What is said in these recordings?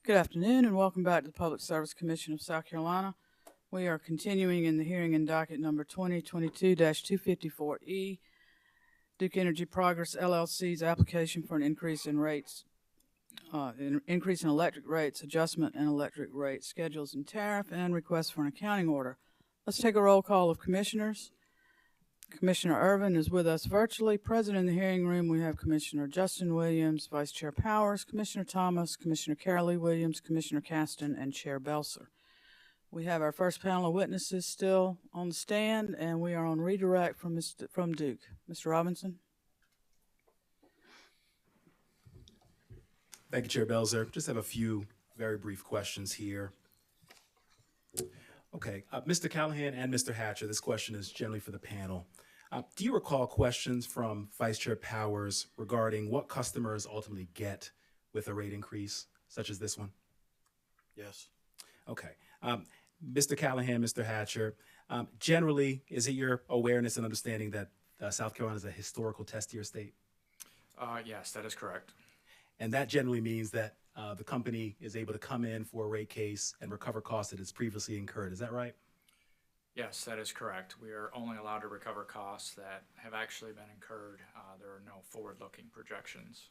Good afternoon and welcome back to the Public Service Commission of South Carolina. We are continuing in the hearing in docket number 2022-254E, Duke Energy Progress LLC's application for an increase in rates, increase in electric rates, adjustment in electric rate schedules and tariff, and request for an accounting order. Let's take a roll call of commissioners. Commissioner Irvin is with us virtually. Present in the hearing room, we have Commissioner Justin Williams, Vice Chair Powers, Commissioner Thomas, Commissioner Carolee Williams, Commissioner Caston, and Chair Belser. We have our first panel of witnesses still on the stand, and we are on redirect from Duke. Mr. Robinson. Thank you, Chair Belser. Just have a few very brief questions here. Okay, Mr. Callahan and Mr. Hatcher, this question is generally for the panel. Do you recall questions from Vice Chair Powers regarding what customers ultimately get with a rate increase such as this one? Yes. Okay. Mr. Callahan, Mr. Hatcher, generally, is it your awareness and understanding that South Carolina is a historical test-year state? Yes, that is correct. And that generally means that the company is able to come in for a rate case and recover costs that it's previously incurred. Is that right? Yes, that is correct. We are only allowed to recover costs that have actually been incurred. There are no forward-looking projections.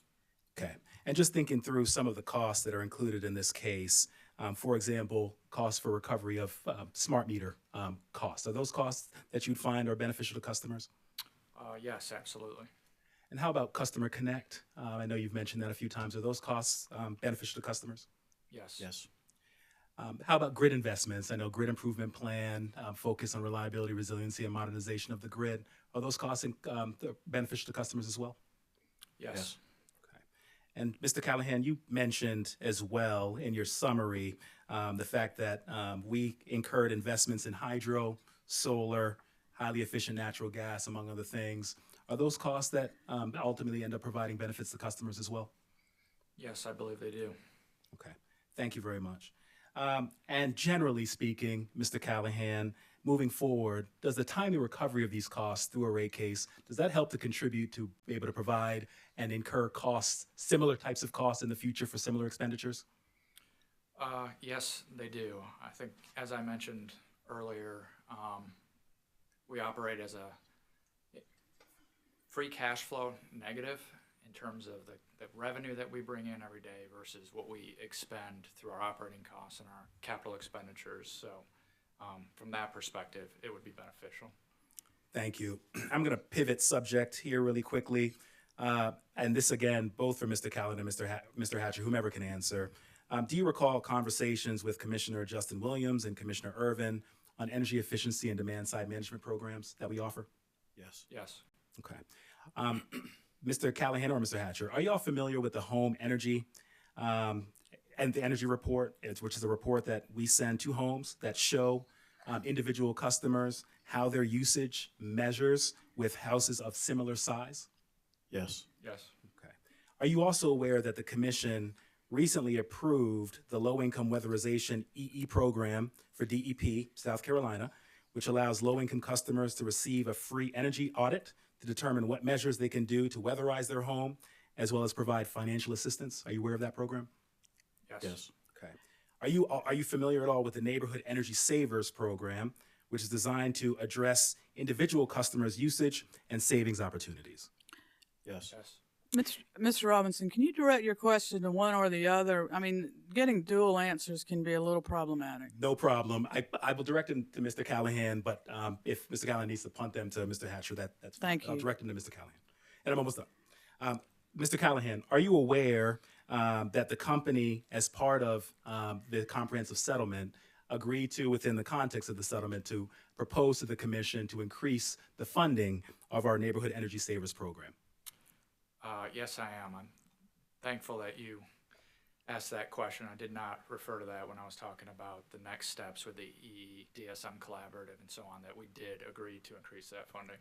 Okay. And just thinking through some of the costs that are included in this case, for example, costs for recovery of smart meter costs. Are those costs that you'd find are beneficial to customers? Yes, absolutely. And how about Customer Connect? I know you've mentioned that a few times. Are those costs beneficial to customers? Yes. Yes. How about grid investments? I know Grid Improvement Plan, focus on reliability, resiliency, and modernization of the grid. Are those costs beneficial to customers as well? Yes. Okay. And Mr. Callahan, you mentioned as well in your summary the fact that we incurred investments in hydro, solar, highly efficient natural gas, among other things. Are those costs that ultimately end up providing benefits to customers as well? Yes, I believe they do. Okay, thank you very much. And generally speaking, Mr. Callahan, moving forward, does the timely recovery of these costs through a rate case, does that help to contribute to be able to provide and incur costs, similar types of costs in the future for similar expenditures? Yes, they do. I think, as I mentioned earlier, we operate as a free cash flow negative in terms of the revenue that we bring in every day versus what we expend through our operating costs and our capital expenditures. So from that perspective, it would be beneficial. Thank you. I'm going to pivot subject here really quickly. And this, again, both for Mr. Callahan and Mr. Hatcher, whomever can answer. Do you recall conversations with Commissioner Justin Williams and Commissioner Irvin on energy efficiency and demand-side management programs that we offer? Yes. Yes. Okay. Mr. Callahan or Mr. Hatcher, are you all familiar with the home energy and the energy report, which is a report that we send to homes that show individual customers how their usage measures with houses of similar size? Yes. Yes. Okay. Are you also aware that the Commission recently approved the Low-Income Weatherization EE program for DEP, South Carolina, which allows low-income customers to receive a free energy audit to determine what measures they can do to weatherize their home, as well as provide financial assistance? Are you aware of that program? Yes. Yes. Okay. Are you familiar at all with the Neighborhood Energy Savers program, which is designed to address individual customers' usage and savings opportunities? Yes. Yes. Mr. Robinson, can you direct your question to one or the other? I mean, getting dual answers can be a little problematic. No problem. I will direct them to Mr. Callahan, but if Mr. Callahan needs to punt them to Mr. Hatcher, that's fine. Thank you. I'll direct them to Mr. Callahan. And I'm almost done. Mr. Callahan, are you aware that the company, as part of the comprehensive settlement, agreed to, within the context of the settlement, to propose to the Commission to increase the funding of our Neighborhood Energy Savers program? Yes, I am. I'm thankful that you asked that question. I did not refer to that when I was talking about the next steps with the EEDSM collaborative and so on, that we did agree to increase that funding.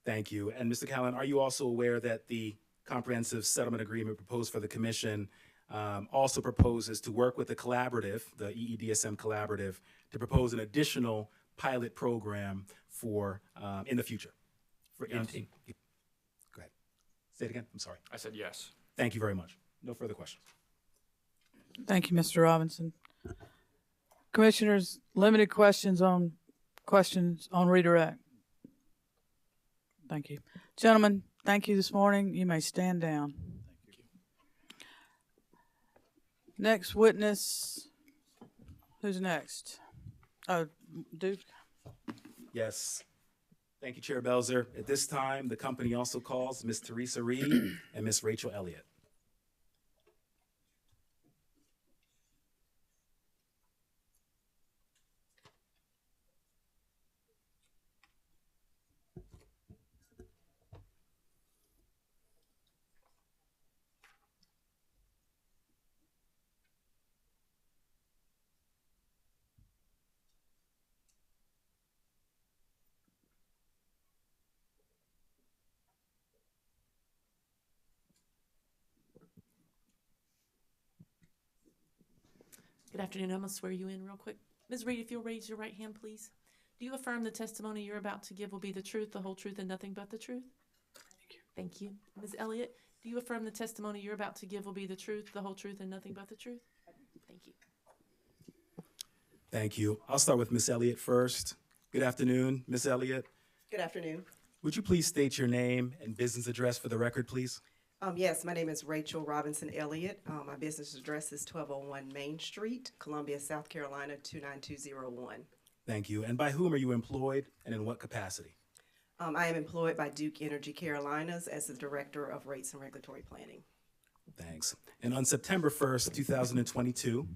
Thank you. And Mr. Callahan, are you also aware that the comprehensive settlement agreement proposed for the Commission also proposes to work with the collaborative, the EEDSM collaborative, to propose an additional pilot program for in the future? Yes. Say it again. I'm sorry. I said yes. Thank you very much. No further questions. Thank you, Mr. Robinson. Commissioners, limited questions on redirect. Thank you. Gentlemen, thank you this morning. You may stand down. Next witness. Who's next? Oh, Duke. Yes. Thank you, Chair Belzer. At this time, the company also calls Ms. Teresa Reed and Ms. Rachel Elliott. Good afternoon. I'm going to swear you in real quick. Ms. Reed, if you'll raise your right hand, please. Do you affirm the testimony you're about to give will be the truth, the whole truth, and nothing but the truth? Thank you. Ms. Elliott, do you affirm the testimony you're about to give will be the truth, the whole truth, and nothing but the truth? Thank you. Thank you. I'll start with Ms. Elliott first. Good afternoon, Ms. Elliott. Good afternoon. Would you please state your name and business address for the record, please? Yes, my name is Rachel Robinson Elliott. My business address is 1201 Main Street, Columbia, South Carolina, 29201. Thank you. And by whom are you employed and in what capacity? I am employed by Duke Energy Carolinas as the Director of Rates and Regulatory Planning. Thanks. And on September 1st, 2022,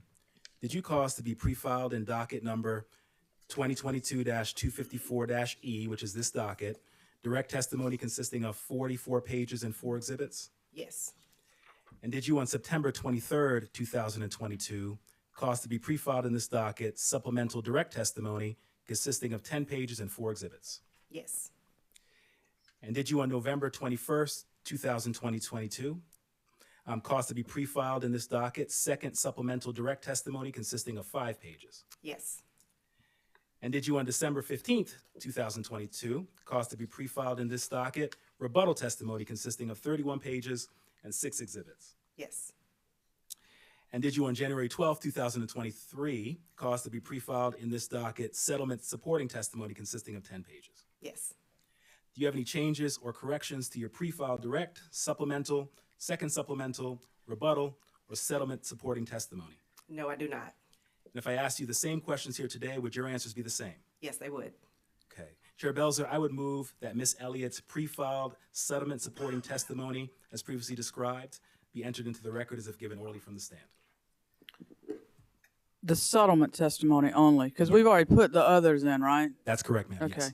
did you cause to be pre-filed in docket number 2022-254-E, which is this docket, direct testimony consisting of 44 pages and 4 exhibits? Yes. And did you on September 23rd, 2022, cause to be pre-filed in this docket supplemental direct testimony consisting of 10 pages and 4 exhibits? Yes. And did you on November 21st, 2022, cause to be pre-filed in this docket second supplemental direct testimony consisting of 5 pages? Yes. And did you on December 15th, 2022, cause to be pre-filed in this docket rebuttal testimony consisting of 31 pages and 6 exhibits? Yes. And did you on January 12th, 2023, cause to be pre-filed in this docket settlement supporting testimony consisting of 10 pages? Yes. Do you have any changes or corrections to your pre-filed direct, supplemental, second supplemental, rebuttal, or settlement supporting testimony? No, I do not. And if I asked you the same questions here today, would your answers be the same? Yes, they would. Okay. Chair Belzer, I would move that Ms. Elliott's pre-filed settlement supporting testimony, as previously described, be entered into the record as if given orally from the stand. The settlement testimony only, because we've already put the others in, right? That's correct, ma'am. Okay. Yes.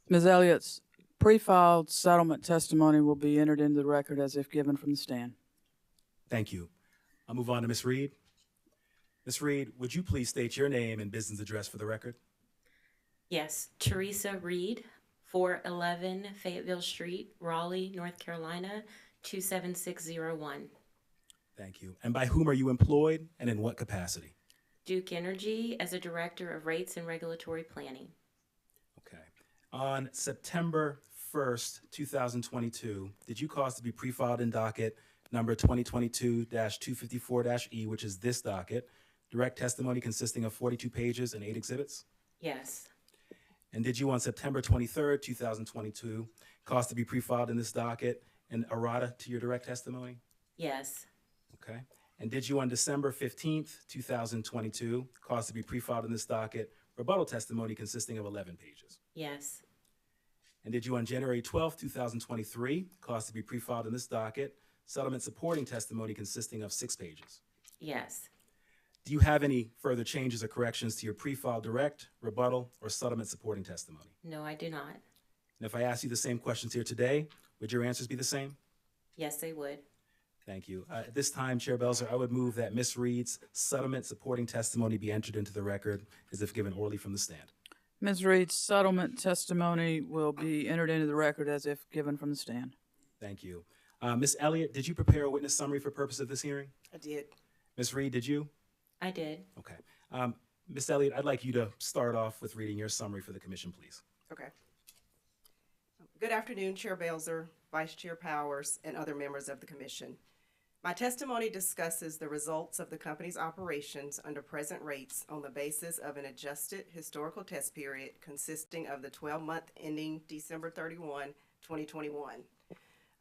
Ms. Elliott's pre-filed settlement testimony will be entered into the record as if given from the stand. Thank you. I'll move on to Ms. Reed. Ms. Reed, would you please state your name and business address for the record? Yes, Teresa Reed, 411 Fayetteville Street, Raleigh, North Carolina, 27601. Thank you. And by whom are you employed and in what capacity? Duke Energy as a Director of Rates and Regulatory Planning. Okay. On September 1st, 2022, did you cause to be pre-filed in docket number 2022-254-E, which is this docket, direct testimony consisting of 42 pages and 8 exhibits? Yes. And did you on September 23rd, 2022, cause to be pre-filed in this docket an errata to your direct testimony? Yes. Okay. And did you on December 15th, 2022, cause to be pre-filed in this docket rebuttal testimony consisting of 11 pages? Yes. And did you on January 12th, 2023, cause to be pre-filed in this docket settlement supporting testimony consisting of 6 pages? Yes. Do you have any further changes or corrections to your pre-filed direct, rebuttal, or settlement supporting testimony? No, I do not. And if I ask you the same questions here today, would your answers be the same? Yes, they would. Thank you. At this time, Chair Belzer, I would move that Ms. Reed's settlement supporting testimony be entered into the record as if given orally from the stand. Ms. Reed's settlement testimony will be entered into the record as if given from the stand. Thank you. Ms. Elliott, did you prepare a witness summary for purpose of this hearing? I did. Ms. Reed, did you? I did. Okay. Ms. Elliott, I'd like you to start off with reading your summary for the commission, please. Okay. Good afternoon, Chair Belzer, Vice Chair Powers, and other members of the Commission. My testimony discusses the results of the company's operations under present rates on the basis of an adjusted historical test period consisting of the 12-month ending December 31, 2021.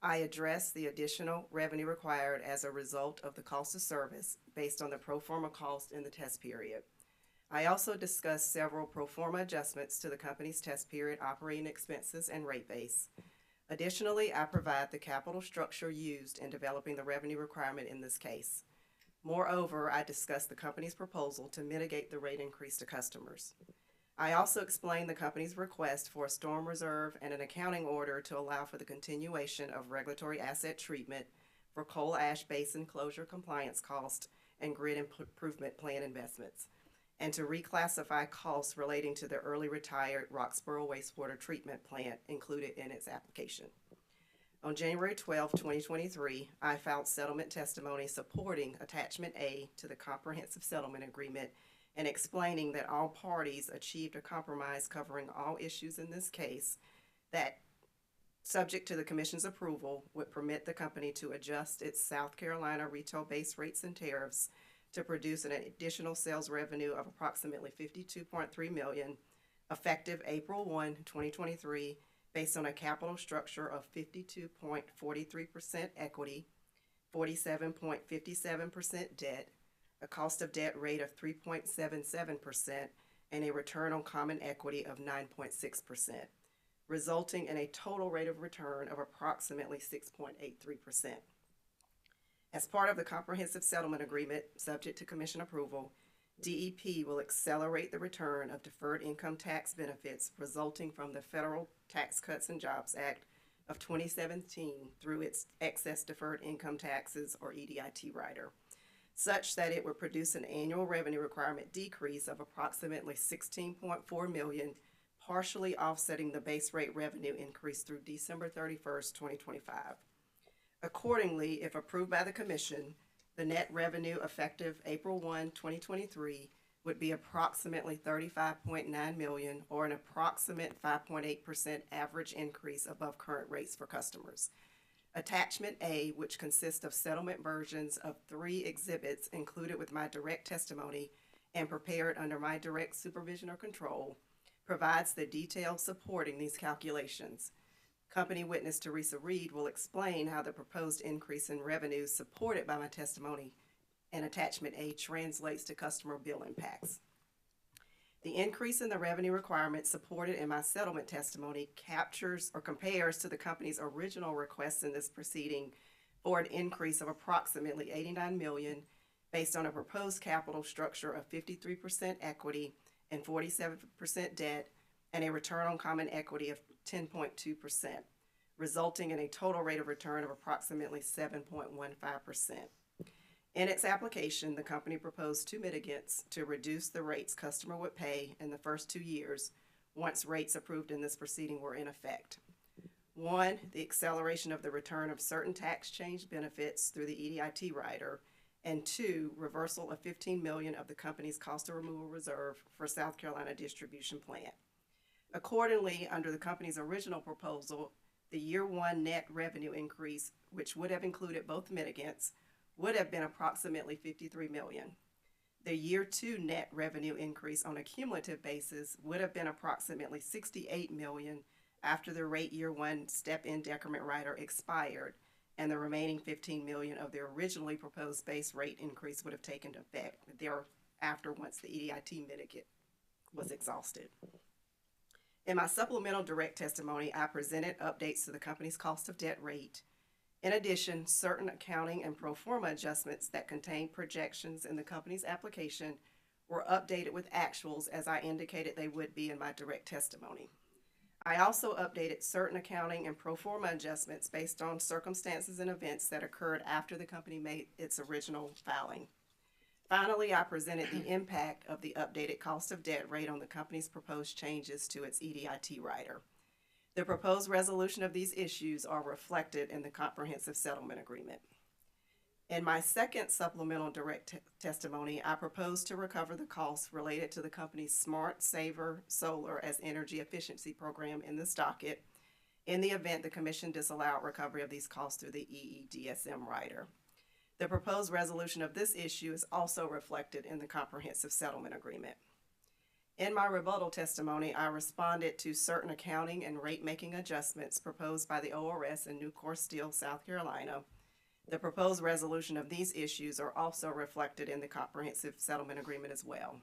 I address the additional revenue required as a result of the cost of service based on the pro forma cost in the test period. I also discuss several pro forma adjustments to the company's test period operating expenses and rate base. Additionally, I provide the capital structure used in developing the revenue requirement in this case. Moreover, I discuss the company's proposal to mitigate the rate increase to customers. I also explain the company's request for a storm reserve and an accounting order to allow for the continuation of regulatory asset treatment for coal ash basin closure compliance costs and grid improvement plan investments, and to reclassify costs relating to the early retired Roxboro wastewater treatment plant included in its application. On January 12, 2023, I filed settlement testimony supporting Attachment A to the Comprehensive Settlement Agreement and explaining that all parties achieved a compromise covering all issues in this case that, subject to the Commission's approval, would permit the company to adjust its South Carolina retail base rates and tariffs to produce an additional sales revenue of approximately $52.3 million, effective April 1, 2023, based on a capital structure of 52.43% equity, 47.57% debt, a cost of debt rate of 3.77%, and a return on common equity of 9.6%, resulting in a total rate of return of approximately 6.83%. As part of the Comprehensive Settlement Agreement, subject to Commission approval, DEP will accelerate the return of deferred income tax benefits resulting from the Federal Tax Cuts and Jobs Act of 2017 through its excess deferred income taxes, or EDIT rider, such that it would produce an annual revenue requirement decrease of approximately $16.4 million, partially offsetting the base rate revenue increase through December 31st, 2025. Accordingly, if approved by the Commission, the net revenue effective April 1, 2023 would be approximately $35.9 million, or an approximate 5.8% average increase above current rates for customers. Attachment A, which consists of settlement versions of 3 exhibits included with my direct testimony and prepared under my direct supervision or control, provides the details supporting these calculations. Company witness Teresa Reed will explain how the proposed increase in revenues supported by my testimony and Attachment A translates to customer bill impacts. The increase in the revenue requirement supported in my settlement testimony captures or compares to the company's original request in this proceeding for an increase of approximately $89 million based on a proposed capital structure of 53% equity and 47% debt and a return on common equity of 10.2%, resulting in a total rate of return of approximately 7.15%. In its application, the company proposed 2 mitigants to reduce the rates customer would pay in the first 2 years once rates approved in this proceeding were in effect. 1, the acceleration of the return of certain tax change benefits through the EDIT rider, and 2, reversal of $15 million of the company's cost of removal reserve for South Carolina distribution plant. Accordingly, under the company's original proposal, the year 1 net revenue increase, which would have included both mitigants, would have been approximately $53 million. The year 2 net revenue increase on a cumulative basis would have been approximately $68 million after the rate year 1 step-in decrement rider expired, and the remaining $15 million of the originally proposed base rate increase would have taken effect thereafter once the EDIT mitigant was exhausted. In my supplemental direct testimony, I presented updates to the company's cost of debt rate. In addition, certain accounting and pro forma adjustments that contained projections in the company's application were updated with actuals as I indicated they would be in my direct testimony. I also updated certain accounting and pro forma adjustments based on circumstances and events that occurred after the company made its original filing. Finally, I presented the impact of the updated cost of debt rate on the company's proposed changes to its EDIT rider. The proposed resolution of these issues are reflected in the Comprehensive Settlement Agreement. In my second supplemental direct testimony, I proposed to recover the costs related to the company's Smart Saver Solar as Energy Efficiency Program in this docket in the event the Commission disallowed recovery of these costs through the EEDSM rider. The proposed resolution of this issue is also reflected in the comprehensive settlement agreement. In my rebuttal testimony, I responded to certain accounting and rate-making adjustments proposed by the ORS in Nucor Steel, South Carolina. The proposed resolution of these issues are also reflected in the comprehensive settlement agreement as well.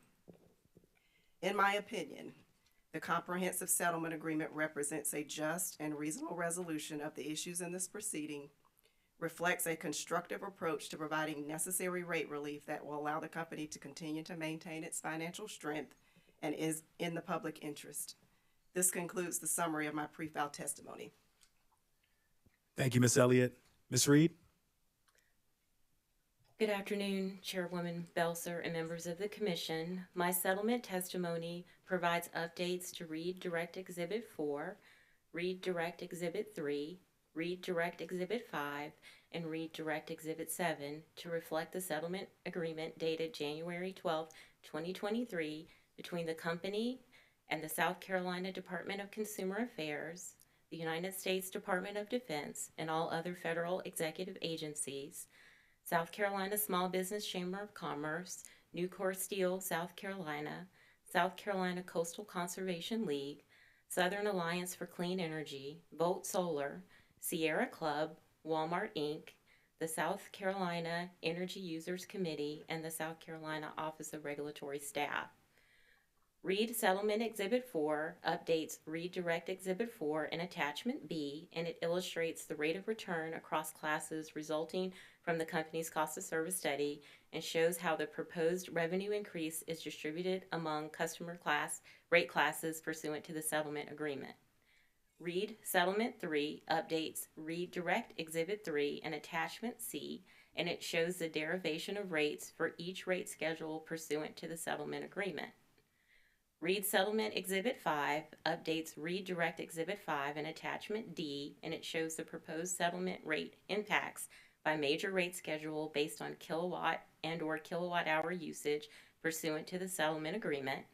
In my opinion, the comprehensive settlement agreement represents a just and reasonable resolution of the issues in this proceeding, reflects a constructive approach to providing necessary rate relief that will allow the company to continue to maintain its financial strength, and is in the public interest. This concludes the summary of my pre-filed testimony. Thank you, Ms. Elliott. Ms. Reed? Good afternoon, Chairwoman Belser and members of the Commission. My settlement testimony provides updates to Read Direct Exhibit 4, Read Direct Exhibit 3, Read Direct Exhibit 5, and Read Direct Exhibit 7 to reflect the settlement agreement dated January 12, 2023 between the company and the South Carolina Department of Consumer Affairs, the United States Department of Defense, and all other federal executive agencies, South Carolina Small Business Chamber of Commerce, Nucor Steel, South Carolina Coastal Conservation League, Southern Alliance for Clean Energy, Volt Solar, Sierra Club, Walmart Inc., the South Carolina Energy Users Committee, and the South Carolina Office of Regulatory Staff. Read Settlement Exhibit 4 updates Read Direct Exhibit 4 in Attachment B, and it illustrates the rate of return across classes resulting from the company's cost of service study and shows how the proposed revenue increase is distributed among customer rate classes pursuant to the settlement agreement. Read Settlement 3 updates Read Direct Exhibit 3 and Attachment C, and it shows the derivation of rates for each rate schedule pursuant to the settlement agreement. Read Settlement Exhibit 5 updates Read Direct Exhibit 5 and Attachment D, and it shows the proposed settlement rate impacts by major rate schedule based on kilowatt and/or kilowatt hour usage pursuant to the settlement agreement.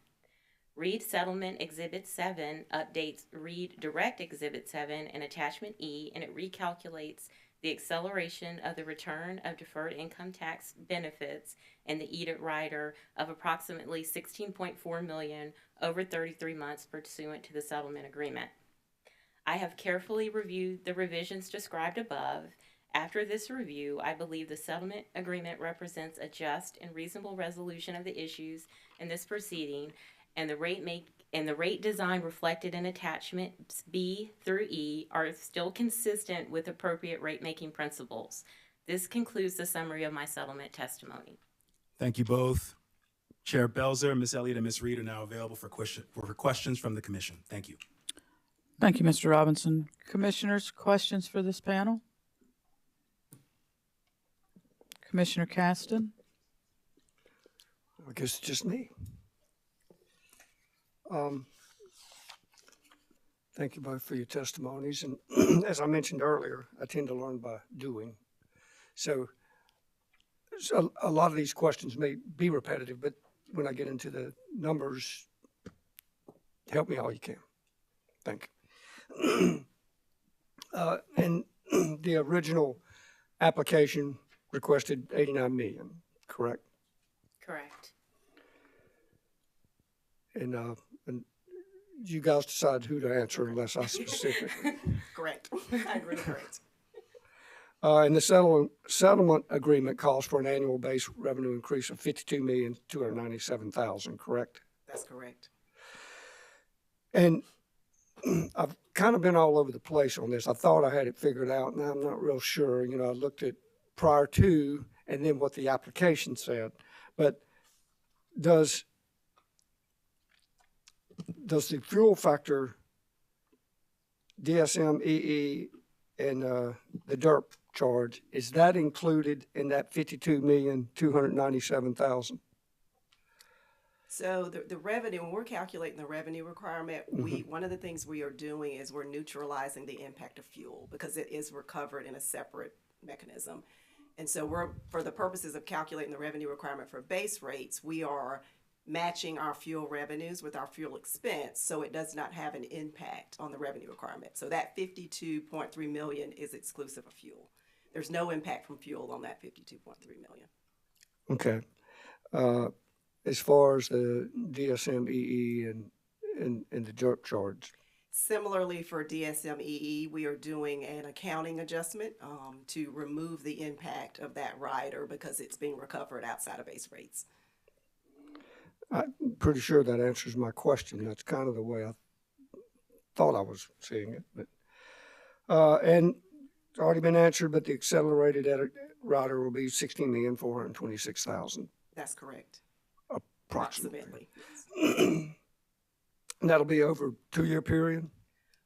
Read Settlement Exhibit 7 updates Read Direct Exhibit 7 and Attachment E, and it recalculates the acceleration of the return of deferred income tax benefits and the EDIT rider of approximately $16.4 million over 33 months pursuant to the settlement agreement. I have carefully reviewed the revisions described above. After this review, I believe the settlement agreement represents a just and reasonable resolution of the issues in this proceeding, and the rate design reflected in attachments B through E are still consistent with appropriate rate-making principles. This concludes the summary of my settlement testimony. Thank you both. Chair Belzer, Ms. Elliott, and Ms. Reed are now available for questions from the Commission. Thank you. Thank you, Mr. Robinson. Commissioners, questions for this panel? Commissioner Caston? I guess it's just me. Thank you both for your testimonies. And as I mentioned earlier, I tend to learn by doing. So a lot of these questions may be repetitive, but when I get into the numbers, help me all you can. Thank you. And the original application requested 89 million, correct? Correct. And you guys decide who to answer unless I specifically. Correct. I agree, correct. And the settlement agreement calls for an annual base revenue increase of $52,297,000, correct? That's correct. And I've kind of been all over the place on this. I thought I had it figured out, and I'm not real sure. You know, I looked at prior to and then what the application said. But does the fuel factor, DSM, EE, and the DERP charge, is that included in that $52,297,000? So the revenue, when we're calculating the revenue requirement, one of the things we are doing is we're neutralizing the impact of fuel because it is recovered in a separate mechanism. And so for the purposes of calculating the revenue requirement for base rates, we are matching our fuel revenues with our fuel expense, so it does not have an impact on the revenue requirement. So that $52.3 million is exclusive of fuel. there's no impact from fuel on that 52.3 million. Okay. As far as the DSMEE and the jerk charge, Similarly, for DSMEE, we are doing an accounting adjustment to remove the impact of that rider because it's being recovered outside of base rates. I'm pretty sure that answers my question. That's kind of the way I thought I was seeing it. But and it's already been answered, but the accelerated rider will be 16,426,000 That's correct. approximately. Yes. And that'll be over a 2-year period?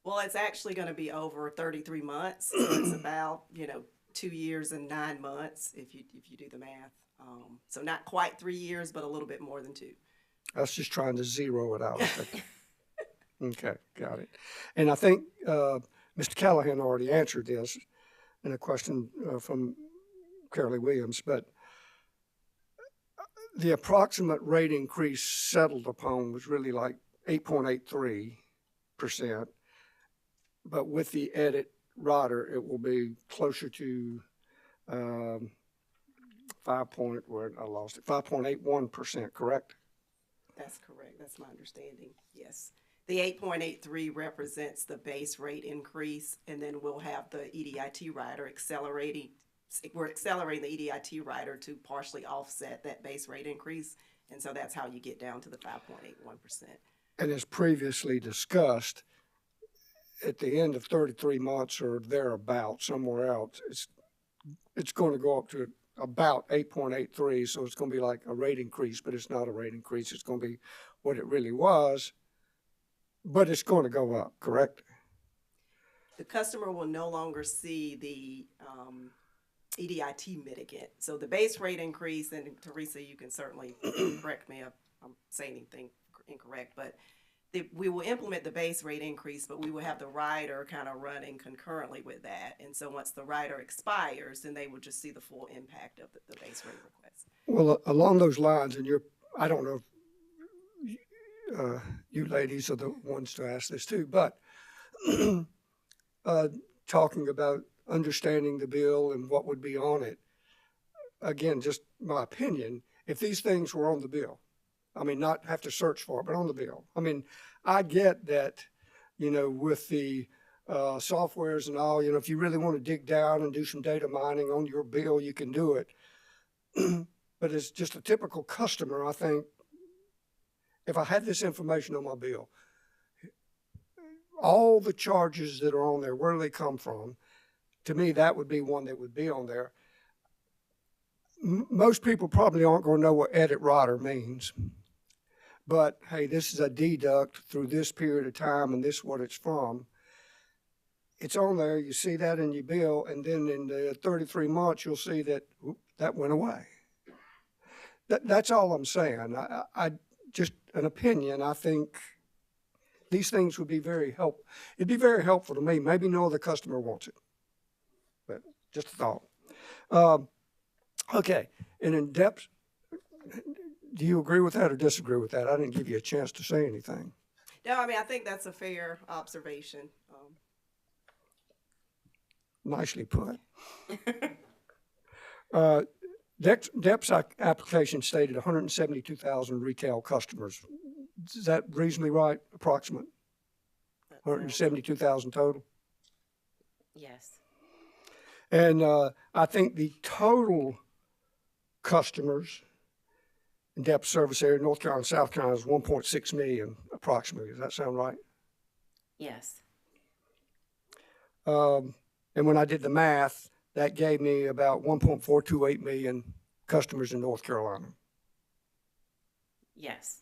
Well, it's actually going to be over 33 months. So it's about, 2 years and 9 months if you do the math. So not quite 3 years, but a little bit more than 2. I was just trying to zero it out. Okay, got it. And I think Mr. Callahan already answered this in a question from Carolee Williams, but the approximate rate increase settled upon was really like 8.83%, but with the edit rider, it will be closer to 5.81%, correct? That's correct. That's my understanding. Yes. The 8.83 represents the base rate increase, and then we'll have the EDIT rider accelerating. We're accelerating the EDIT rider to partially offset that base rate increase, and so that's how you get down to the 5.81%. And as previously discussed, at the end of 33 months or thereabout, somewhere else, it's going to go up to about 8.83, so it's going to be like a rate increase, but it's not a rate increase. It's going to be what it really was, but it's going to go up, correct? The customer will no longer see the EDIT mitigant. So the base rate increase, and Teresa, you can certainly correct me if I'm saying anything incorrect, but we will implement the base rate increase, but we will have the rider kind of running concurrently with that. And so once the rider expires, then they will just see the full impact of the base rate request. Well, along those lines, and I don't know if you ladies are the ones to ask this too, but talking about understanding the bill and what would be on it, again, just my opinion, if these things were on the bill, I mean, not have to search for it, but on the bill. I mean, I get that, with the softwares and all, if you really want to dig down and do some data mining on your bill, you can do it. But as just a typical customer, I think if I had this information on my bill, all the charges that are on there, where do they come from? To me, that would be one that would be on there. Most people probably aren't going to know what edit rider means. But hey, this is a deduct through this period of time, and this is what it's from. It's on there. You see that in your bill, and then in the 33 months, you'll see that that went away. That's all I'm saying. I just an opinion. I think these things would be very helpful. It'd be very helpful to me. Maybe no other customer wants it, but just a thought. Okay, and in depth. Do you agree with that or disagree with that? I didn't give you a chance to say anything. No, I mean, I think that's a fair observation. Nicely put. DEP's application stated 172,000 retail customers. Is that reasonably right, approximate? 172,000 total? Yes. And I think the total customers in depth service area, North Carolina and South Carolina, is 1.6 million approximately. Does that sound right? Yes. And when I did the math, that gave me about 1.428 million customers in North Carolina. Yes.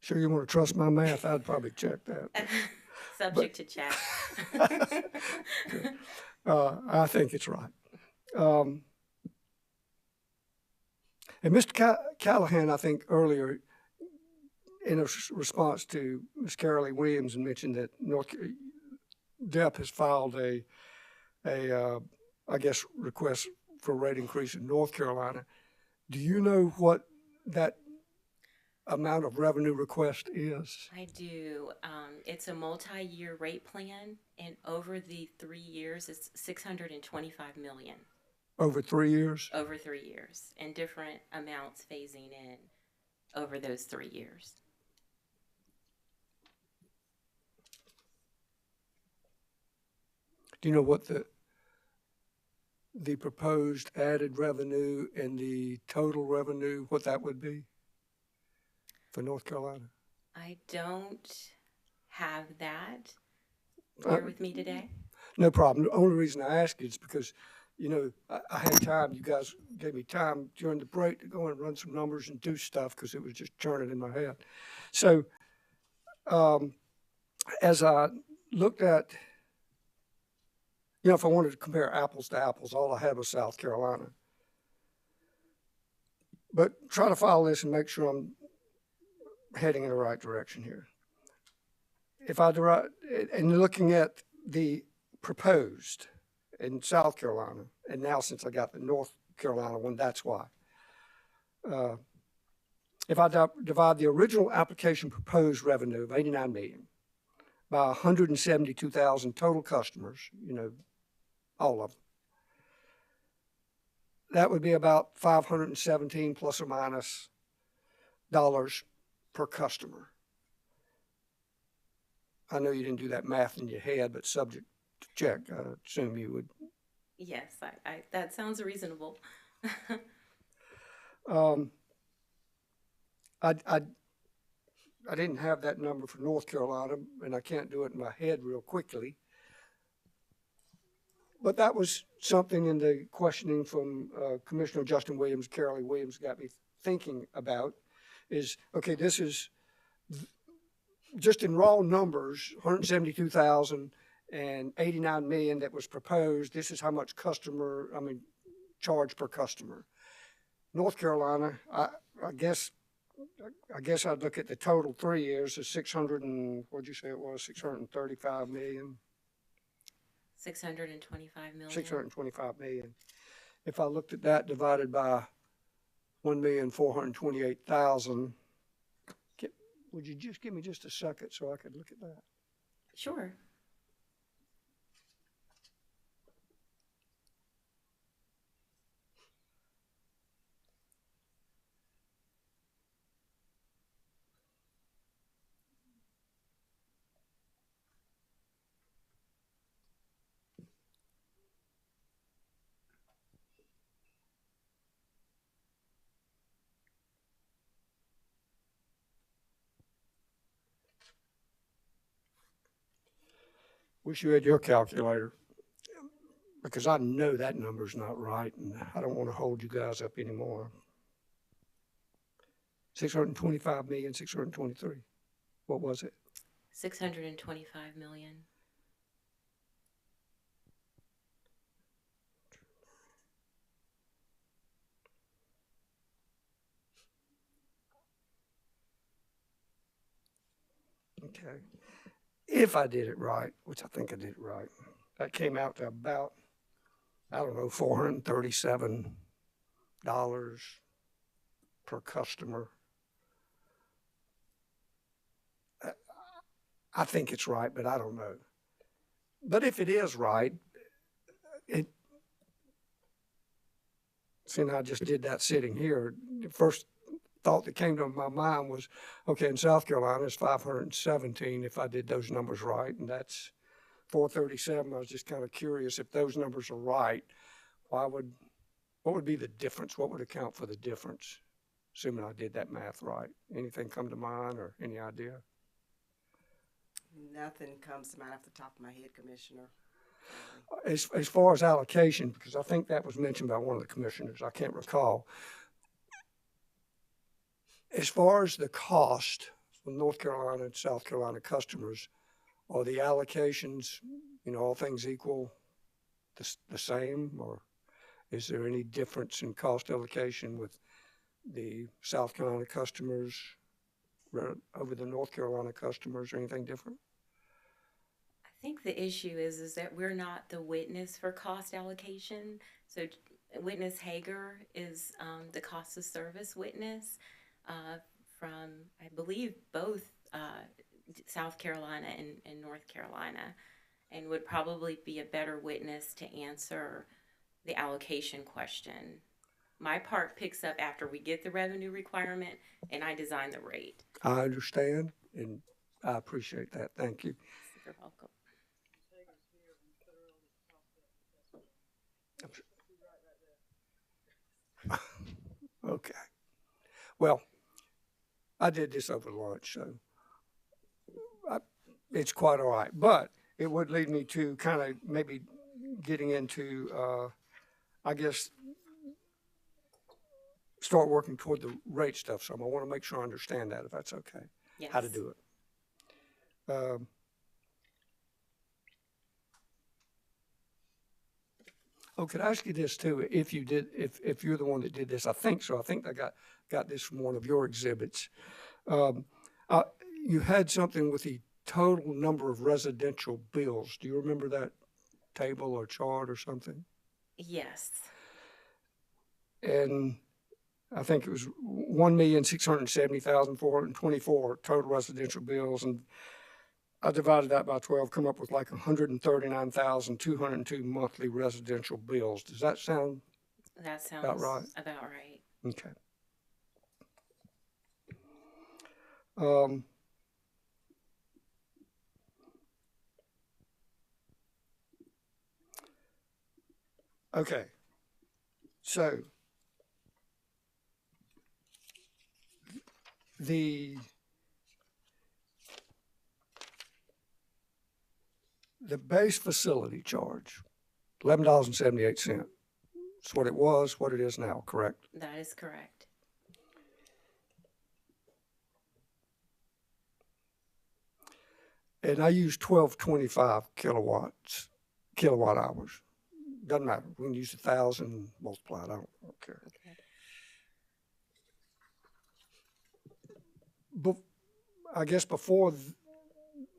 Sure you want to trust my math? I'd probably check that. Subject to check. I think it's right. And Mr. Callahan, I think earlier, in a response to Ms. Carolee Williams, mentioned that DEP has filed a request for a rate increase in North Carolina. Do you know what that amount of revenue request is? I do. It's a multi-year rate plan, and over the 3 years, it's 625 million Over 3 years? over 3 years, and different amounts phasing in over those 3 years. Do you know what the proposed added revenue and the total revenue, what that would be for North Carolina? I don't have that here with me today. No problem. The only reason I ask is because, you know, I had time, you guys gave me time during the break to go and run some numbers and do stuff because it was just churning in my head. So as I looked at, you know, if I wanted to compare apples to apples, all I had was South Carolina. But try to follow this and make sure I'm heading in the right direction here. If I derive, and looking at the proposed in South Carolina, and now since I got the North Carolina one, that's why. If I divide the original application proposed revenue of 89 million by 172,000 total customers, you know, all of them, that would be about 517 plus or minus dollars per customer. I know you didn't do that math in your head, but subject to check, I assume you would. Yes, I that sounds reasonable. I didn't have that number for North Carolina, and I can't do it in my head real quickly. But that was something in the questioning from Commissioner Justin Williams, Carolee Williams got me thinking about is, okay, this is just in raw numbers, 172,000 and 89 million that was proposed. This is how much charge per customer. North Carolina, I guess I'd look at the total 3 years as 600 and, what'd you say it was, 635 million? 625 million. 625 million. If I looked at that divided by 1,428,000, would you just give me just a second so I could look at that? Sure. Wish you had your calculator, because I know that number's not right, and I don't want to hold you guys up anymore. 625 million, 623. What was it? 625 million. Okay. If I did it right, which I think I did it right, that came out to about, I don't know, $437 per customer. I think it's right, but I don't know. But if it is right, seeing I just did that sitting here, the first thought that came to my mind was, okay, in South Carolina, it's 517 if I did those numbers right, and that's 437. I was just kind of curious if those numbers are right, what would be the difference? What would account for the difference, assuming I did that math right? Anything come to mind or any idea? Nothing comes to mind off the top of my head, Commissioner. As far as allocation, because I think that was mentioned by one of the commissioners, I can't recall. As far as the cost for North Carolina and South Carolina customers, are the allocations, you know, all things equal, the same, or is there any difference in cost allocation with the South Carolina customers over the North Carolina customers, or anything different? I think the issue is that we're not the witness for cost allocation. So witness Hager is the cost of service witness from, I believe, both South Carolina and North Carolina, and would probably be a better witness to answer the allocation question. My part picks up after we get the revenue requirement and I design the rate. I understand, and I appreciate that. Thank you. You're welcome. Okay. Well, I did this over lunch, so it's quite all right. But it would lead me to kind of maybe getting into, I guess, start working toward the rate stuff. So I want to make sure I understand that, if that's okay, Yes. how to do it. Oh, could I ask you this too? If you did, if you're the one that did this, I think so. I think I got this from one of your exhibits. You had something with the total number of residential bills. Do you remember that table or chart or something? Yes. And I think it was 1,670,424 total residential bills, and I divided that by 12, come up with like 139,202 monthly residential bills. Does that sound That sounds about right? About right. Okay. Okay. So the base facility charge, $11.78. It's what it was, what it is now, correct? That is correct. And I use 1225 kilowatt hours. Doesn't matter. We can use 1,000 multiplied. I don't care. Okay. But I guess before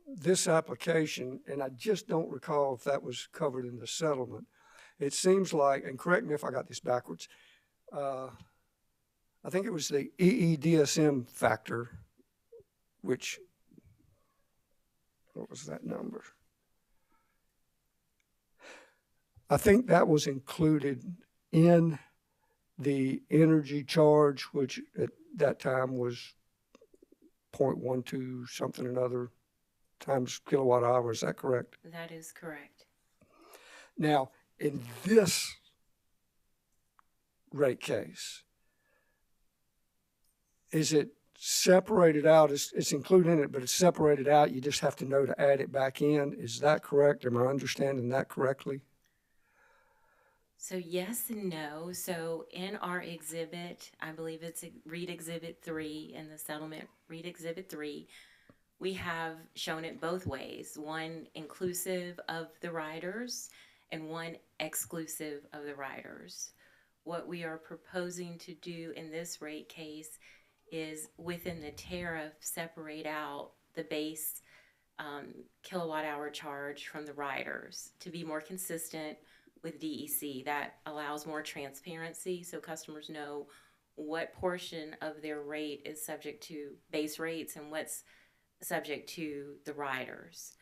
this application, and I just don't recall if that was covered in the settlement, it seems like, and correct me if I got this backwards, I think it was the EEDSM factor, which, what was that number? I think that was included in the energy charge, which at that time was 0.12 something another times kilowatt hour. Is that correct? That is correct. Now, in this rate case, is it separated out? It's included in it, but it's separated out. You just have to know to add it back in. Is that correct? Am I understanding that correctly? So yes and no. So in our exhibit, I believe it's Read Exhibit 3 in the settlement, Read Exhibit 3, we have shown it both ways, one inclusive of the riders and one exclusive of the riders. What we are proposing to do in this rate case is within the tariff separate out the base kilowatt hour charge from the riders to be more consistent with DEC. That allows more transparency so customers know what portion of their rate is subject to base rates and what's subject to the riders.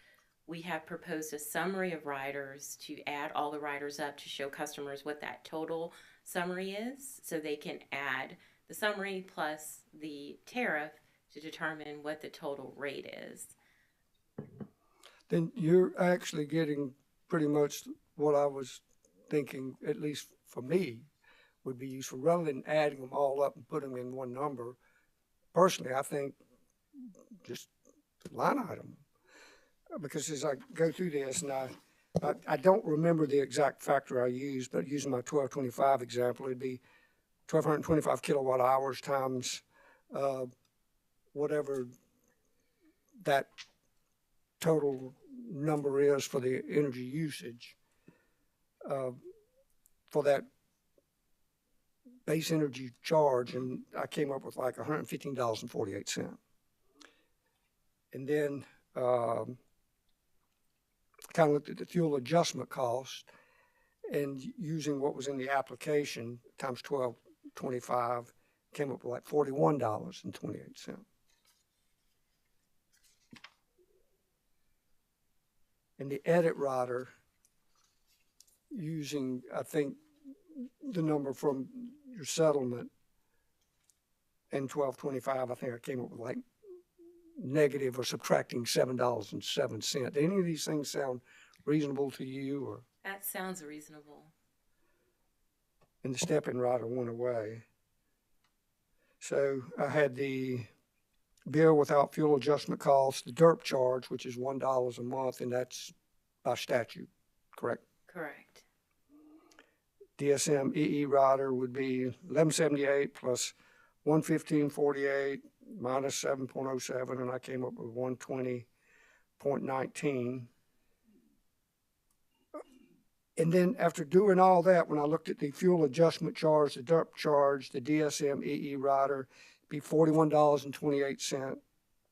We have proposed a summary of riders to add all the riders up to show customers what that total summary is so they can add the summary plus the tariff to determine what the total rate is. Then you're actually getting pretty much what I was thinking, at least for me, would be useful. Rather than adding them all up and putting them in one number, personally, I think just line item. Because as I go through this, and I don't remember the exact factor I used, but using my 1225 example, it'd be 1,225 kilowatt hours times whatever that total number is for the energy usage for that base energy charge, and I came up with like $115.48. And then kind of looked at the fuel adjustment cost and using what was in the application times 1225 Came up with like $41.28. And the edit rider, using, I think, the number from your settlement in 1225, I think I came up with like negative or subtracting $7.07. Do any of these things sound reasonable to you? Or That sounds reasonable. and the step-in rider went away. So I had the bill without fuel adjustment costs, the DERP charge, which is $1 a month, and that's by statute, correct? Correct. DSM EE rider would be 1178 plus 115.48 minus 7.07, and I came up with 120.19. And then after doing all that, when I looked at the fuel adjustment charge, the DERP charge, the DSM EE rider, be $41.28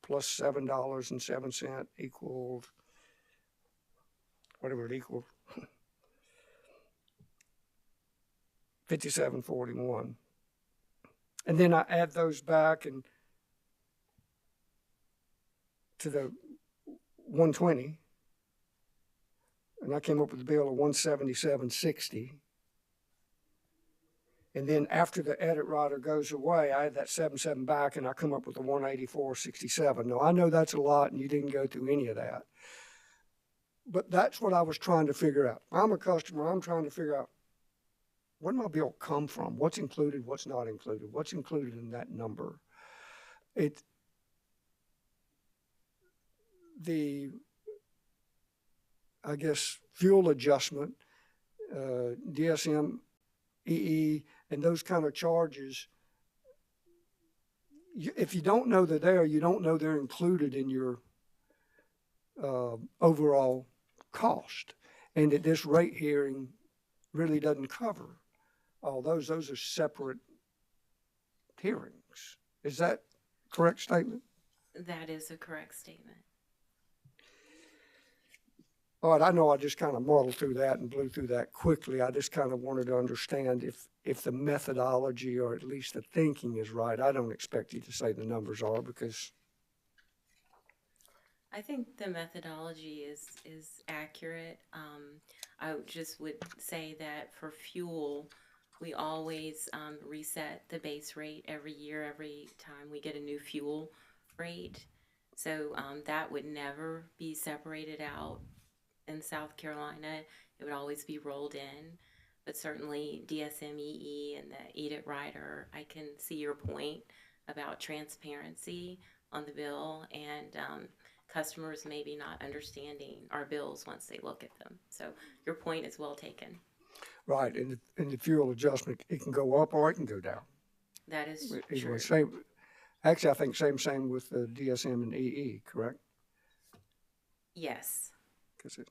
plus $7.07 equaled whatever it equaled. 57.41. And then I add those back and to the 120, and I came up with a bill of 177.60. And then after the edit rider goes away, I add that 77 back and I come up with a 184.67. Now I know that's a lot and you didn't go through any of that, but that's what I was trying to figure out. I'm a customer, I'm trying to figure out, where did my bill come from? What's included, what's not included? What's included in that number? I guess, fuel adjustment, DSM, EE, and those kind of charges, if you don't know they're there, you don't know they're included in your overall cost. And that this rate hearing really doesn't cover all those. Those are separate hearings. Is that a correct statement? That is a correct statement. All right, I know I just kind of muddled through that and blew through that quickly. I just kind of wanted to understand if the methodology or at least the thinking is right. I don't expect you to say the numbers are because I think the methodology is accurate. I just would say that for fuel, we always reset the base rate every year, every time we get a new fuel rate. So that would never be separated out in South Carolina. It would always be rolled in. But certainly DSMEE and the EDIT rider, I can see your point about transparency on the bill and customers maybe not understanding our bills once they look at them. So your point is well taken. right, and the fuel adjustment, it can go up or it can go down. That is It true. was same, actually, I think same with the DSM and EE, correct? Yes. 'Cause it,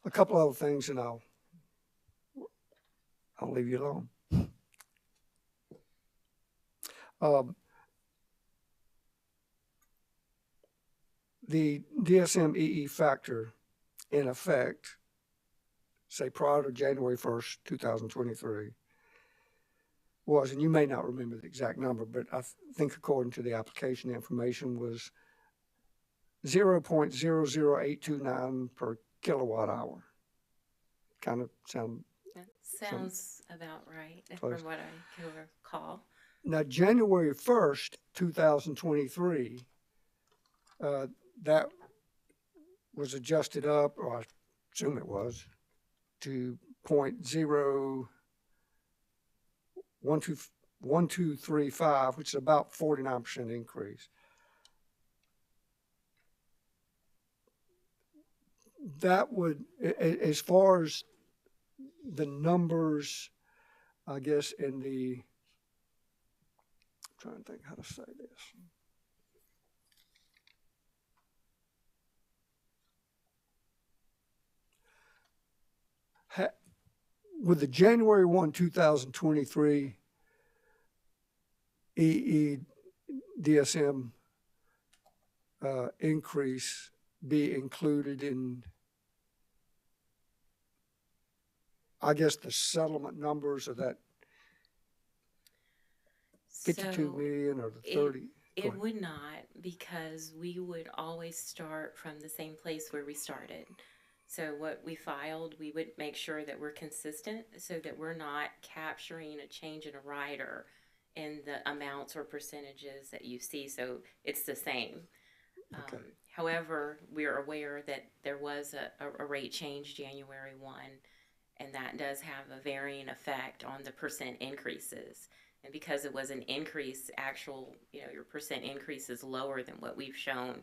a couple other things, and I'll leave you alone. The DSM EE factor in effect, say prior to January 1st, 2023, was, and you may not remember the exact number, but I think according to the application information was 0.00829 per kilowatt hour. Kind of That sounds about right Close. from what I can recall. Now, January 1st, 2023, that was adjusted up, or I assume it was, to 0.01235, which is about 49% increase. That would, as far as the numbers, I guess, in the, I'm trying to think how to say this. With the January 1, 2023 EE DSM increase be included in I guess the settlement numbers of that 52 So million or the it- 30? Go It ahead. would not, because we would always start from the same place where we started. So what we filed, we would make sure that we're consistent so that we're not capturing a change in a rider in the amounts or percentages that you see. So it's the same. Okay. However, we're aware that there was a rate change January 1, and that does have a varying effect on the percent increases. And because it was an increase, your percent increase is lower than what we've shown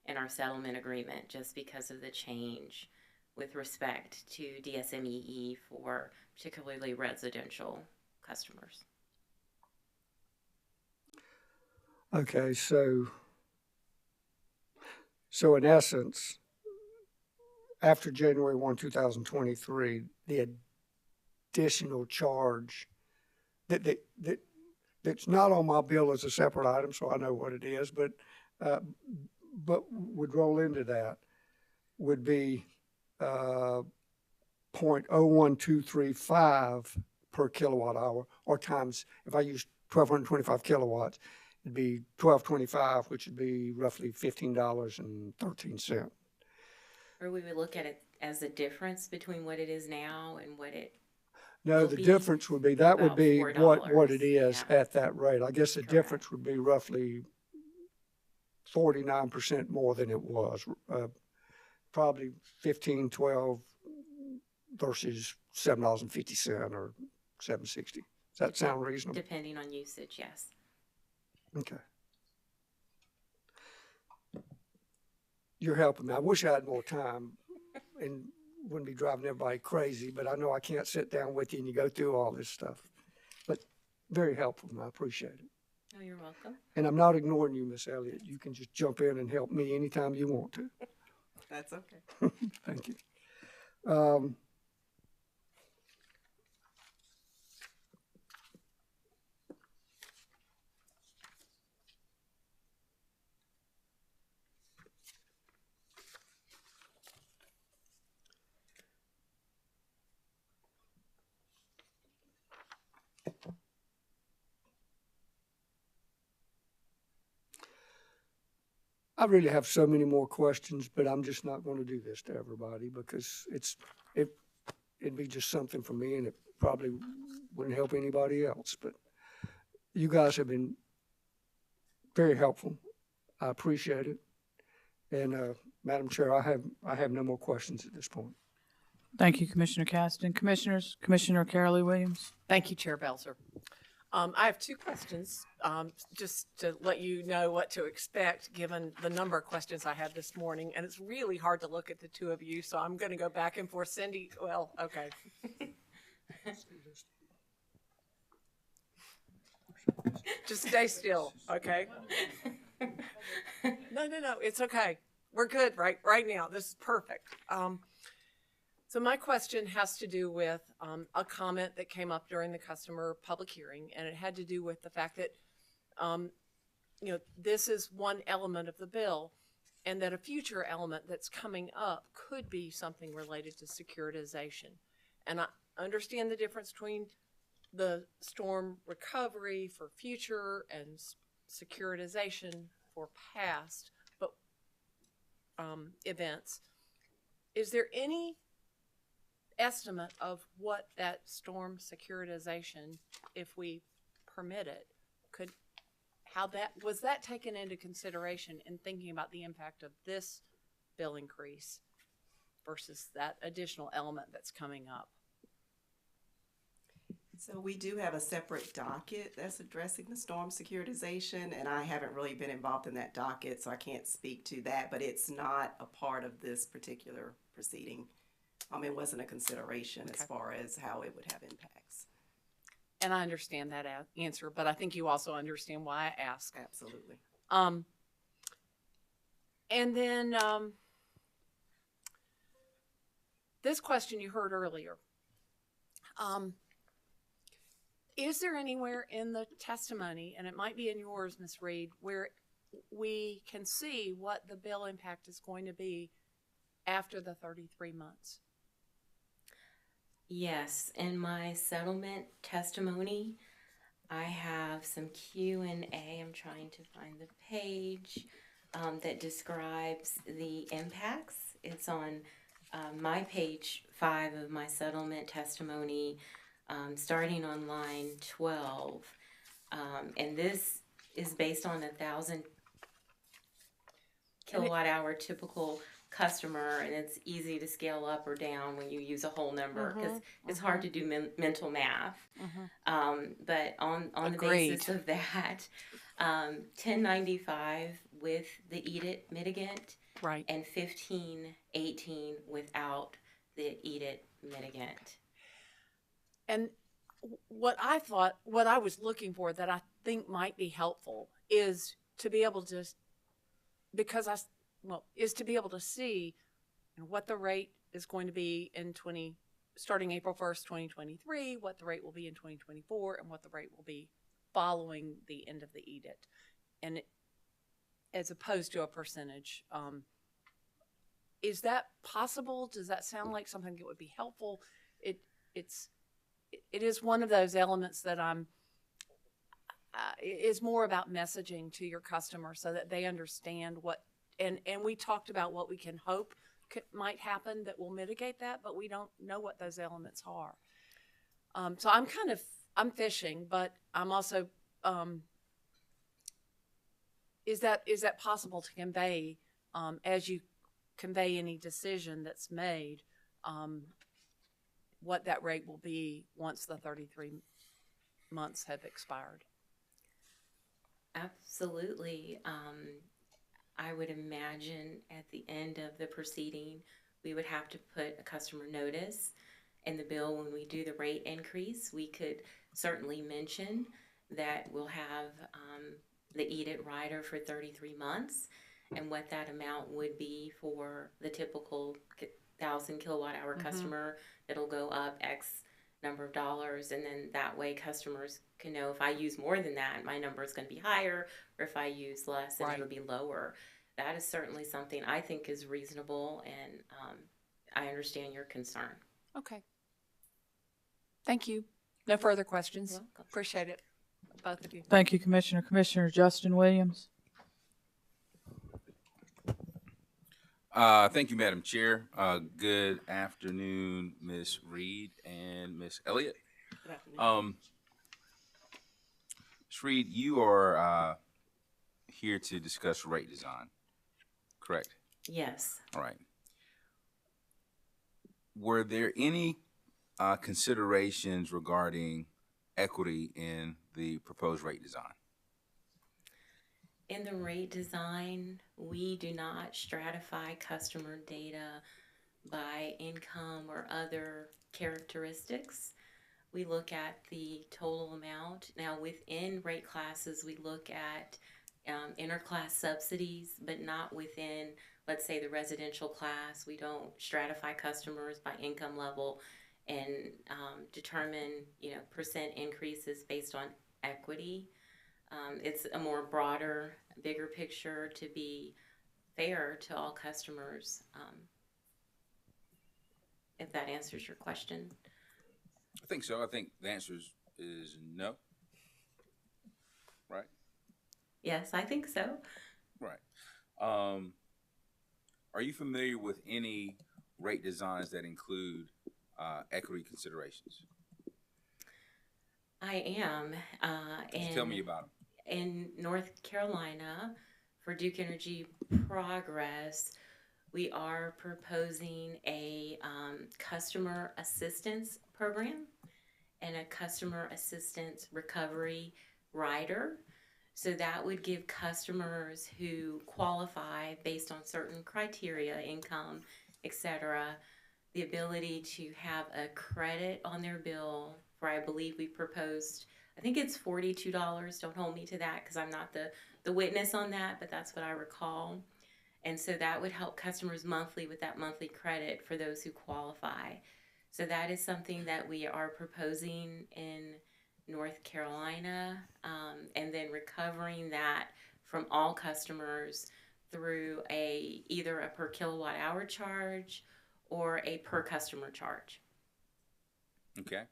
in our settlement agreement, just because of the change with respect to DSMEE for particularly residential customers. Okay, so in essence, after January 1, 2023, the additional charge that's not on my bill as a separate item, so I know what it is, but would roll into that would be 0.01235 per kilowatt hour, or times, if I use 1,225 kilowatts, it'd be 1225, which would be roughly $15.13. Or we would look at it as the difference between what it is now and what it No, will the be difference would be, that would about be what it $4, is yeah. at that rate. I guess the Correct. difference would be roughly 49% more than it was. Probably 15, 12 versus $7.50 or $7.60. Does that sound reasonable? depending on usage, yes. Okay. You're helping me. I wish I had more time and wouldn't be driving everybody crazy, but I know I can't sit down with you and you go through all this stuff. But very helpful, and I appreciate it. Oh, you're welcome. And I'm not ignoring you, Miss Elliott. You can just jump in and help me anytime you want to. That's okay. Thank you. I really have so many more questions, but I'm just not going to do this to everybody because it'd be just something for me, and it probably wouldn't help anybody else. But you guys have been very helpful. I appreciate it. And Madam Chair, I have no more questions at this point. Thank you, Commissioner Caston. Commissioners, Commissioner Carolee Williams. Thank you, Chair Belzer. I have two questions, just to let you know what to expect, given the number of questions I had this morning. And it's really hard to look at the two of you, so I'm going to go back and forth. Cindy, well, okay. Just stay still, okay? No, it's okay. We're good right now. This is perfect. So my question has to do with a comment that came up during the customer public hearing, and it had to do with the fact that, this is one element of the bill, and that a future element that's coming up could be something related to securitization. And I understand the difference between the storm recovery for future and securitization for past events. Is there any estimate of what that storm securitization, if we permit it, was that taken into consideration in thinking about the impact of this bill increase versus that additional element that's coming up? So we do have a separate docket that's addressing the storm securitization, and I haven't really been involved in that docket, so I can't speak to that, but it's not a part of this particular proceeding. It wasn't a consideration as far as how it would have impacts. And I understand that answer, but I think you also understand why I ask. Absolutely. And then this question you heard earlier. Is there anywhere in the testimony, and it might be in yours, Ms. Reed, where we can see what the bill impact is going to be after the 33 months? Yes, in my settlement testimony, I have some Q&A. I'm trying to find the page that describes the impacts. It's on my page 5 of my settlement testimony, starting on line 12. And this is based on 1,000 kilowatt hour typical customer, and it's easy to scale up or down when you use a whole number because it's hard to do mental math. But on the Agreed. basis of that, 1095 with the EDIT mitigant, Right. and 1518 without the EDIT mitigant. And what I was looking for that I think might be helpful is to be able to, is to be able to see what the rate is going to be starting April 1st, 2023, what the rate will be in 2024, and what the rate will be following the end of the edict. And as opposed to a percentage. Is that possible? Does that sound like something that would be helpful? It is one of those elements that is more about messaging to your customer so that they understand what, and we talked about what we can hope might happen that will mitigate that, but we don't know what those elements are. So I'm fishing, but I'm also, is that possible to convey, as you convey any decision that's made, what that rate will be once the 33 months have expired? Absolutely. I would imagine at the end of the proceeding, we would have to put a customer notice in the bill when we do the rate increase. We could certainly mention that we'll have the EDIT rider for 33 months and what that amount would be for the typical 1,000 kilowatt hour customer. It'll go up X number of dollars, and then that way customers can know if I use more than that, my number is going to be higher, or if I use less, then it'll be lower. That is certainly something I think is reasonable, and I understand your concern. Okay. Thank you. No further questions. You're welcome. Appreciate it, both of you. Thank you, Commissioner. Commissioner Justin Williams. Thank you, Madam Chair. Good afternoon, Ms. Reed and Ms. Elliott. Good afternoon. Ms. Reed, you are here to discuss rate design, correct? Yes. All right. Were there any considerations regarding equity in the proposed rate design? In the rate design, we do not stratify customer data by income or other characteristics. We look at the total amount. Now, within rate classes, we look at interclass subsidies, but not within, let's say, the residential class. We don't stratify customers by income level and determine, percent increases based on equity. It's a more broader, bigger picture to be fair to all customers, if that answers your question. I think so. I think the answer is no. Right? Yes, I think so. Right. Are you familiar with any rate designs that include equity considerations? I am. Just tell me about them. In North Carolina, for Duke Energy Progress, we are proposing a customer assistance program and a customer assistance recovery rider. So that would give customers who qualify based on certain criteria, income, etc., the ability to have a credit on their bill for, I believe we proposed, I think it's $42. Don't hold me to that because I'm not the witness on that, but that's what I recall. And so that would help customers monthly with that monthly credit for those who qualify. So that is something that we are proposing in North Carolina, and then recovering that from all customers through either a per kilowatt hour charge or a per customer charge. Okay.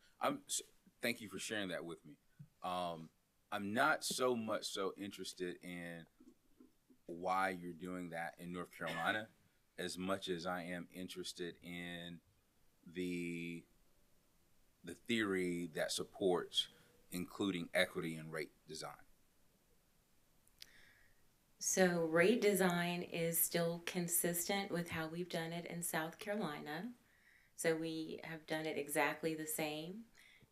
Thank you for sharing that with me. I'm not so much so interested in why you're doing that in North Carolina as much as I am interested in the theory that supports including equity in rate design. So rate design is still consistent with how we've done it in South Carolina. So we have done it exactly the same.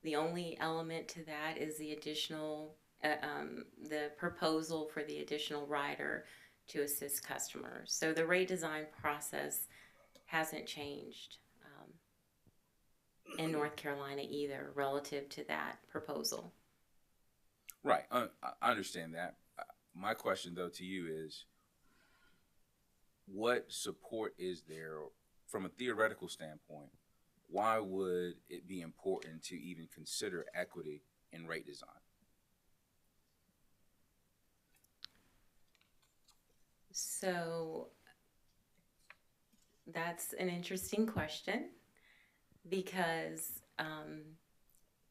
The only element to that is the additional, the proposal for the additional rider to assist customers. So the rate design process hasn't changed in North Carolina either relative to that proposal. Right. I understand that. My question, though, to you is, what support is there from a theoretical standpoint? Why would it be important to even consider equity in rate design? So that's an interesting question because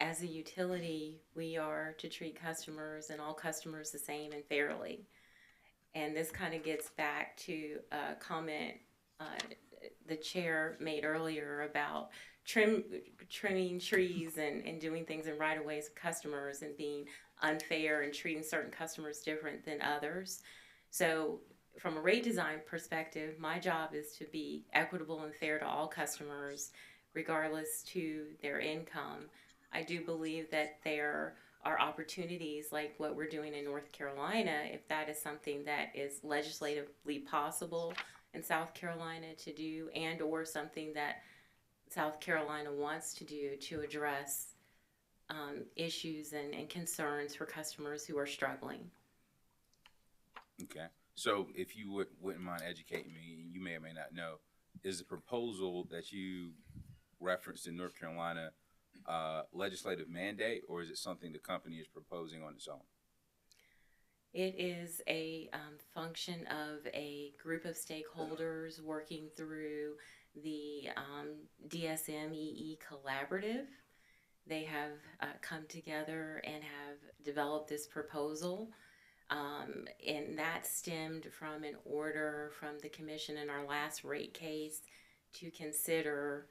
as a utility, we are to treat customers and all customers the same and fairly. And this kind of gets back to a comment the chair made earlier about trimming trees and doing things in right-of-ways of customers and being unfair and treating certain customers different than others. So from a rate design perspective, my job is to be equitable and fair to all customers, regardless to their income. I do believe that there are opportunities like what we're doing in North Carolina, if that is something that is legislatively possible in South Carolina to do, and or something that South Carolina wants to do to address issues and concerns for customers who are struggling. Okay. So if you wouldn't mind educating me, you may or may not know, is the proposal that you referenced in North Carolina legislative mandate, or is it something the company is proposing on its own? It is a function of a group of stakeholders working through the DSM-EE collaborative. They have come together and have developed this proposal, and that stemmed from an order from the commission in our last rate case to consider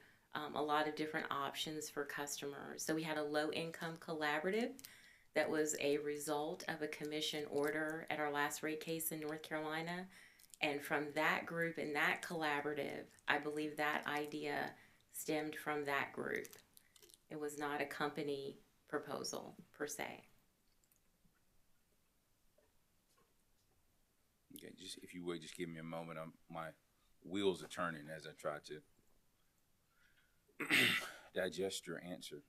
a lot of different options for customers. So we had a low-income collaborative that was a result of a commission order at our last rate case in North Carolina. And from that group and that collaborative, I believe that idea stemmed from that group. It was not a company proposal per se. Okay, just if you would just give me a moment. My wheels are turning as I try to digest your answer.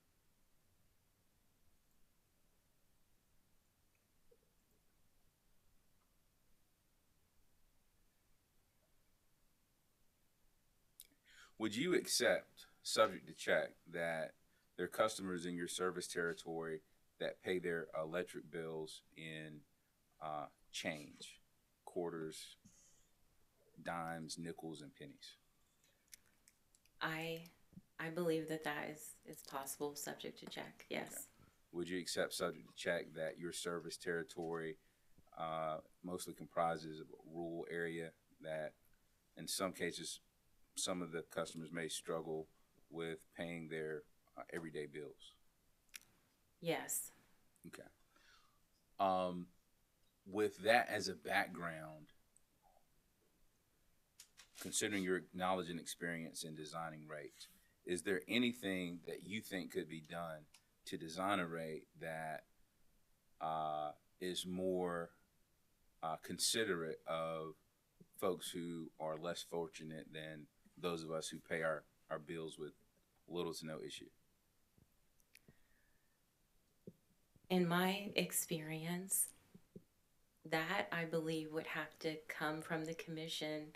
Would you accept, subject to check, that there are customers in your service territory that pay their electric bills in change, quarters, dimes, nickels, and pennies? I believe that is possible, subject to check, yes. Okay. Would you accept, subject to check, that your service territory mostly comprises of a rural area that in some cases some of the customers may struggle with paying their everyday bills? Yes. Okay. With that as a background, considering your knowledge and experience in designing rates, is there anything that you think could be done to design a rate that is more considerate of folks who are less fortunate than those of us who pay our bills with little to no issue? In my experience, that I believe would have to come from the commission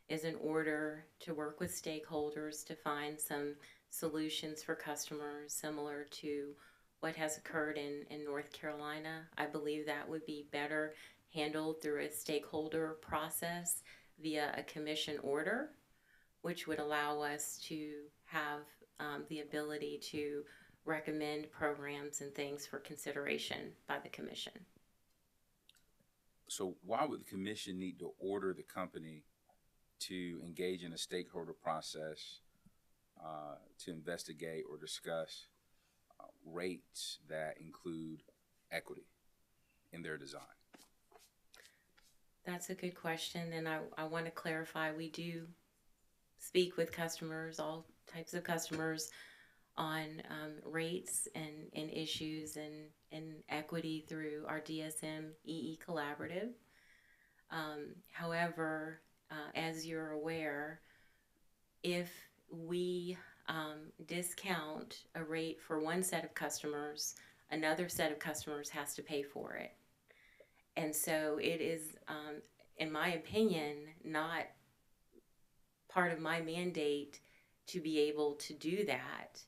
is in order to work with stakeholders to find some solutions for customers similar to what has occurred in North Carolina. I believe that would be better handled through a stakeholder process via a commission order, which would allow us to have the ability to recommend programs and things for consideration by the commission. So why would the commission need to order the company to engage in a stakeholder process to investigate or discuss rates that include equity in their design? That's a good question, and I want to clarify, we do speak with customers, all types of customers, on rates and issues and equity through our DSM EE collaborative. However, as you're aware, if we discount a rate for one set of customers, another set of customers has to pay for it. And so it is, in my opinion, not part of my mandate to be able to do that.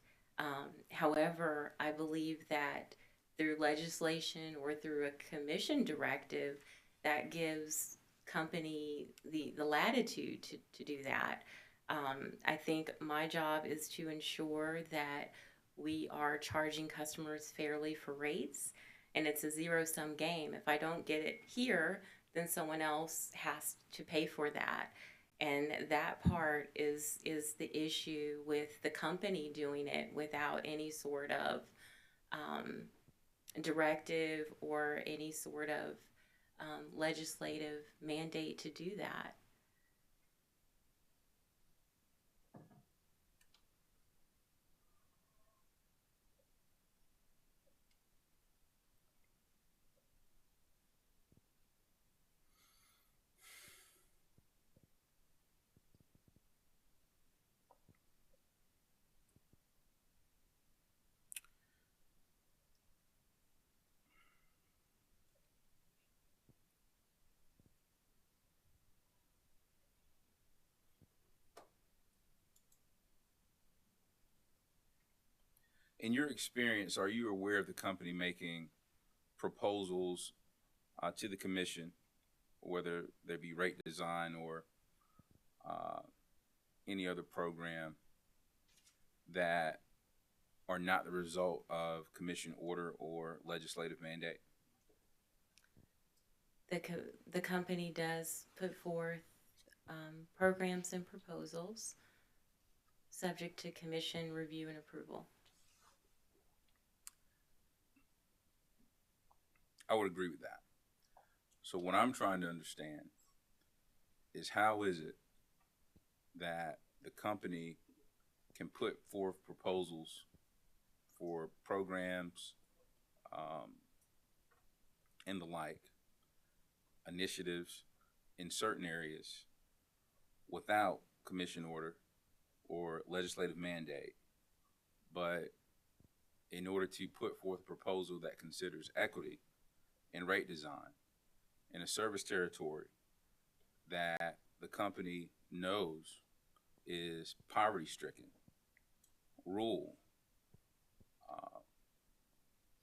However, I believe that through legislation or through a commission directive, that gives company the latitude to do that. I think my job is to ensure that we are charging customers fairly for rates, and it's a zero-sum game. If I don't get it here, then someone else has to pay for that. And that part is the issue with the company doing it without any sort of directive or any sort of legislative mandate to do that. In your experience, are you aware of the company making proposals to the commission, whether there be rate design or any other program, that are not the result of commission order or legislative mandate? The company does put forth programs and proposals subject to commission review and approval. I would agree with that. So what I'm trying to understand is, how is it that the company can put forth proposals for programs and the like, initiatives in certain areas, without commission order or legislative mandate, but in order to put forth a proposal that considers equity and rate design in a service territory that the company knows is poverty-stricken, rural,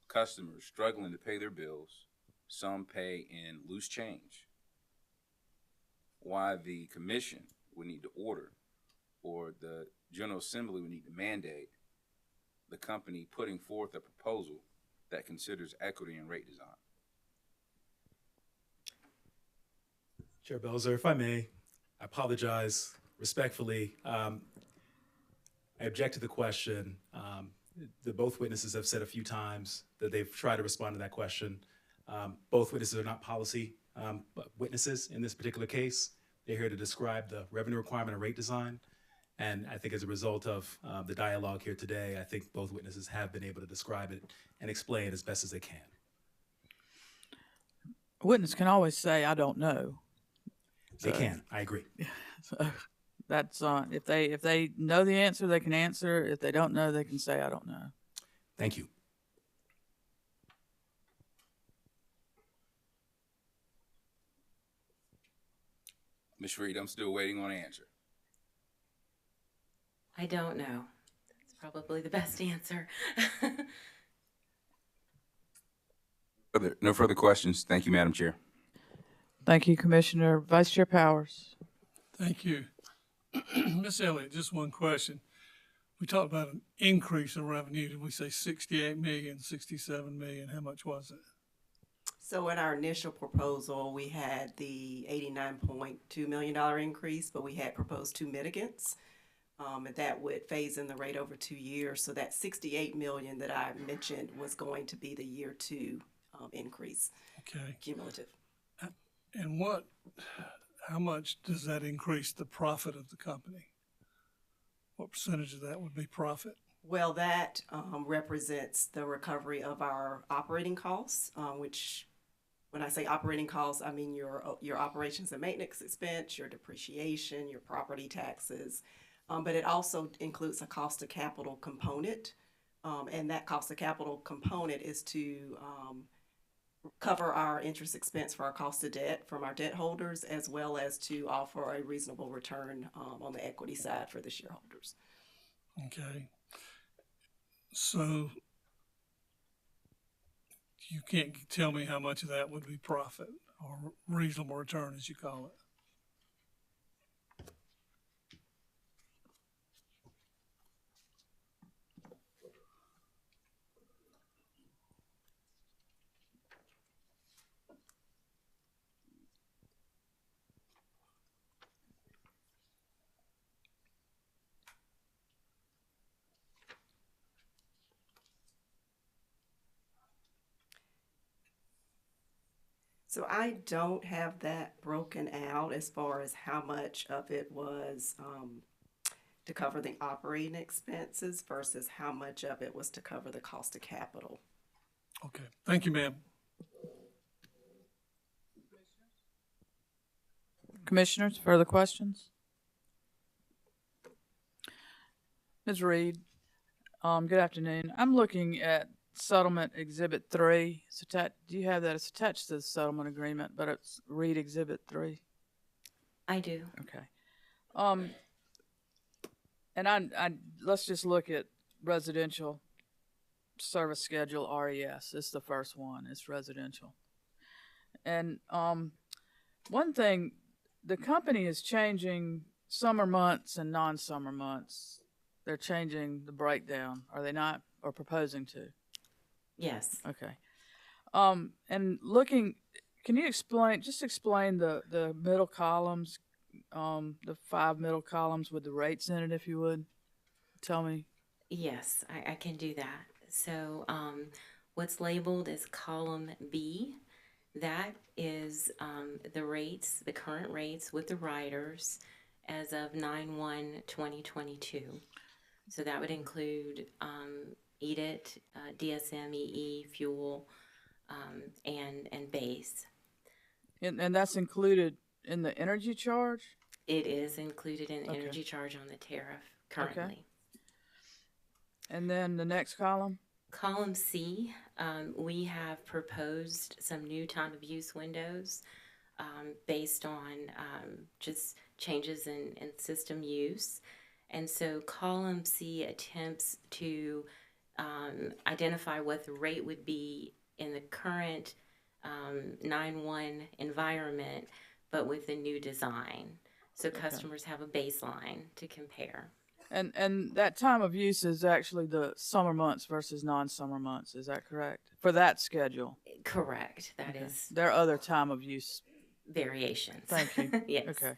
customers struggling to pay their bills, some pay in loose change, why the commission would need to order, or the General Assembly would need to mandate the company putting forth a proposal that considers equity and rate design? Chair Belzer, if I may, I apologize respectfully. I object to the question. Both witnesses have said a few times that they've tried to respond to that question. Both witnesses are not policy witnesses in this particular case. They're here to describe the revenue requirement and rate design. And I think as a result of the dialogue here today, I think both witnesses have been able to describe it and explain as best as they can. A witness can always say, I don't know. They can, I agree. So that's if they know the answer, they can answer. If they don't know, they can say, I don't know. Thank you. Ms. Reed, I'm still waiting on an answer. I don't know. That's probably the best answer. No further questions. Thank you, Madam Chair. Thank you, Commissioner. Vice Chair Powers. Thank you. Ms. Elliott, just one question. We talked about an increase in revenue. Did we say 68 million, 67 million? How much was it? So in our initial proposal, we had the $89.2 million increase, but we had proposed two mitigants. And that would phase in the rate over 2 years. So that 68 million that I mentioned was going to be the year two increase, Okay. cumulative. And how much does that increase the profit of the company? What percentage of that would be profit? Well, that represents the recovery of our operating costs, which, when I say operating costs, I mean your operations and maintenance expense, your depreciation, your property taxes, but it also includes a cost of capital component, and that cost of capital component is to cover our interest expense for our cost of debt from our debt holders, as well as to offer a reasonable return on the equity side for the shareholders. Okay. So you can't tell me how much of that would be profit or reasonable return, as you call it. So I don't have that broken out as far as how much of it was to cover the operating expenses versus how much of it was to cover the cost of capital. Okay. Thank you, ma'am. Commissioners, further questions? Ms. Reed, good afternoon. I'm looking at Settlement Exhibit 3. Do you have that? It's attached to the settlement agreement, but it's Reed Exhibit 3. I do. Okay. And I let's just look at residential service schedule RES. It's the first one. It's residential. And one thing, the company is changing summer months and non-summer months. They're changing the breakdown, are they not, or proposing to? Yes. Okay. And looking, can you explain the middle columns, the 5 middle columns with the rates in it, if you would? Tell me. Yes, I can do that. So what's labeled as column B, that is the rates, the current rates with the riders as of 9/1/2022. So that would include EDIT, DSM, EE, fuel, and base. And that's included in the energy charge? It is included in Okay. energy charge on the tariff currently. And then the next column? Column C, we have proposed some new time of use windows based on just changes in system use. And so column C attempts to identify what the rate would be in the current 9/1 environment, but with the new design. So customers have a baseline to compare. And that time of use is actually the summer months versus non-summer months. Is that correct? For that schedule? Correct. That is There are other time of use. variations. Thank you. Yes. Okay.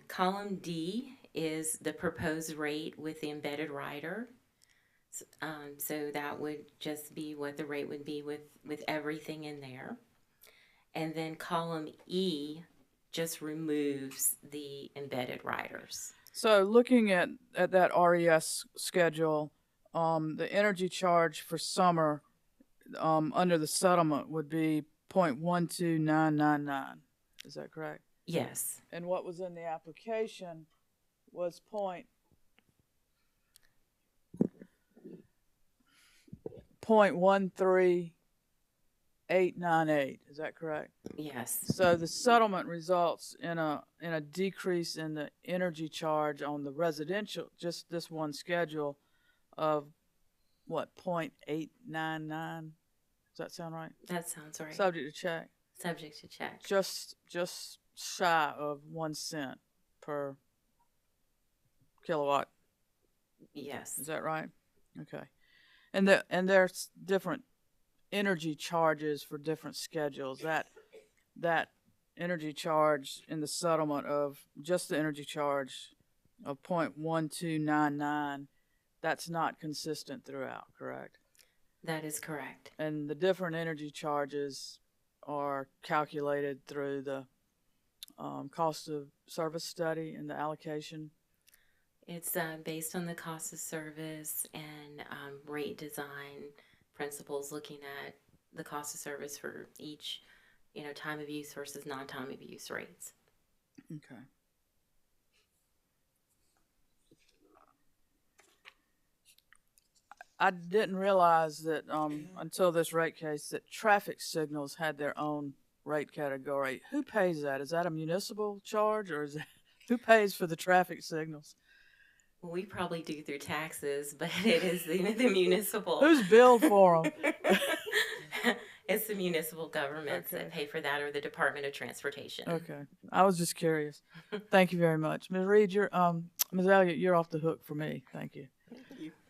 Column D is the proposed rate with the embedded rider. So that would just be what the rate would be with everything in there. And then column E just removes the embedded riders. So looking at that RES schedule, the energy charge for summer under the settlement would be 0.12999. Is that correct? Yes. And what was in the application was 0.13898. Is that correct? Yes. So the settlement results in a decrease in the energy charge on the residential, just this one schedule, of what, 0.899? Does that sound right? That sounds right. Subject to check. Subject to check. Just shy of 1 cent per kilowatt Yes. Is that right? Okay. And there's different energy charges for different schedules. That energy charge in the settlement of just the energy charge of 0.1299, that's not consistent throughout, correct? That is correct. And the different energy charges are calculated through the cost of service study and the allocation. It's based on the cost of service and rate design principles, looking at the cost of service for each, time of use versus non-time of use rates. Okay. I didn't realize that until this rate case that traffic signals had their own rate category. Who pays that? Is that a municipal charge, or is it, who pays for the traffic signals? We probably do through taxes, but it is the municipal. Who's billed for them? It's the municipal governments Okay. that pay for that, or the Department of Transportation. Okay, I was just curious. Thank you very much, Ms. Reed. You're Ms. Elliott. You're off the hook for me. Thank you.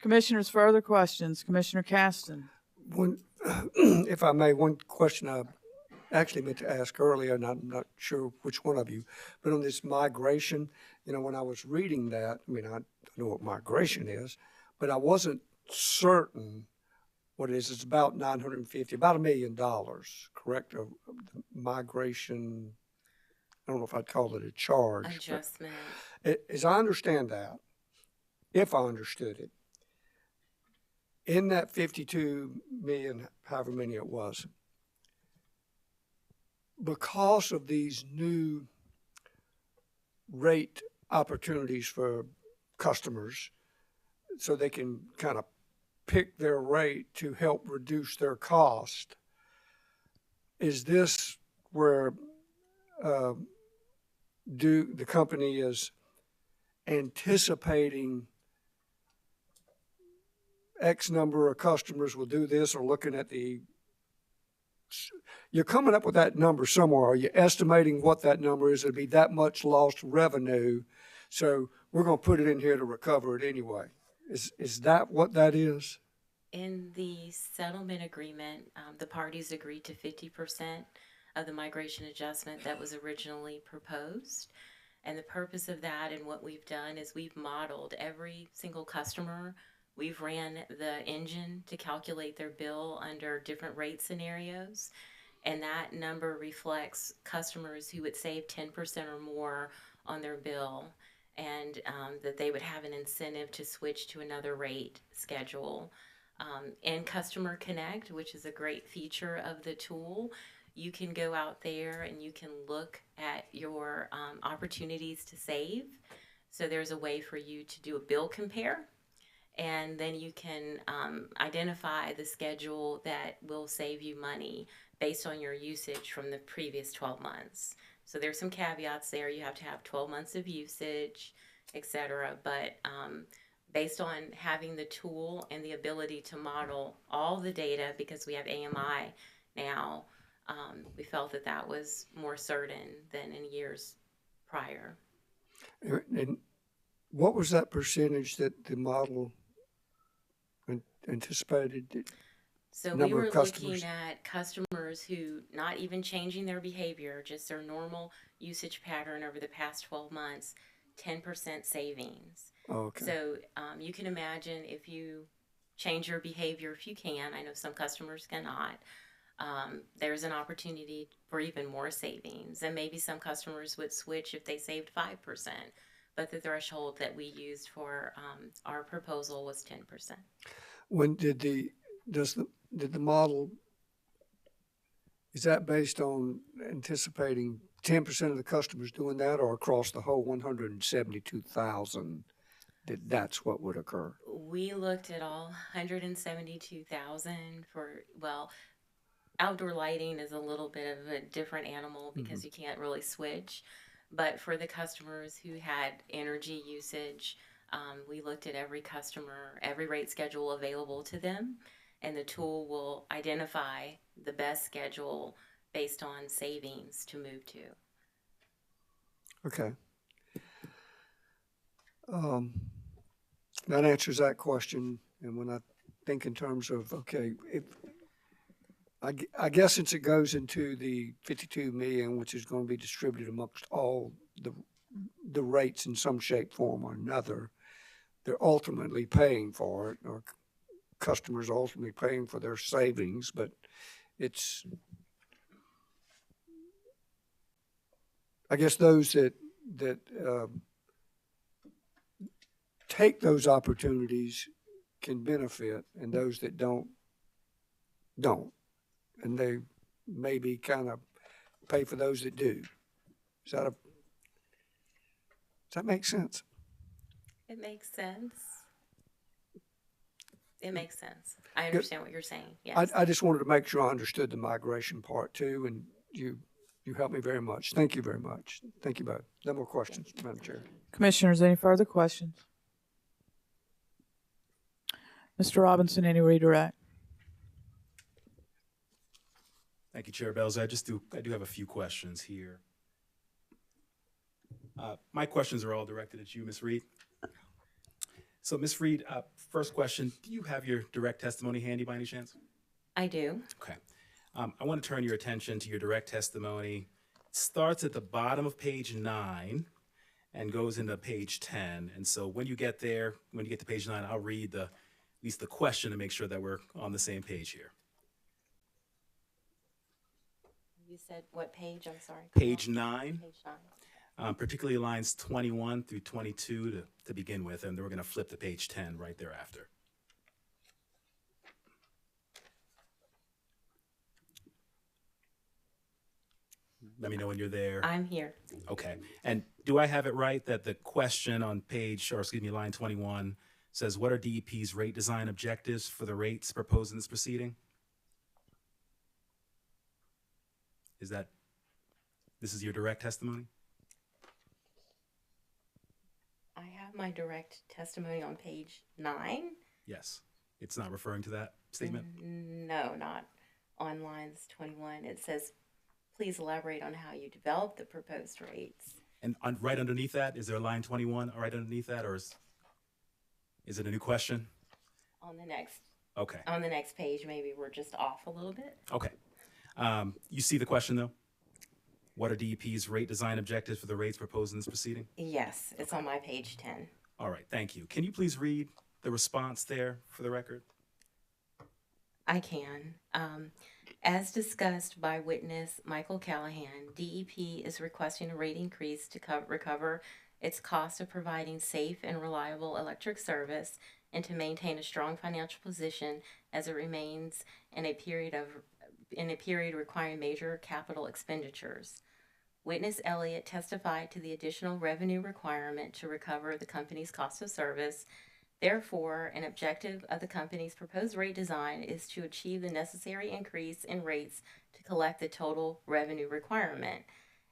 Commissioners, further questions? Commissioner Caston. One, if I may, one question I actually meant to ask earlier, and I'm not sure which one of you, but on this migration, when I was reading that, I know what migration is, but I wasn't certain what it is. It's about $950, about $1 million, correct? Of the migration, I don't know if I'd call it a charge. Adjustment. As I understand that, if I understood it, in that 52 million, however many it was, because of these new rate opportunities for customers, so they can kind of pick their rate to help reduce their cost, is this where the company is anticipating X number of customers will do this, or looking at you're coming up with that number somewhere. Are you estimating what that number is? It'll be that much lost revenue, so we're going to put it in here to recover it anyway. Is that what that is? In the settlement agreement, the parties agreed to 50% of the migration adjustment that was originally proposed. And the purpose of that, and what we've done, is we've modeled every single customer. We've ran the engine to calculate their bill under different rate scenarios. And that number reflects customers who would save 10% or more on their bill, and that they would have an incentive to switch to another rate schedule. In Customer Connect, which is a great feature of the tool, you can go out there and you can look at your opportunities to save. So there's a way for you to do a bill compare, and then you can identify the schedule that will save you money based on your usage from the previous 12 months. So there's some caveats there. You have to have 12 months of usage, etc. But based on having the tool and the ability to model all the data, because we have AMI now, we felt that that was more certain than in years prior. And what was that percentage that the model anticipated? So we were looking at customers who, not even changing their behavior, just their normal usage pattern over the past 12 months, 10% savings. Oh, okay. So you can imagine if you change your behavior, if you can, I know some customers cannot, there's an opportunity for even more savings. And maybe some customers would switch if they saved 5%, but the threshold that we used for our proposal was 10%. When did the model, is that based on anticipating 10% of the customers doing that, or across the whole 172,000 that that's what would occur? We looked at all 172,000 for, well, outdoor lighting is a little bit of a different animal because you can't really switch. But for the customers who had energy usage, we looked at every customer, every rate schedule available to them, and the tool will identify the best schedule based on savings to move to. Okay. That answers that question. And when I think in terms of, okay, if, I guess since it goes into the 52 million, which is going to be distributed amongst all the rates in some shape, form, or another, they're ultimately paying for it, or customers are ultimately paying for their savings, but it's, I guess those that take those opportunities can benefit, and those that don't. And they maybe kind of pay for those that do. Does that make sense? It makes sense. It makes sense. I understand what you're saying, yes. I just wanted to make sure I understood the migration part too, and you helped me very much. Thank you very much. Thank you both. No more questions, Madam Chair. Commissioners, any further questions? Mr. Robinson, any redirect? Thank you, Chair Belzer. I do have a few questions here. My questions are all directed at you, Ms. Reed. So, Ms. Reed, first question, do you have your direct testimony handy by any chance? I do. Okay. I want to turn your attention to your direct testimony. It starts at the bottom of page 9 and goes into page 10. And so when you get there, when you get to page 9, I'll read at least the question to make sure that we're on the same page here. You said what page? I'm sorry. Page 9. Page 9. Particularly lines 21 through 22 to begin with, and then we're going to flip to page 10 right thereafter. Let me know when you're there. I'm here. Okay. And do I have it right that the question on line 21 says, what are DEP's rate design objectives for the rates proposed in this proceeding? This is your direct testimony? I have my direct testimony on page 9. Yes. It's not referring to that statement? No, not on lines 21. It says, please elaborate on how you develop the proposed rates. And right underneath that, is there a line 21 right underneath that, or is it a new question? On the next. Okay. On the next page, maybe we're just off a little bit. Okay. You see the question, though? What are DEP's rate design objectives for the rates proposed in this proceeding? Yes, it's on my page 10. All right, thank you. Can you please read the response there for the record? I can. As discussed by witness Michael Callahan, DEP is requesting a rate increase to recover its cost of providing safe and reliable electric service and to maintain a strong financial position as it remains in a period requiring major capital expenditures. Witness Elliott testified to the additional revenue requirement to recover the company's cost of service. Therefore, an objective of the company's proposed rate design is to achieve the necessary increase in rates to collect the total revenue requirement.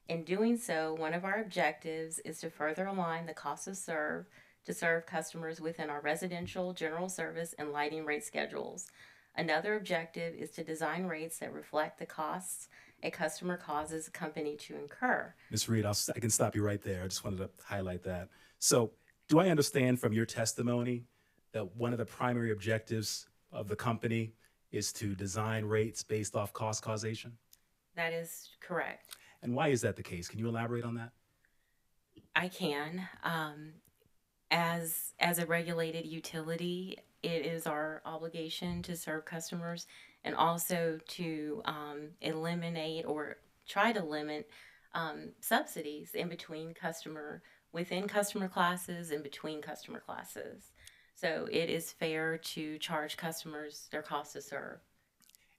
In doing so, one of our objectives is to further align the cost to serve customers within our residential, general service, and lighting rate schedules. Another objective is to design rates that reflect the costs a customer causes a company to incur. Ms. Reed, I can stop you right there. I just wanted to highlight that. So, do I understand from your testimony that one of the primary objectives of the company is to design rates based off cost causation? That is correct. And why is that the case? Can you elaborate on that? I can. As a regulated utility, it is our obligation to serve customers and also to eliminate or try to limit subsidies within customer classes and between customer classes. So it is fair to charge customers their cost to serve.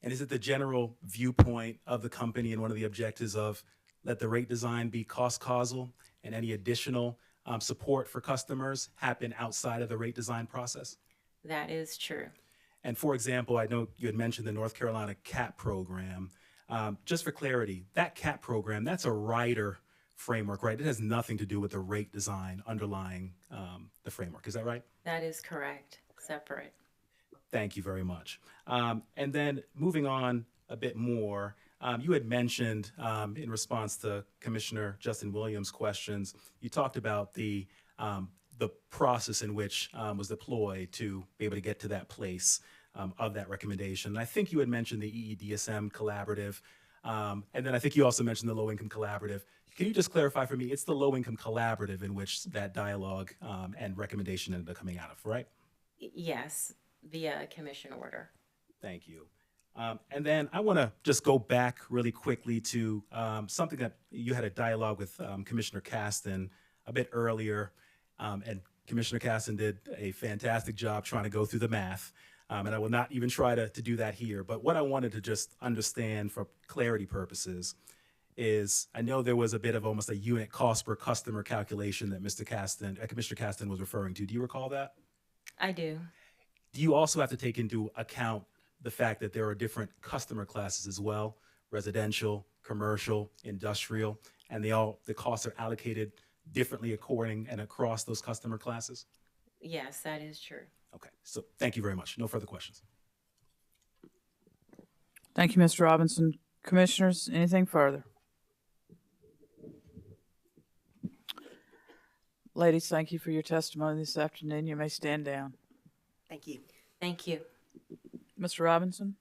And is it the general viewpoint of the company and one of the objectives of let the rate design be cost causal and any additional support for customers happen outside of the rate design process? That is true. And for example, I know you had mentioned the North Carolina CAP program. Just for clarity, that CAP program, that's a rider framework, right? It has nothing to do with the rate design underlying the framework. Is that right? That is correct. Separate. Thank you very much. And then moving on a bit more, you had mentioned in response to Commissioner Justin Williams' questions, you talked about the the process in which was deployed to be able to get to that place of that recommendation. And I think you had mentioned the EEDSM collaborative, and then I think you also mentioned the low income collaborative. Can you just clarify for me? It's the low income collaborative in which that dialogue and recommendation ended up coming out of, right? Yes, via commission order. Thank you. And then I want to just go back really quickly to something that you had a dialogue with Commissioner Caston a bit earlier, and Commissioner Caston did a fantastic job trying to go through the math, and I will not even try to do that here. But what I wanted to just understand for clarity purposes is I know there was a bit of almost a unit cost per customer calculation that Commissioner Caston was referring to. Do you recall that? I do. Do you also have to take into account the fact that there are different customer classes as well, residential, commercial, industrial, and the costs are allocated differently according and across those customer classes? Yes, that is true. Okay, so thank you very much. No further questions. Thank you, Mr. Robinson. Commissioners, anything further? Ladies, thank you for your testimony this afternoon. You may stand down. Thank you. Thank you. Mr. Robinson?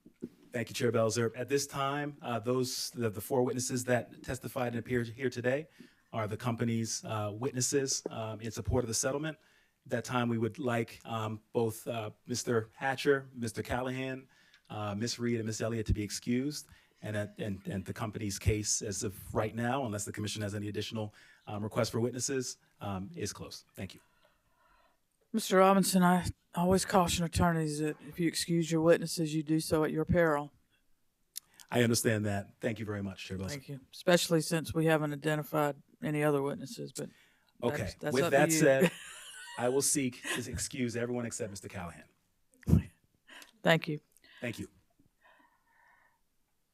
Thank you, Chair Belzer. At this time, the four witnesses that testified and appeared here today are the company's witnesses in support of the settlement. At that time, we would like both Mr. Hatcher, Mr. Callahan, Ms. Reed, and Ms. Elliott to be excused, and the company's case as of right now, unless the commission has any additional requests for witnesses, is closed. Thank you. Mr. Robinson, I always caution attorneys that if you excuse your witnesses, you do so at your peril. I understand that. Thank you very much, Chair Belzer. Thank you, especially since we haven't identified any other witnesses, but Okay, that's with up to that you. said, I will seek to excuse everyone except Mr. Callahan. Thank you. Thank you.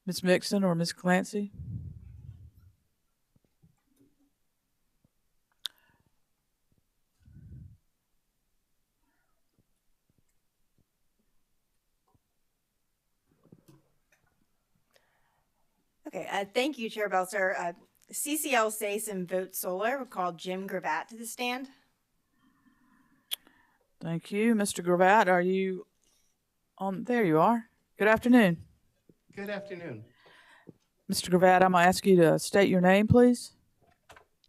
Ms. Mixon or Ms. Clancy? Okay, thank you, Chair Belzer. CCL Sace and Vote Solar would call Jim Gravatt to the stand. Thank you. Mr. Gravatt, are you on? There you are. Good afternoon. Good afternoon. Mr. Gravatt, I'm going to ask you to state your name, please.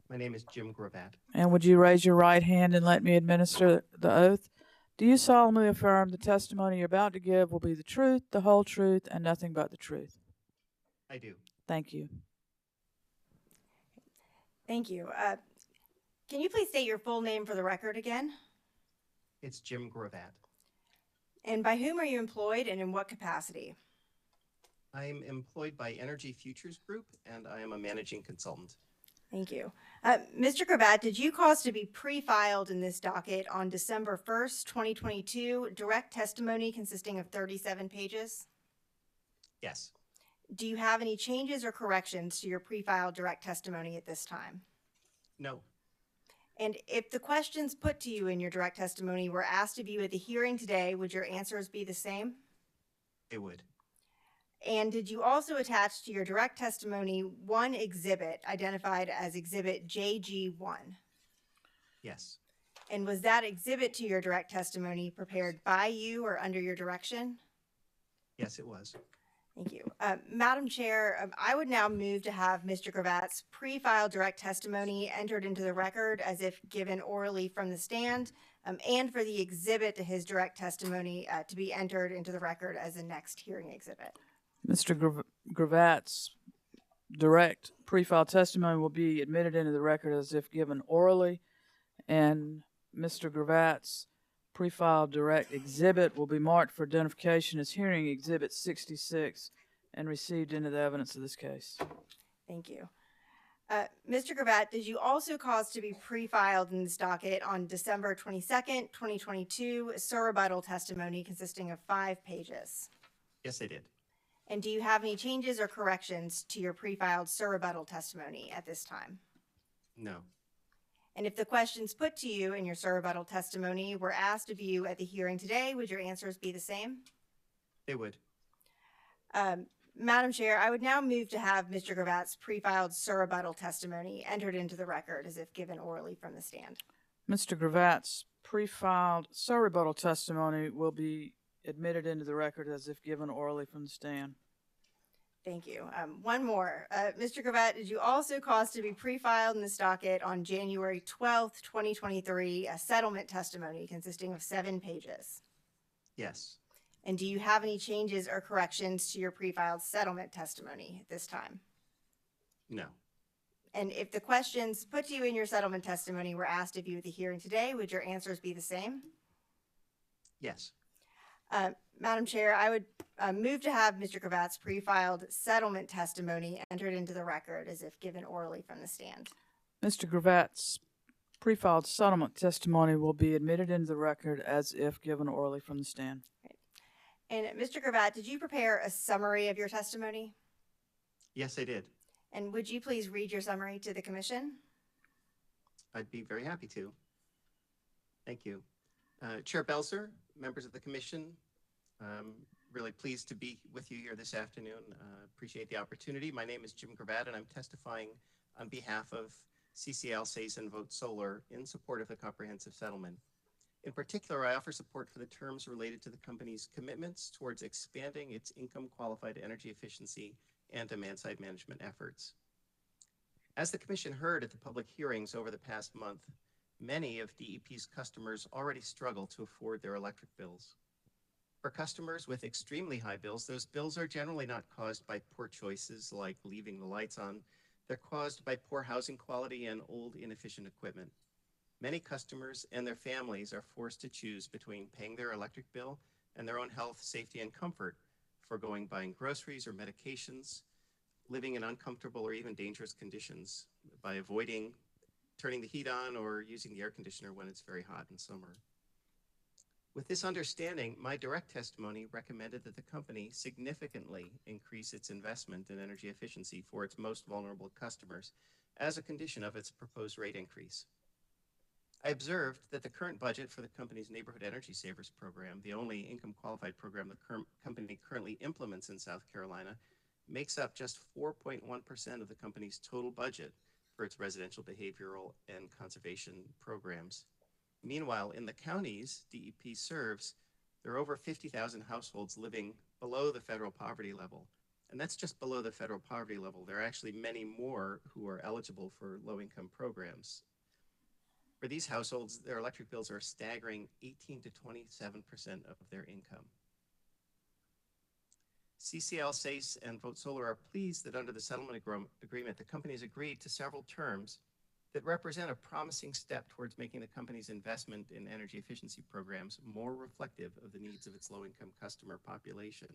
My name is Jim Gravatt. And would you raise your right hand and let me administer the oath? Do you solemnly affirm the testimony you're about to give will be the truth, the whole truth, and nothing but the truth? I do. Thank you. Thank you. Can you please state your full name for the record again? It's Jim Gravatt. And by whom are you employed and in what capacity? I'm employed by Energy Futures Group, and I am a managing consultant. Thank you. Mr. Gravatt, did you cause to be pre-filed in this docket on December 1st, 2022, direct testimony consisting of 37 pages? Yes. Do you have any changes or corrections to your pre-filed direct testimony at this time? No. And if the questions put to you in your direct testimony were asked of you at the hearing today, would your answers be the same? It would. And did you also attach to your direct testimony one exhibit identified as Exhibit JG1? Yes. And was that exhibit to your direct testimony prepared by you or under your direction? Yes, it was. Thank you. Madam Chair, I would now move to have Mr. Gravatt's pre-filed direct testimony entered into the record as if given orally from the stand, and for the exhibit to his direct testimony to be entered into the record as a next hearing exhibit. Mr. Gravatt's direct pre-filed testimony will be admitted into the record as if given orally, and Mr. Gravatt's pre-filed direct exhibit will be marked for identification as hearing exhibit 66 and received into the evidence of this case. Thank you. Mr. Gravatt, did you also cause to be pre-filed in this docket on December 22nd, 2022, surrebuttal testimony consisting of 5 pages? Yes, I did. And do you have any changes or corrections to your pre-filed surrebuttal testimony at this time? No. And if the questions put to you in your surrebuttal testimony were asked of you at the hearing today, would your answers be the same? They would. Madam Chair, I would now move to have Mr. Gravatt's pre-filed surrebuttal testimony entered into the record as if given orally from the stand. Mr. Gravat's pre-filed surrebuttal testimony will be admitted into the record as if given orally from the stand. Thank you. One more. Mr. Gravat, did you also cause to be pre-filed in this docket on January 12th, 2023, a settlement testimony consisting of 7 pages? Yes. And do you have any changes or corrections to your pre-filed settlement testimony at this time? No. And if the questions put to you in your settlement testimony were asked of you at the hearing today, would your answers be the same? Yes. Madam Chair, I would move to have Mr. Gravat's pre-filed settlement testimony entered into the record as if given orally from the stand. Mr. Gravat's pre-filed settlement testimony will be admitted into the record as if given orally from the stand. And Mr. Gravat, did you prepare a summary of your testimony? Yes, I did. And would you please read your summary to the commission? I'd be very happy to. Thank you. Chair Belzer, members of the commission, really pleased to be with you here this afternoon. Appreciate the opportunity. My name is Jim Gravat, and I'm testifying on behalf of CCL, SACE, and Vote Solar in support of the comprehensive settlement. In particular, I offer support for the terms related to the company's commitments towards expanding its income-qualified energy efficiency and demand-side management efforts. As the commission heard at the public hearings over the past month, many of DEP's customers already struggle to afford their electric bills. For customers with extremely high bills, those bills are generally not caused by poor choices like leaving the lights on. They're caused by poor housing quality and old, inefficient equipment. Many customers and their families are forced to choose between paying their electric bill and their own health, safety, and comfort, foregoing buying groceries or medications, living in uncomfortable or even dangerous conditions by avoiding turning the heat on or using the air conditioner when it's very hot in summer. With this understanding, my direct testimony recommended that the company significantly increase its investment in energy efficiency for its most vulnerable customers as a condition of its proposed rate increase. I observed that the current budget for the company's Neighborhood Energy Savers program, the only income-qualified program the company currently implements in South Carolina, makes up just 4.1% of the company's total budget for its residential behavioral and conservation programs. Meanwhile, in the counties DEP serves, there are over 50,000 households living below the federal poverty level. And that's just below the federal poverty level. There are actually many more who are eligible for low-income programs. For these households, their electric bills are a staggering 18 to 27% of their income. CCL, SACE, and Vote Solar are pleased that under the settlement agreement, the company has agreed to several terms that represent a promising step towards making the company's investment in energy efficiency programs more reflective of the needs of its low-income customer population.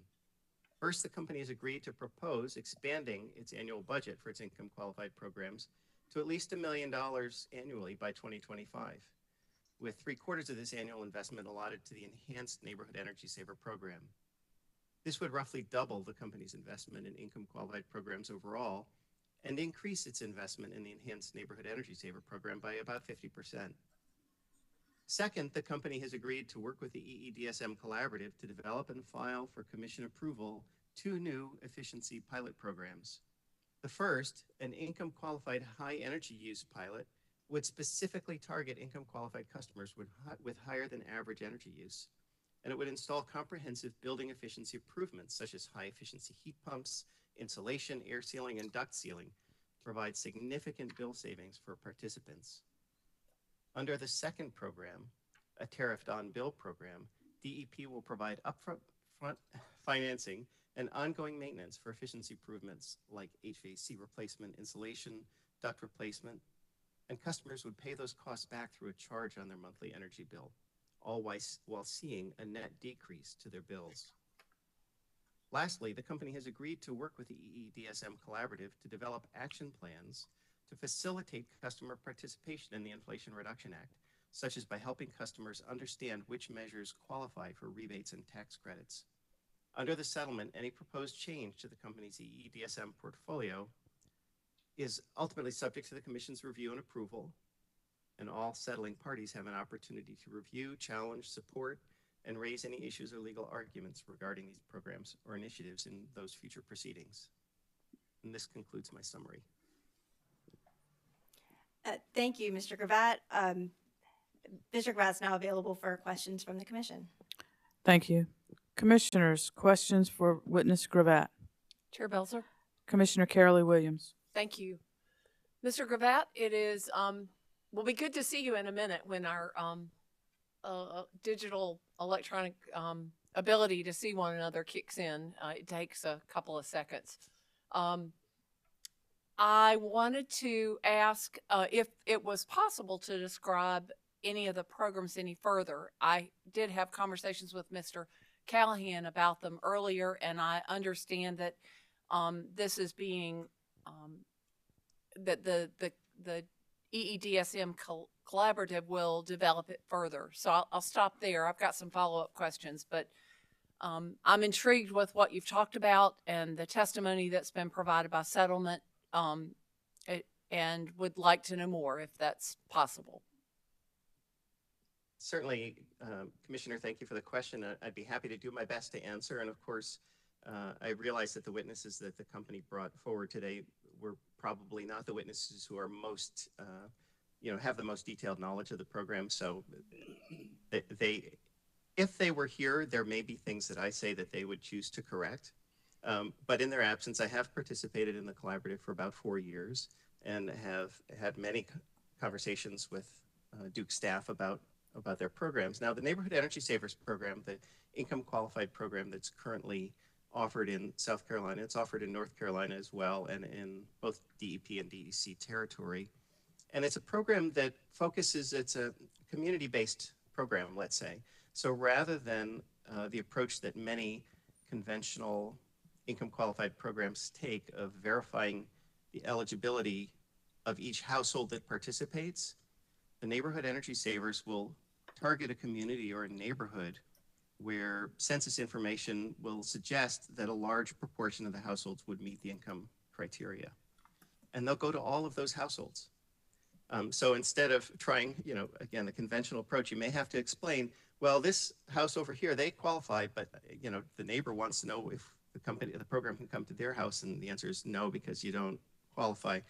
First, the company has agreed to propose expanding its annual budget for its income-qualified programs to at least $1 million annually by 2025, with 3/4 of this annual investment allotted to the Enhanced Neighborhood Energy Saver program. This would roughly double the company's investment in income-qualified programs overall and increase its investment in the Enhanced Neighborhood Energy Saver program by about 50%. Second, the company has agreed to work with the EEDSM Collaborative to develop and file for commission approval 2 new efficiency pilot programs. The first, an income-qualified high energy use pilot, would specifically target income-qualified customers with higher than average energy use. And it would install comprehensive building efficiency improvements such as high-efficiency heat pumps, insulation, air sealing, and duct sealing to provide significant bill savings for participants. Under the second program, a tariffed on-bill program, DEP will provide upfront financing and ongoing maintenance for efficiency improvements like HVAC replacement, insulation, duct replacement, and customers would pay those costs back through a charge on their monthly energy bill, all while seeing a net decrease to their bills. Lastly, the company has agreed to work with the EEDSM Collaborative to develop action plans to facilitate customer participation in the Inflation Reduction Act, such as by helping customers understand which measures qualify for rebates and tax credits. Under the settlement, any proposed change to the company's EEDSM portfolio is ultimately subject to the Commission's review and approval, and all settling parties have an opportunity to review, challenge, support, and raise any issues or legal arguments regarding these programs or initiatives in those future proceedings. And this concludes my summary. Thank you, Mr. Gravat. Mr. Grvat's now available for questions from the commission. Thank you. Commissioners, questions for witness Grvat? Chair Belzer, Commissioner Carolee Williams. thank you. Mr. Grvat, it is, will be good to see you in a minute when our digital electronic ability to see one another kicks in. It takes a couple of seconds. I wanted to ask if it was possible to describe any of the programs any further. I did have conversations with Mr. Callahan about them earlier, and I understand that this is being that the EEDSM collaborative will develop it further. So I'll stop there. I've got some follow-up questions, but I'm intrigued with what you've talked about and the testimony that's been provided by settlement, and would like to know more if that's possible. Certainly, Commissioner, thank you for the question. I'd be happy to do my best to answer. And of course, I realize that the witnesses that the company brought forward today were probably not the witnesses who are most, have the most detailed knowledge of the program. So if they were here, there may be things that I say that they would choose to correct. But in their absence, I have participated in the collaborative for about 4 years and have had many conversations with Duke staff about their programs. Now, the Neighborhood Energy Savers program, the income qualified program that's currently offered in South Carolina, it's offered in North Carolina as well, and in both DEP and DEC territory. And it's a program that focuses, it's a community-based program, let's say. So rather than the approach that many conventional income qualified programs take of verifying the eligibility of each household that participates, the Neighborhood Energy Savers will target a community or a neighborhood where census information will suggest that a large proportion of the households would meet the income criteria. And they'll go to all of those households. So instead of trying, again, the conventional approach, you may have to explain, well, this house over here, they qualify, but, the neighbor wants to know if the program can come to their house, and the answer is no, because you don't qualify.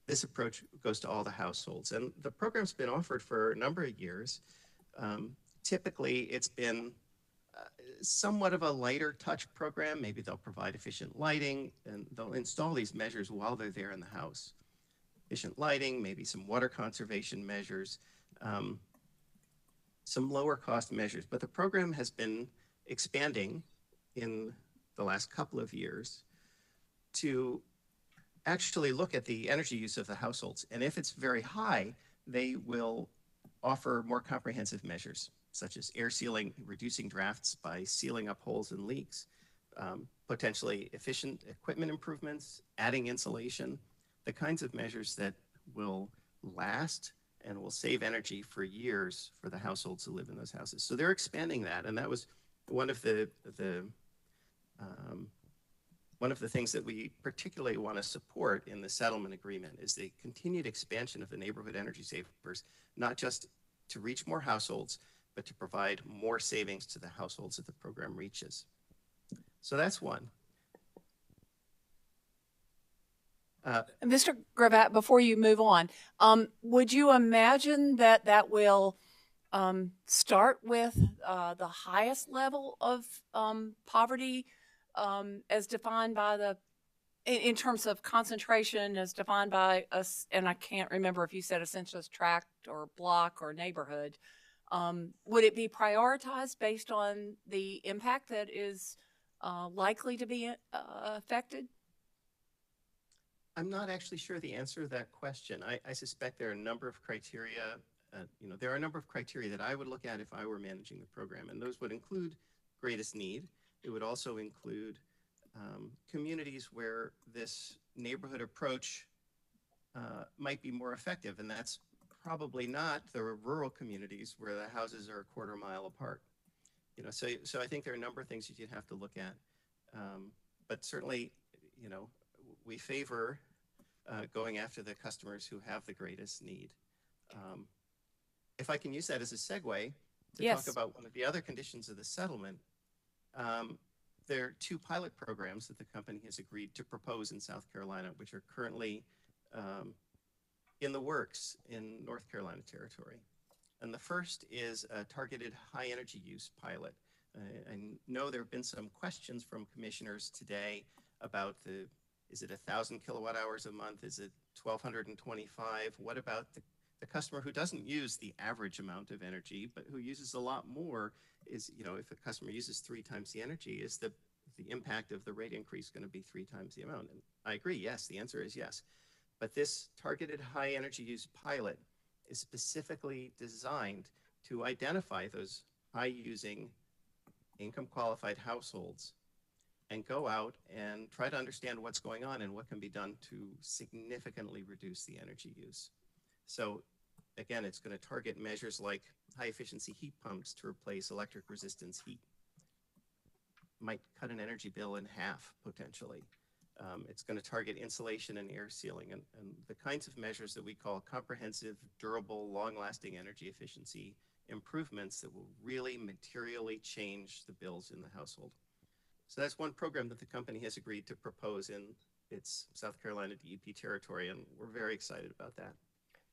This approach goes to all the households. And the program's been offered for a number of years. Typically, it's been somewhat of a lighter touch program. Maybe they'll provide efficient lighting, and they'll install these measures while they're there in the house. Efficient lighting, maybe some water conservation measures, some lower cost measures. But the program has been expanding in the last couple of years to actually look at the energy use of the households. And if it's very high, they will offer more comprehensive measures, such as air sealing, reducing drafts by sealing up holes and leaks, potentially efficient equipment improvements, adding insulation, the kinds of measures that will last and will save energy for years for the households who live in those houses. So they're expanding that, and that was one of the things that we particularly want to support in the settlement agreement is the continued expansion of the Neighborhood Energy Savers, not just to reach more households, but to provide more savings to the households that the program reaches. So that's one. Mr. Grvat, before you move on, would you imagine that that will start with the highest level of poverty as defined by in terms of concentration as defined by us, and I can't remember if you said a census tract or block or neighborhood. Would it be prioritized based on the impact that is likely to be affected? I'm not actually sure the answer to that question. I suspect there are a number of criteria. There are a number of criteria that I would look at if I were managing the program, and those would include greatest need. It would also include communities where this neighborhood approach might be more effective, and that's probably not the rural communities where the houses are a quarter mile apart. So I think there are a number of things that you'd have to look at, but certainly, we favor going after the customers who have the greatest need. If I can use that as a segue to Yes. talk about one of the other conditions of the settlement, there are 2 pilot programs that the company has agreed to propose in South Carolina, which are currently in the works in North Carolina territory. And the first is a targeted high energy use pilot. I know there have been some questions from commissioners today about is it 1,000 kilowatt hours a month? Is it 1,225? What about the customer who doesn't use the average amount of energy, but who uses a lot more? Is, if a customer uses 3 times the energy, is the impact of the rate increase going to be 3 times the amount? And I agree, yes, the answer is yes. But this targeted high energy use pilot is specifically designed to identify those high using income qualified households and go out and try to understand what's going on and what can be done to significantly reduce the energy use. So again, it's going to target measures like high efficiency heat pumps to replace electric resistance heat. Might cut an energy bill in half potentially. It's going to target insulation and air sealing and the kinds of measures that we call comprehensive, durable, long-lasting energy efficiency improvements that will really materially change the bills in the household. So that's one program that the company has agreed to propose in its South Carolina DEP territory, and we're very excited about that.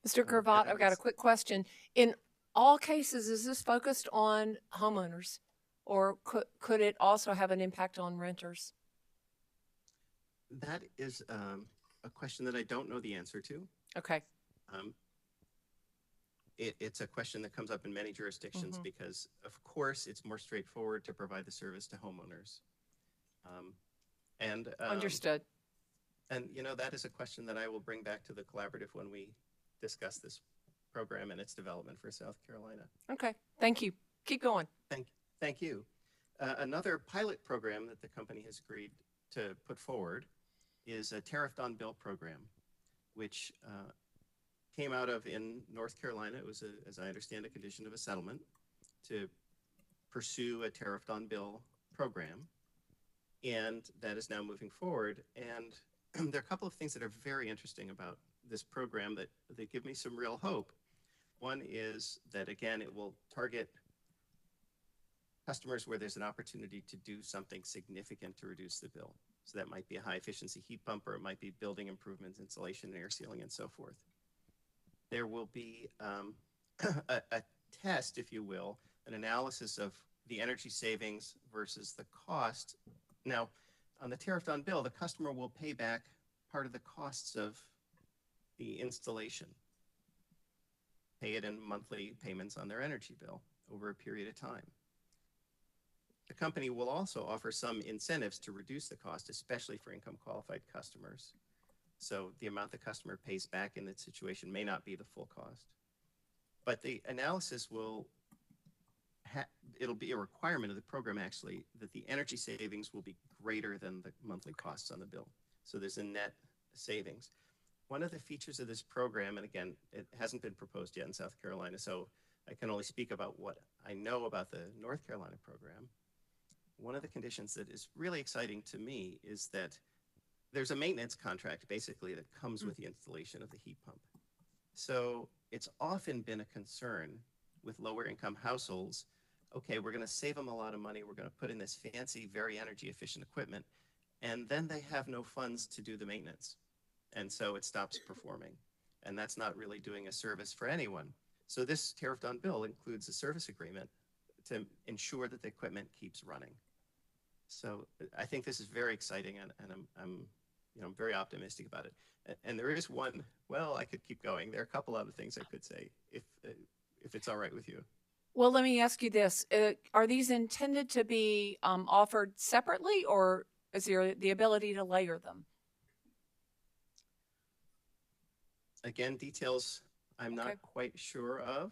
Mr. Cravat, I've got a quick question. In all cases, is this focused on homeowners, or could it also have an impact on renters? That is a question that I don't know the answer to. Okay. It's a question that comes up in many jurisdictions because, of course, it's more straightforward to provide the service to homeowners. Understood. And, that is a question that I will bring back to the collaborative when we discuss this program and its development for South Carolina. Okay. Thank you. Keep going. Thank you. Another pilot program that the company has agreed to put forward is a tariffed on bill program, which came out of in North Carolina. It was, as I understand, a condition of a settlement to pursue a tariffed on bill program. And that is now moving forward. And there are a couple of things that are very interesting about this program that give me some real hope. One is that, again, it will target customers where there's an opportunity to do something significant to reduce the bill. So that might be a high efficiency heat pump, or it might be building improvements, insulation, and air sealing, and so forth. There will be a test, if you will, an analysis of the energy savings versus the cost. Now, on the tariffed on bill, the customer will pay back part of the costs of the installation, pay it in monthly payments on their energy bill over a period of time. The company will also offer some incentives to reduce the cost, especially for income qualified customers. So the amount the customer pays back in that situation may not be the full cost. But the analysis will, it'll be a requirement of the program actually, that the energy savings will be greater than the monthly costs on the bill. So there's a net savings. One of the features of this program, and again, it hasn't been proposed yet in South Carolina, so I can only speak about what I know about the North Carolina program. One of the conditions that is really exciting to me is that there's a maintenance contract basically that comes with the installation of the heat pump. So it's often been a concern with lower income households. Okay, we're going to save them a lot of money. We're going to put in this fancy, very energy efficient equipment, and then they have no funds to do the maintenance. And so it stops performing. And that's not really doing a service for anyone. So this tariffed on bill includes a service agreement to ensure that the equipment keeps running. So I think this is very exciting, and I'm very optimistic about it. And there is one, well, I could keep going. There are a couple other things I could say if it's all right with you. Well, let me ask you this. Are these intended to be offered separately, or is there the ability to layer them? Again, details I'm not quite sure of.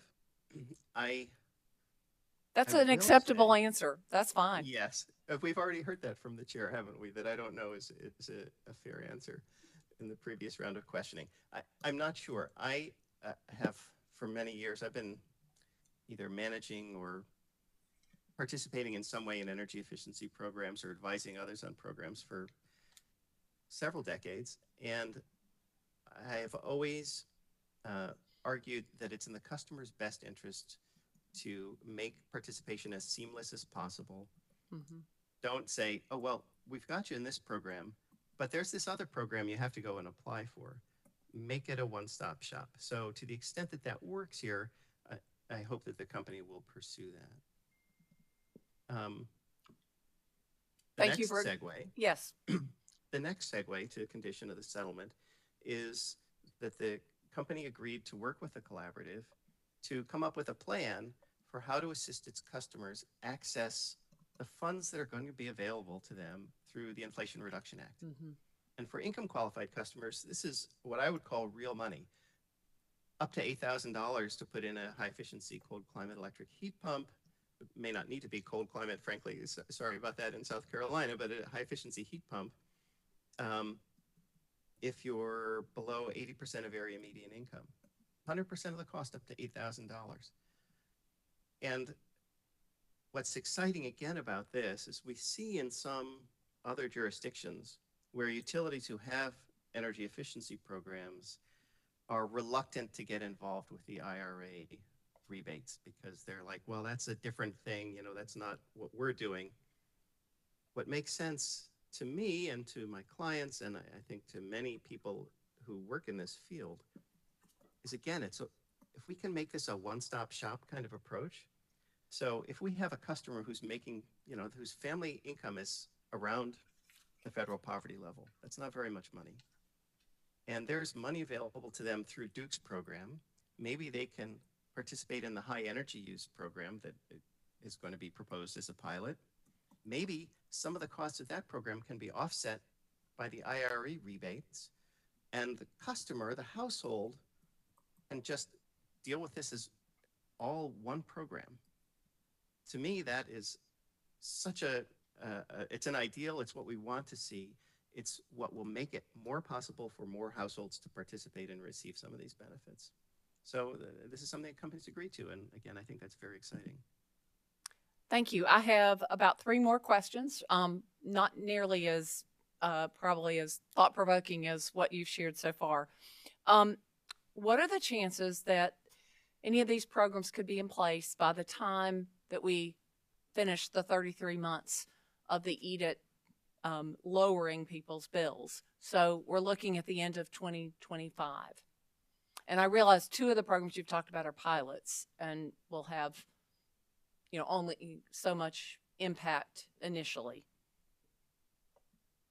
That's I an will acceptable say- answer. That's fine. Yes. We've already heard that from the chair, haven't we? That I don't know is a fair answer in the previous round of questioning. I'm not sure. I have, for many years, I've been either managing or participating in some way in energy efficiency programs or advising others on programs for several decades. And I have always argued that it's in the customer's best interest to make participation as seamless as possible. Mm-hmm. Don't say, oh, well, we've got you in this program, but there's this other program you have to go and apply for. Make it a one-stop shop. So to the extent that that works here, I hope that the company will pursue that. The Thank you next for, segue, yes. the next segue to condition of the settlement is that the company agreed to work with the collaborative to come up with a plan for how to assist its customers access the funds that are going to be available to them through the Inflation Reduction Act. And for income qualified customers, this is what I would call real money. Up to $8,000 to put in a high efficiency cold climate electric heat pump. It may not need to be cold climate, frankly. Sorry about that in South Carolina, but a high efficiency heat pump. If you're below 80% of area median income, 100% of the cost up to $8,000. And what's exciting again about this is we see in some other jurisdictions where utilities who have energy efficiency programs are reluctant to get involved with the IRA rebates because they're like, well, that's a different thing. You know, that's not what we're doing. What makes sense to me and to my clients, and I think to many people who work in this field, is again, if we can make this a one-stop shop kind of approach. So if we have a customer who's making, whose family income is around the federal poverty level, that's not very much money. And there's money available to them through Duke's program. Maybe they can participate in the high energy use program that is going to be proposed as a pilot. Maybe some of the costs of that program can be offset by the IRA rebates, and the customer, the household, can just deal with this as all one program. To me, that is such it's an ideal, it's what we want to see. It's what will make it more possible for more households to participate and receive some of these benefits. So this is something that companies agree to, and again, I think that's very exciting. Thank you. I have about 3 more questions, not nearly as probably as thought-provoking as what you've shared so far. What are the chances that any of these programs could be in place by the time that we finish the 33 months of the EDIT lowering people's bills? So we're looking at the end of 2025. And I realize 2 of the programs you've talked about are pilots and will have, only so much impact initially.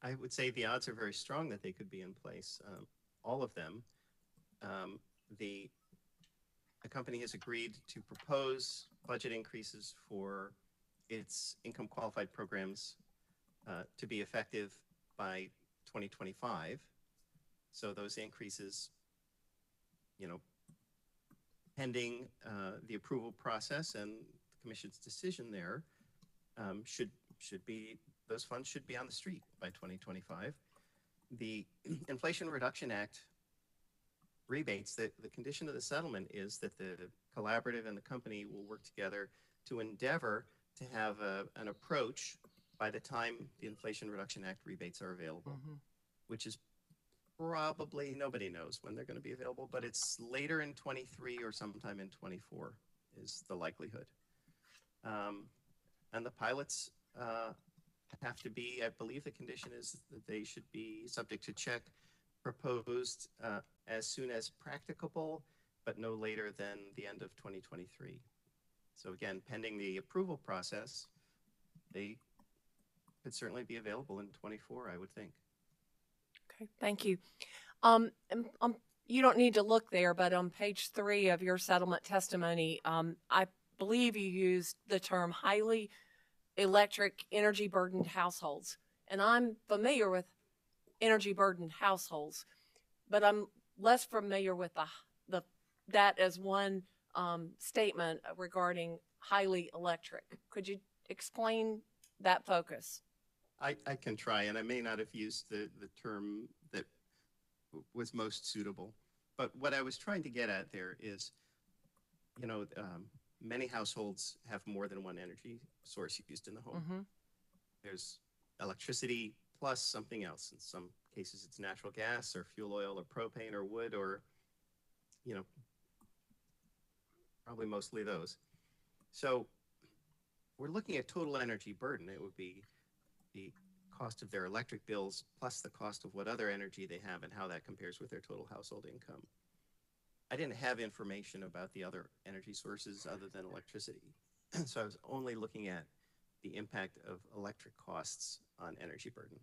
I would say the odds are very strong that they could be in place, all of them. The company has agreed to propose budget increases for its income qualified programs to be effective by 2025. So those increases, pending the approval process and the commission's decision there, those funds should be on the street by 2025. The Inflation Reduction Act rebates, the condition of the settlement is that the collaborative and the company will work together to endeavor to have an approach by the time the Inflation Reduction Act rebates are available, which is probably, nobody knows when they're going to be available, but it's later in 23 or sometime in 24 is the likelihood. And the pilots have to be, I believe the condition is that they should be subject to check, proposed as soon as practicable, but no later than the end of 2023. So again, pending the approval process, they could certainly be available in 24, I would think. Okay, thank you. You don't need to look there, but on page 3 of your settlement testimony, I believe you used the term highly electric energy burdened households. And I'm familiar with energy burdened households, but I'm less familiar with that as one statement regarding highly electric. Could you explain that focus? I can try, and I may not have used the term that was most suitable. But what I was trying to get at there is, many households have more than one energy source used in the home. There's electricity plus something else. In some cases, it's natural gas or fuel oil or propane or wood or, probably mostly those. So we're looking at total energy burden. It would be the cost of their electric bills plus the cost of what other energy they have and how that compares with their total household income. I didn't have information about the other energy sources other than electricity. So I was only looking at the impact of electric costs on energy burden.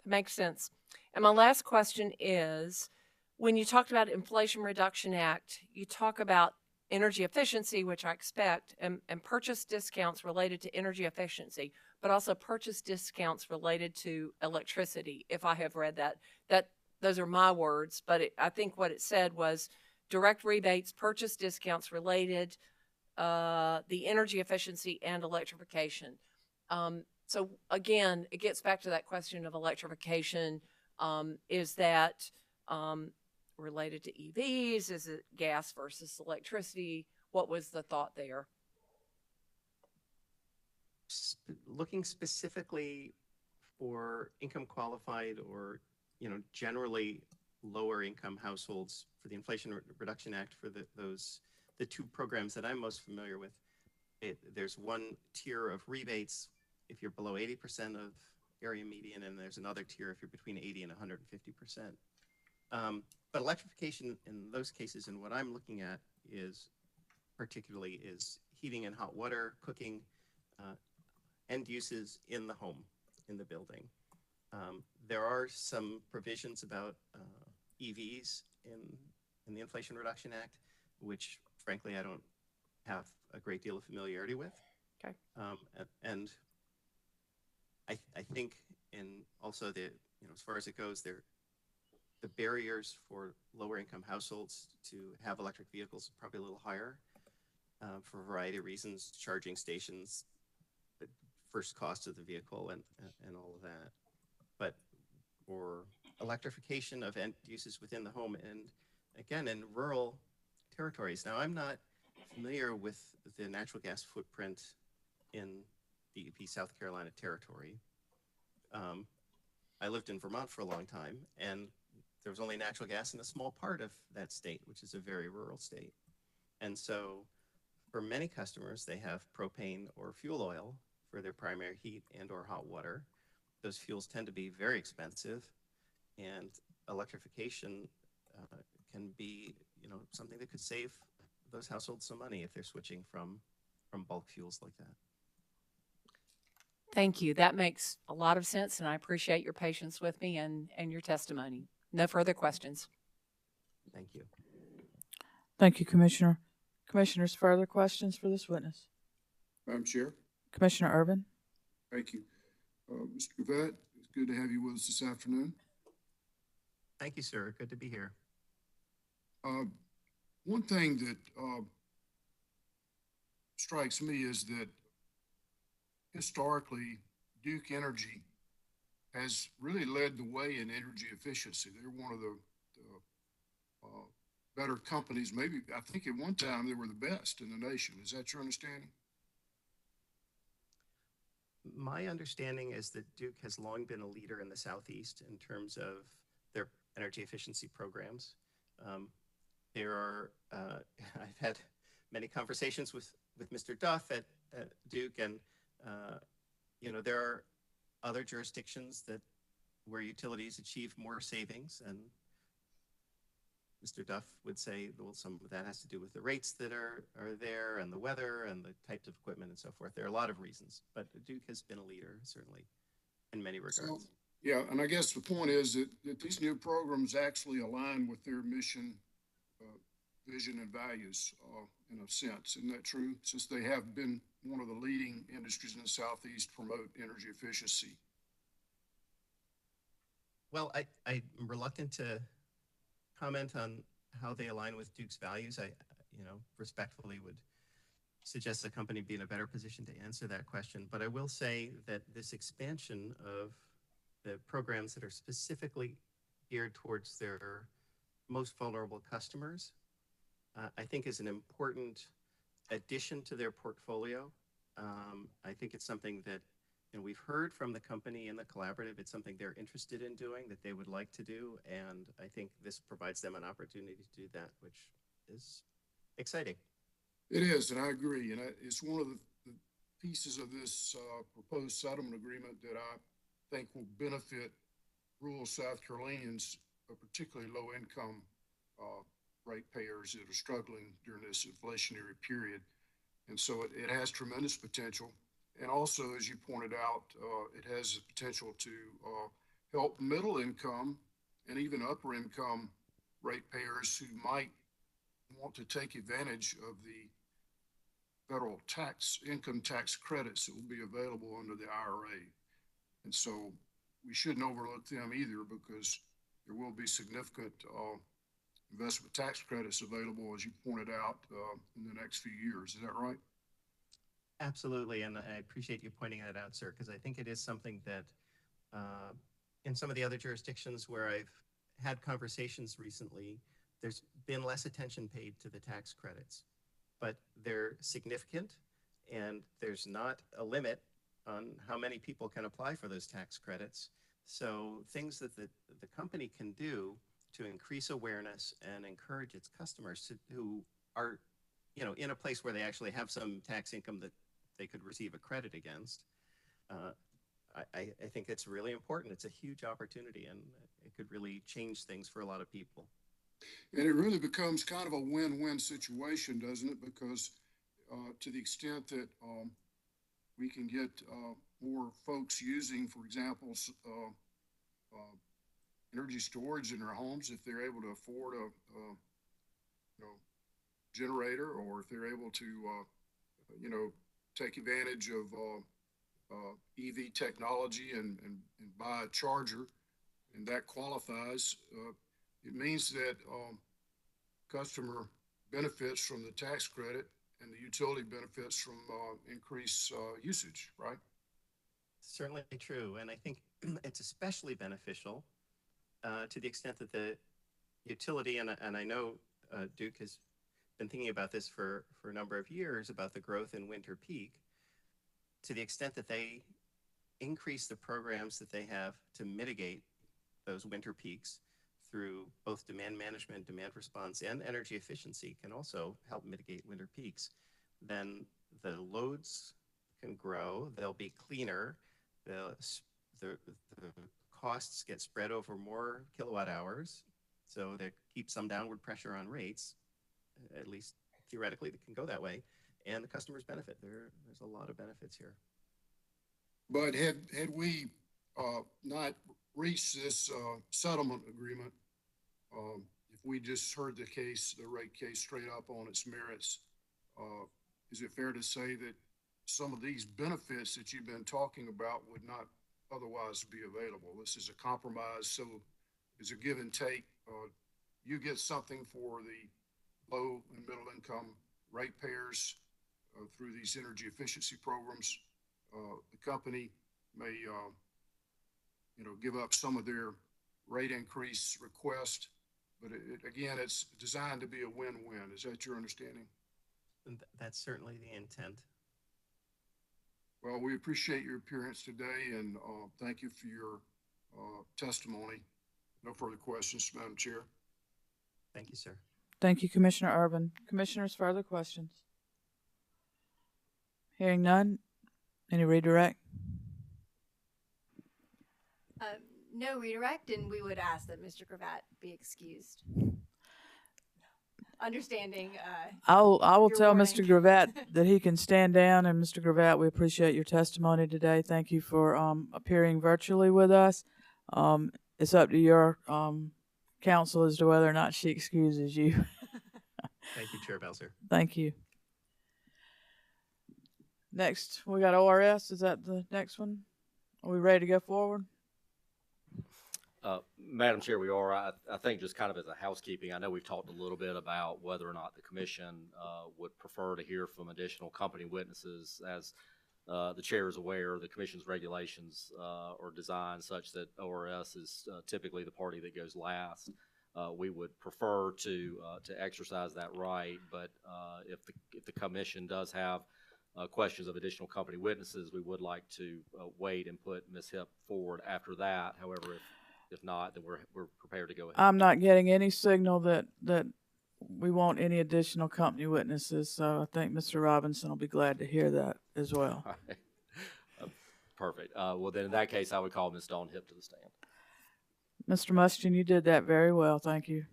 That makes sense. And my last question is, when you talked about Inflation Reduction Act, you talk about energy efficiency, which I expect, and purchase discounts related to energy efficiency, but also purchase discounts related to electricity, if I have read that. Those are my words, but I think what it said was direct rebates, purchase discounts related, the energy efficiency and electrification. So again, it gets back to that question of electrification. Is that related to EVs? Is it gas versus electricity? What was the thought there? Looking specifically for income qualified or, generally lower income households for the Inflation Reduction Act for the two programs that I'm most familiar with, there's one tier of rebates if you're below 80% of area median, and there's another tier if you're between 80 and 150%. But electrification in those cases, and what I'm looking at is particularly is heating and hot water, cooking, end uses in the home, in the building. There are some provisions about EVs in the Inflation Reduction Act, which frankly I don't have a great deal of familiarity with. Okay. And I think in also as far as it goes, the barriers for lower income households to have electric vehicles is probably a little higher for a variety of reasons, charging stations, the first cost of the vehicle and all of that. But for electrification of end uses within the home, and again, in rural territories. Now, I'm not familiar with the natural gas footprint in DEP South Carolina territory. I lived in Vermont for a long time, and there was only natural gas in a small part of that state, which is a very rural state. And so for many customers, they have propane or fuel oil for their primary heat and or hot water. Those fuels tend to be very expensive, and electrification can be, something that could save those households some money if they're switching from bulk fuels like that. Thank you. That makes a lot of sense, and I appreciate your patience with me and your testimony. No further questions. Thank you. Thank you, Commissioner. Commissioners, further questions for this witness? Madam Chair. Commissioner Urban? Thank you. Mr. Gravett, it's good to have you with us this afternoon. Thank you, sir. Good to be here. One thing that strikes me is that historically, Duke Energy has really led the way in energy efficiency. They're one of the better companies. Maybe, I think at one time they were the best in the nation. Is that your understanding? My understanding is that Duke has long been a leader in the Southeast in terms of their energy efficiency programs. I've had many conversations with Mr. Duff at Duke, and there are other jurisdictions where utilities achieve more savings, and Mr. Duff would say, well, some of that has to do with the rates that are there and the weather and the types of equipment and so forth. There are a lot of reasons, but Duke has been a leader, certainly, in many regards. So, yeah, and I guess the point is that these new programs actually align with their mission, vision, and values in a sense. Isn't that true? Since they have been one of the leading industries in the Southeast to promote energy efficiency. Well, I'm reluctant to comment on how they align with Duke's values. I respectfully would suggest the company be in a better position to answer that question. But I will say that this expansion of the programs that are specifically geared towards their most vulnerable customers, I think is an important addition to their portfolio. I think it's something that we've heard from the company in the collaborative. It's something they're interested in doing, that they would like to do, and I think this provides them an opportunity to do that, which is exciting. It is, and I agree. And it's one of the pieces of this proposed settlement agreement that I think will benefit rural South Carolinians, particularly low-income ratepayers that are struggling during this inflationary period. And so it has tremendous potential. And also, as you pointed out, it has the potential to help middle income and even upper income ratepayers who might want to take advantage of the federal income tax credits that will be available under the IRA. And so we shouldn't overlook them either, because there will be significant investment tax credits available, as you pointed out, in the next few years. Is that right? Absolutely, and I appreciate you pointing that out, sir, because I think it is something that in some of the other jurisdictions where I've had conversations recently, there's been less attention paid to the tax credits, but they're significant, and there's not a limit on how many people can apply for those tax credits. So things that the company can do to increase awareness and encourage its customers who are, in a place where they actually have some tax income that they could receive a credit against. I think it's really important. It's a huge opportunity, and it could really change things for a lot of people. And it really becomes kind of a win-win situation, doesn't it? Because to the extent that we can get more folks using, for example, energy storage in their homes, if they're able to afford a generator, or if they're able to take advantage of EV technology and buy a charger, and that qualifies, it means that customer benefits from the tax credit, and the utility benefits from increased usage, right? Certainly true, and I think it's especially beneficial to the extent that the utility, and I know Duke has been thinking about this for a number of years, about the growth in winter peak, to the extent that they increase the programs that they have to mitigate those winter peaks through both demand management, demand response, and energy efficiency can also help mitigate winter peaks, then the loads can grow, they'll be cleaner, the costs get spread over more kilowatt hours, so that keeps some downward pressure on rates, at least theoretically that can go that way, and the customers benefit. There's a lot of benefits here. But had we not reached this settlement agreement, if we just heard the rate case straight up on its merits, is it fair to say that some of these benefits that you've been talking about would not otherwise be available? This is a compromise, so it's a give and take. You get something for the low and middle income ratepayers through these energy efficiency programs. The company may give up some of their rate increase request, but again, it's designed to be a win-win. Is that your understanding? That's certainly the intent. Well, we appreciate your appearance today, and thank you for your testimony. No further questions, Madam Chair. Thank you, sir. Thank you, Commissioner Urban. Commissioners, further questions? Hearing none. Any redirect? No redirect, and we would ask that Mr. Gravatt be excused. Understanding. I will tell warning. Mr. Gravatt that he can stand down. And Mr. Gravatt, we appreciate your testimony today. Thank you for appearing virtually with us. It's up to your counsel as to whether or not she excuses you. Thank you, Chair Belzer. Thank you. Next, we got ORS. Is that the next one? Are we ready to go forward? Madam Chair, we are. I think just kind of as a housekeeping, I know we've talked a little bit about whether or not the commission would prefer to hear from additional company witnesses. As the chair is aware, the commission's regulations are designed such that ORS is typically the party that goes last. We would prefer to exercise that right, but if the commission does have questions of additional company witnesses, we would like to wait and put Ms. Hipp forward after that. However, if not, then we're prepared to go ahead. I'm not getting any signal that we want any additional company witnesses, so I think Mr. Robinson will be glad to hear that as well. All right. Perfect. Well, then in that case, I would call Ms. Dawn Hipp to the stand. Mr. Mustian, you did that very well. Thank you.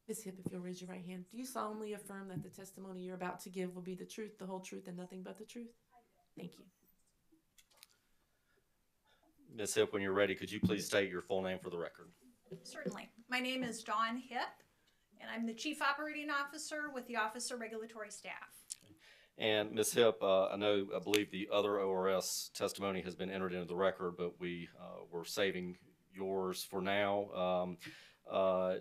Ms. Hip, if you'll raise your right hand, do you solemnly affirm that the testimony you're about to give will be the truth, the whole truth, and nothing but the truth? Thank you. Ms. Hip, when you're ready, could you please state your full name for the record? Certainly. My name is Dawn Hip, and I'm the Chief Operating Officer with the Office of Regulatory Staff. And Ms. Hip, I believe the other ORS testimony has been entered into the record, but we're saving yours for now.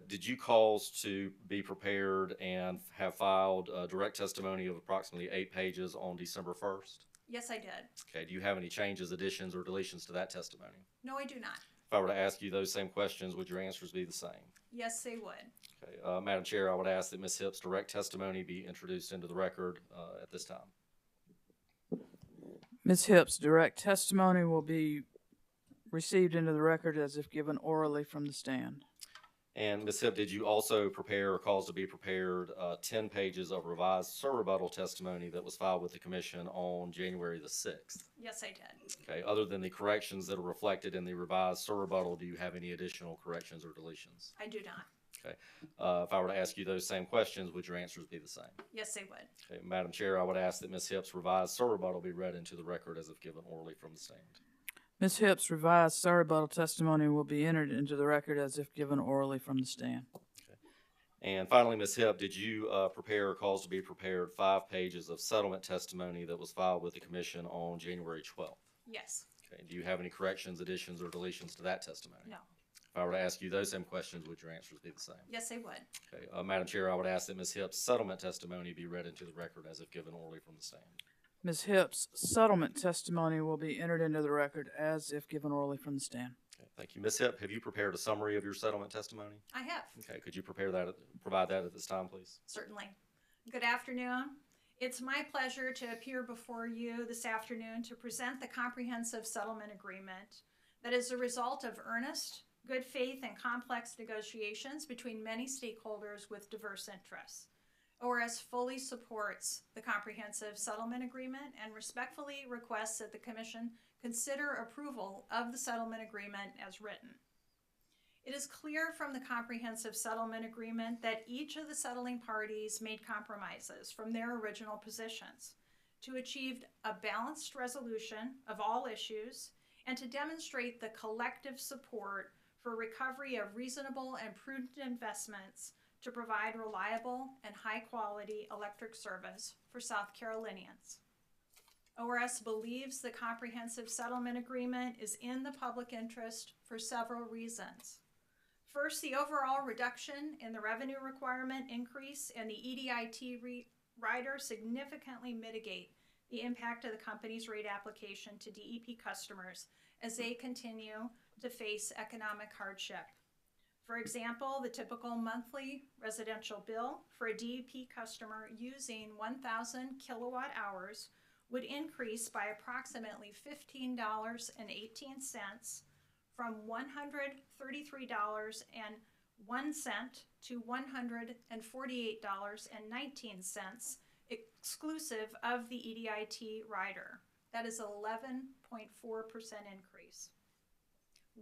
Did you cause to be prepared and have filed a direct testimony of approximately 8 pages on December 1st? Yes, I did. Okay, do you have any changes, additions, or deletions to that testimony? No, I do not. If I were to ask you those same questions, would your answers be the same? Yes, they would. Okay, Madam Chair, I would ask that Ms. Hip's direct testimony be introduced into the record at this time. Ms. Hip's direct testimony will be received into the record as if given orally from the stand. And Ms. Hip, did you also prepare or cause to be prepared 10 pages of revised surrebuttal testimony that was filed with the Commission on January the 6th? Yes, I did. Okay, other than the corrections that are reflected in the revised surrebuttal, do you have any additional corrections or deletions? I do not. Okay, if I were to ask you those same questions, would your answers be the same? Yes, they would. Okay, Madam Chair, I would ask that Ms. Hip's revised surrebuttal be read into the record as if given orally from the stand. Ms. Hip's revised surrebuttal testimony will be entered into the record as if given orally from the stand. Okay. And finally, Ms. Hip, did you prepare or cause to be prepared 5 pages of settlement testimony that was filed with the Commission on January 12th? Yes. Okay. Do you have any corrections, additions, or deletions to that testimony? No. If I were to ask you those same questions, would your answers be the same? Yes, they would. Okay. Madam Chair, I would ask that Ms. Hip's settlement testimony be read into the record as if given orally from the stand. Ms. Hip's settlement testimony will be entered into the record as if given orally from the stand. Okay. Thank you. Ms. Hip, have you prepared a summary of your settlement testimony? I have. Okay. Could you provide that at this time, please? Certainly. Good afternoon. It's my pleasure to appear before you this afternoon to present the comprehensive settlement agreement that is a result of earnest, good faith, and complex negotiations between many stakeholders with diverse interests. ORS fully supports the comprehensive settlement agreement and respectfully requests that the Commission consider approval of the settlement agreement as written. It is clear from the comprehensive settlement agreement that each of the settling parties made compromises from their original positions to achieve a balanced resolution of all issues and to demonstrate the collective support for recovery of reasonable and prudent investments to provide reliable and high-quality electric service for South Carolinians. ORS believes the comprehensive settlement agreement is in the public interest for several reasons. First, the overall reduction in the revenue requirement increase and the EDIT rider significantly mitigate the impact of the company's rate application to DEP customers as they continue to face economic hardship. For example, the typical monthly residential bill for a DEP customer using 1,000 kilowatt hours would increase by approximately $15.18 from $133.01 to $148.19, exclusive of the EDIT rider. That is 11.4% increase.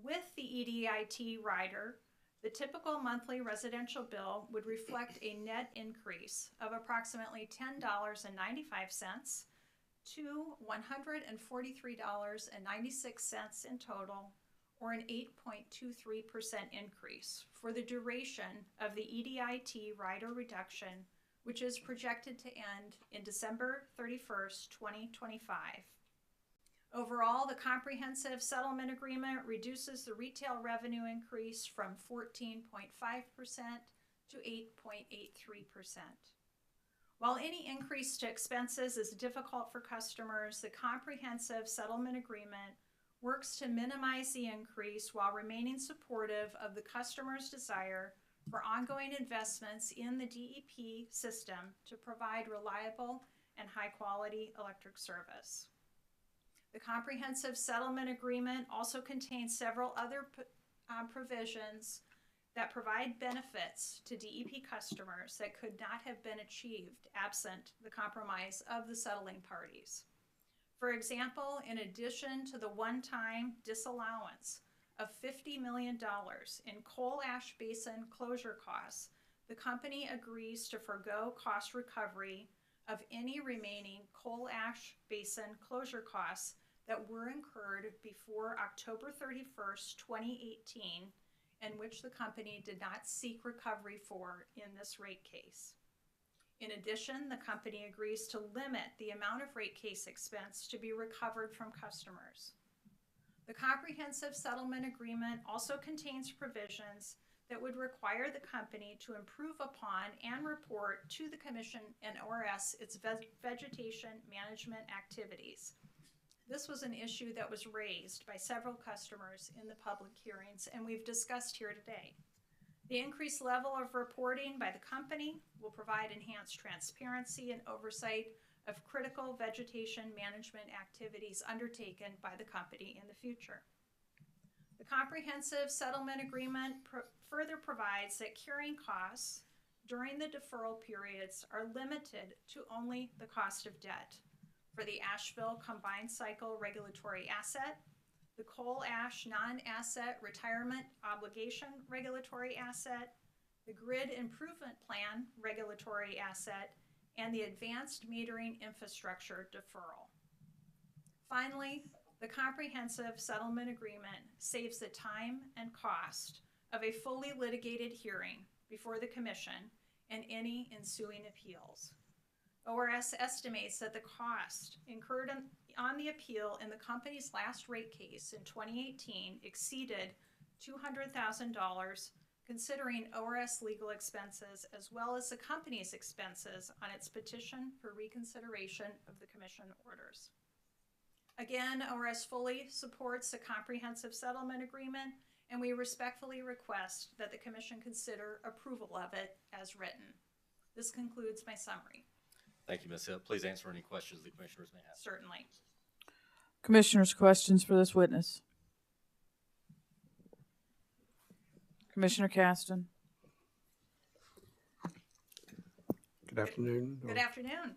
With the EDIT rider, the typical monthly residential bill would reflect a net increase of approximately $10.95 to $143.96 in total, or an 8.23% increase for the duration of the EDIT rider reduction, which is projected to end in December 31st, 2025. Overall, the comprehensive settlement agreement reduces the retail revenue increase from 14.5% to 8.83%. While any increase to expenses is difficult for customers, the comprehensive settlement agreement works to minimize the increase while remaining supportive of the customer's desire for ongoing investments in the DEP system to provide reliable and high-quality electric service. The comprehensive settlement agreement also contains several other provisions that provide benefits to DEP customers that could not have been achieved absent the compromise of the settling parties. For example, in addition to the one-time disallowance of $50 million in coal ash basin closure costs the company agrees to forego cost recovery of any remaining coal ash basin closure costs that were incurred before October 31st, 2018, and which the company did not seek recovery for in this rate case. In addition, the company agrees to limit the amount of rate case expense to be recovered from customers. The comprehensive settlement agreement also contains provisions that would require the company to improve upon and report to the Commission and ORS its vegetation management activities. This was an issue that was raised by several customers in the public hearings, and we've discussed here today. The increased level of reporting by the company will provide enhanced transparency and oversight of critical vegetation management activities undertaken by the company in the future. The comprehensive settlement agreement further provides that carrying costs during the deferral periods are limited to only the cost of debt for the Asheville Combined Cycle Regulatory Asset, the Coal Ash Non-Asset Retirement Obligation Regulatory Asset, the Grid Improvement Plan Regulatory Asset, and the Advanced Metering Infrastructure Deferral. Finally, the comprehensive settlement agreement saves the time and cost of a fully litigated hearing before the Commission and any ensuing appeals. ORS estimates that the cost incurred on the appeal in the company's last rate case in 2018 exceeded $200,000, considering ORS legal expenses as well as the company's expenses on its petition for reconsideration of the Commission orders. Again, ORS fully supports the comprehensive settlement agreement, and we respectfully request that the Commission consider approval of it as written. This concludes my summary. Thank you, Ms. Hill. Please answer any questions the commissioners may have. Certainly. Commissioners, questions for this witness? Commissioner Caston. Good afternoon. Good afternoon.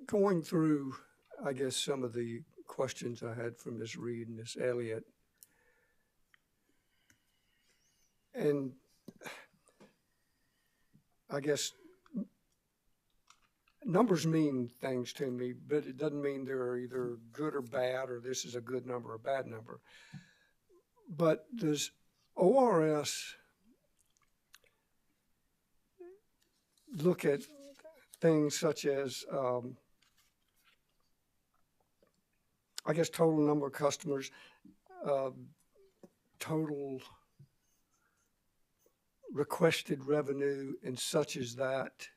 Going through, I guess, some of the questions I had from Ms. Reed and Ms. Elliott, and I guess numbers mean things to me, but it doesn't mean they're either good or bad, or this is a good number or a bad number. But does ORS look at things such as, I guess, total number of customers, total requested revenue, and such as that?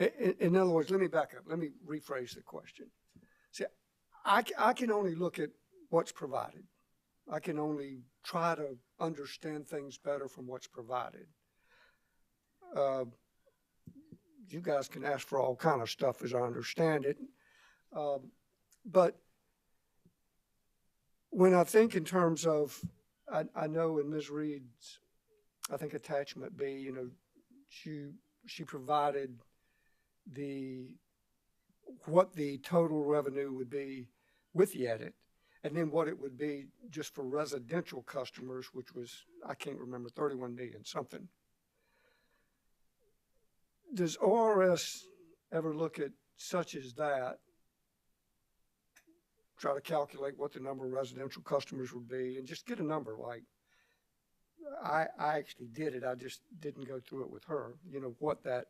In other words, let me back up. Let me rephrase the question. See, I can only look at what's provided. I can only try to understand things better from what's provided. You guys can ask for all kind of stuff as I understand it. But when I think in terms of, I know in Ms. Reed's, I think attachment B, you know, she provided what the total revenue would be with the edit, and then what it would be just for residential customers, which was, I can't remember, 31 million something. Does ORS ever look at such as that, try to calculate what the number of residential customers would be, and just get a number? Like, I actually did it, I just didn't go through it with her, you know, what that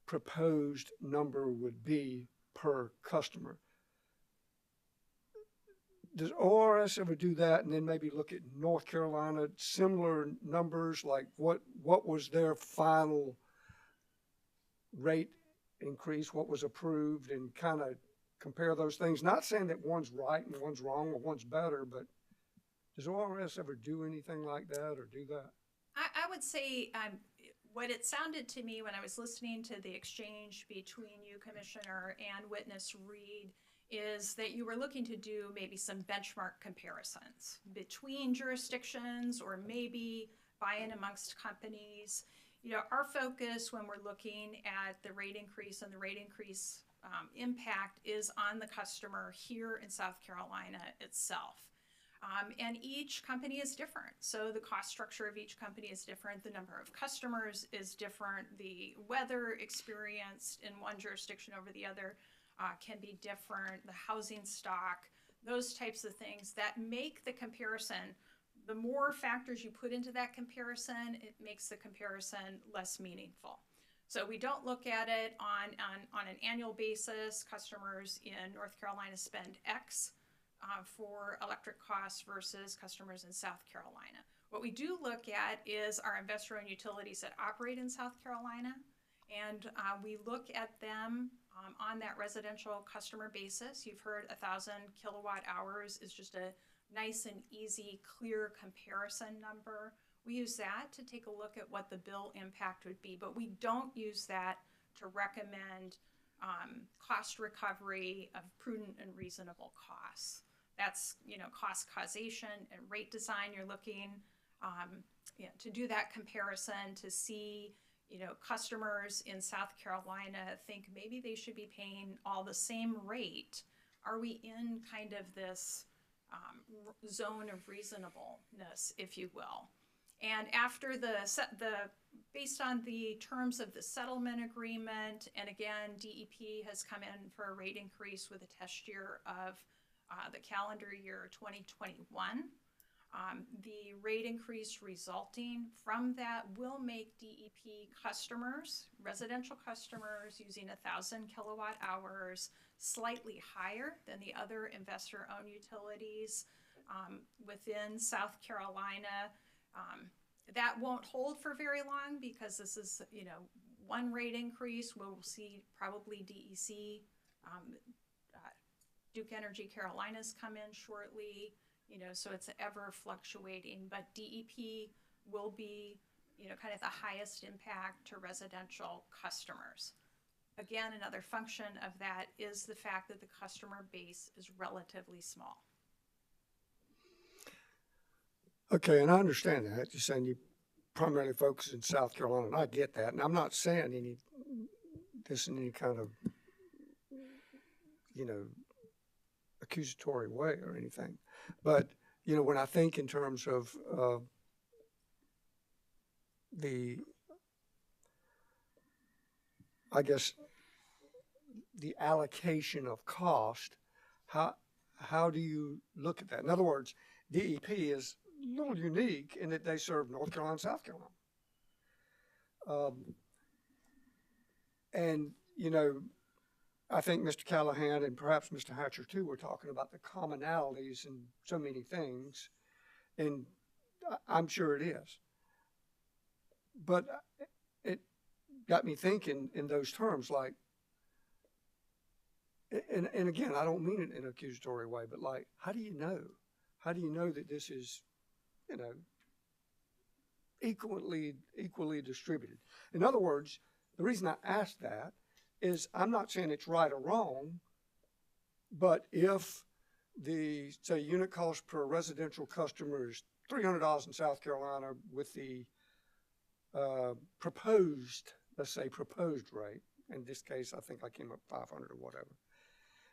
proposed number would be per customer. Does ORS ever do that, and then maybe look at North Carolina, similar numbers, like what was their final rate increase, what was approved, and kind of compare those things? Not saying that one's right and one's wrong or one's better, but does ORS ever do anything like that or do that? I would say what it sounded to me when I was listening to the exchange between you, Commissioner, and witness Reed, is that you were looking to do maybe some benchmark comparisons between jurisdictions, or maybe by and amongst companies. You know, our focus when we're looking at the rate increase and the rate increase impact is on the customer here in South Carolina itself. And each company is different. So the cost structure of each company is different. The number of customers is different. The weather experienced in one jurisdiction over the other can be different. The housing stock, those types of things that make the comparison, the more factors you put into that comparison, it makes the comparison less meaningful. So we don't look at it on an annual basis. Customers in North Carolina spend X for electric costs versus customers in South Carolina. What we do look at is our investor-owned utilities that operate in South Carolina, and we look at them on that residential customer basis. You've heard 1,000 kilowatt hours is just a nice and easy, clear comparison number. We use that to take a look at what the bill impact would be, but we don't use that to recommend cost recovery of prudent and reasonable costs. That's, cost causation and rate design. You're looking to do that comparison to see, customers in South Carolina think maybe they should be paying all the same rate. Are we in kind of this zone of reasonableness, if you will? And after based on the terms of the settlement agreement, and again, DEP has come in for a rate increase with a test year of the calendar year 2021. The rate increase resulting from that will make DEP customers, residential customers using 1,000 kilowatt hours, slightly higher than the other investor-owned utilities within South Carolina. That won't hold for very long because this is, one rate increase. We'll see probably DEC, Duke Energy Carolinas come in shortly, so it's ever fluctuating, but DEP will be, kind of the highest impact to residential customers. Again, another function of that is the fact that the customer base is relatively small. Okay, and I understand that. You're saying you primarily focus in South Carolina, and I get that. And I'm not saying this in any kind of, accusatory way or anything. But, when I think in terms of the allocation of cost, how do you look at that? In other words, DEP is a little unique in that they serve North Carolina and South Carolina. I think Mr. Callahan and perhaps Mr. Hatcher too were talking about the commonalities in so many things, and I'm sure it is. But it got me thinking in those terms, like, and again, I don't mean it in an accusatory way, but like, how do you know? How do you know that this is, equally distributed? In other words, the reason I asked that is I'm not saying it's right or wrong, but if the, say, unit cost per residential customer is $300 in South Carolina with the proposed rate, in this case, I think I came up 500 or whatever.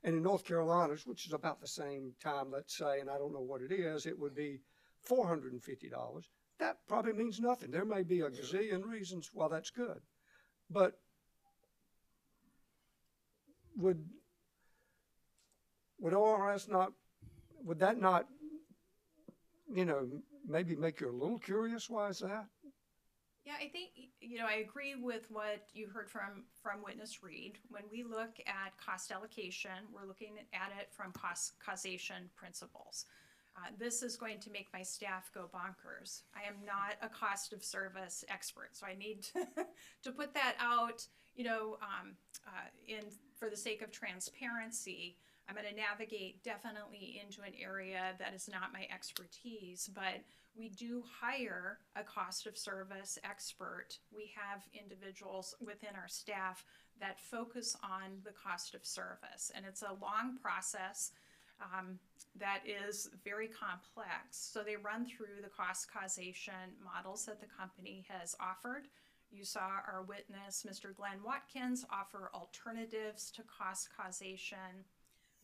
And in North Carolina, which is about the same time, let's say, and I don't know what it is, it would be $450. That probably means nothing. There may be a gazillion reasons why that's good. But would ORS not, would that not, maybe make you a little curious? Why is that? Yeah, I think, I agree with what you heard from Witness Reed. When we look at cost allocation, we're looking at it from cost causation principles. This is going to make my staff go bonkers. I am not a cost of service expert, so I need to put that out, for the sake of transparency. I'm going to navigate definitely into an area that is not my expertise, but we do hire a cost of service expert. We have individuals within our staff that focus on the cost of service, and it's a long process that is very complex. So they run through the cost causation models that the company has offered. You saw our witness, Mr. Glenn Watkins, offer alternatives to cost causation.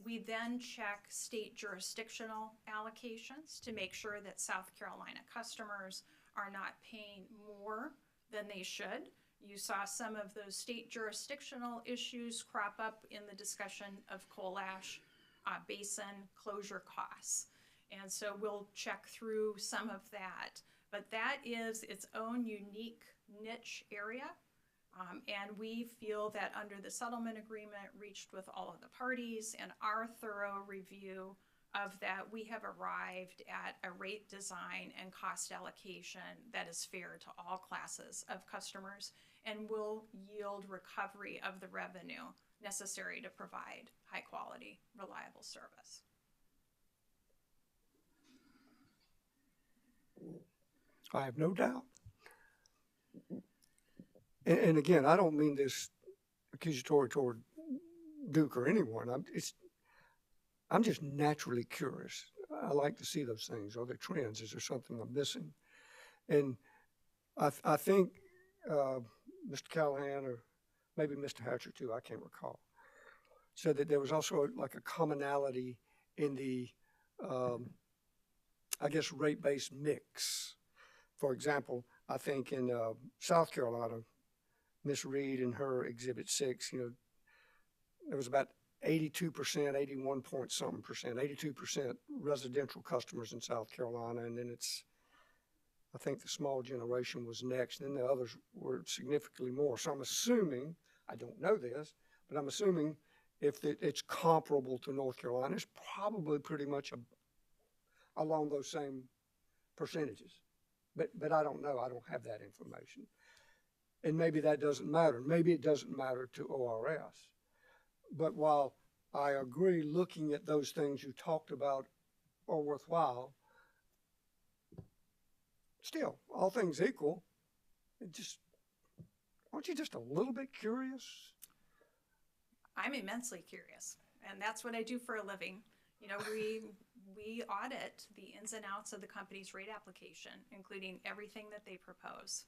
We then check state jurisdictional allocations to make sure that South Carolina customers are not paying more than they should. You saw some of those state jurisdictional issues crop up in the discussion of coal ash basin closure costs. And so we'll check through some of that. But that is its own unique niche area. And we feel that under the settlement agreement reached with all of the parties and our thorough review of that, we have arrived at a rate design and cost allocation that is fair to all classes of customers and will yield recovery of the revenue necessary to provide high quality, reliable service. I have no doubt. And again, I don't mean this accusatory toward Duke or anyone. I'm just naturally curious. I like to see those things. Are there trends? Is there something I'm missing? And I think Mr. Callahan or maybe Mr. Hatcher too, I can't recall, said that there was also like a commonality in the, I guess, rate-based mix. For example, I think in South Carolina, Miss Reed in her Exhibit 6, there was about 82%, 81 point something percent, 82% residential customers in South Carolina. And then I think the small generation was next. And then the others were significantly more. So I'm assuming, I don't know this, but I'm assuming if it's comparable to North Carolina, it's probably pretty much along those same percentages. But I don't know. I don't have that information. And maybe that doesn't matter. Maybe it doesn't matter to ORS. But while I agree looking at those things you talked about are worthwhile, still, all things equal, aren't you just a little bit curious? I'm immensely curious, and that's what I do for a living. We audit the ins and outs of the company's rate application, including everything that they propose.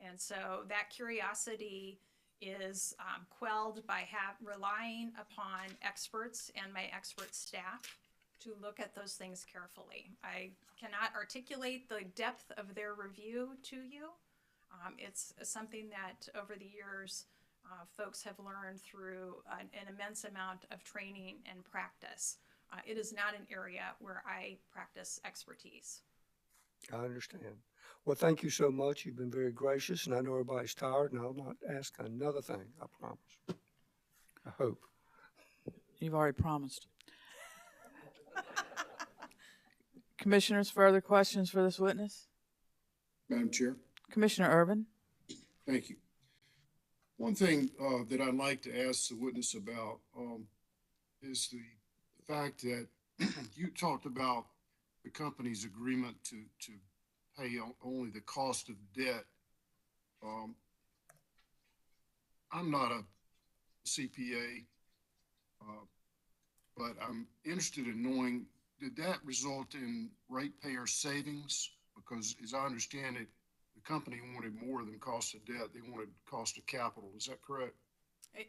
And so that curiosity is quelled by relying upon experts and my expert staff to look at those things carefully. I cannot articulate the depth of their review to you. It's something that over the years, folks have learned through an immense amount of training and practice. It is not an area where I practice expertise. I understand. Well, thank you so much. You've been very gracious, and I know everybody's tired, and I'll not ask another thing, I promise. I hope. You've already promised. Commissioners, further questions for this witness? Madam Chair. Commissioner Urban? Thank you. One thing that I'd like to ask the witness about is the fact that you talked about the company's agreement to pay only the cost of debt. I'm not a CPA, but I'm interested in knowing, did that result in ratepayer savings? Because as I understand it, the company wanted more than cost of debt. They wanted cost of capital. Is that correct?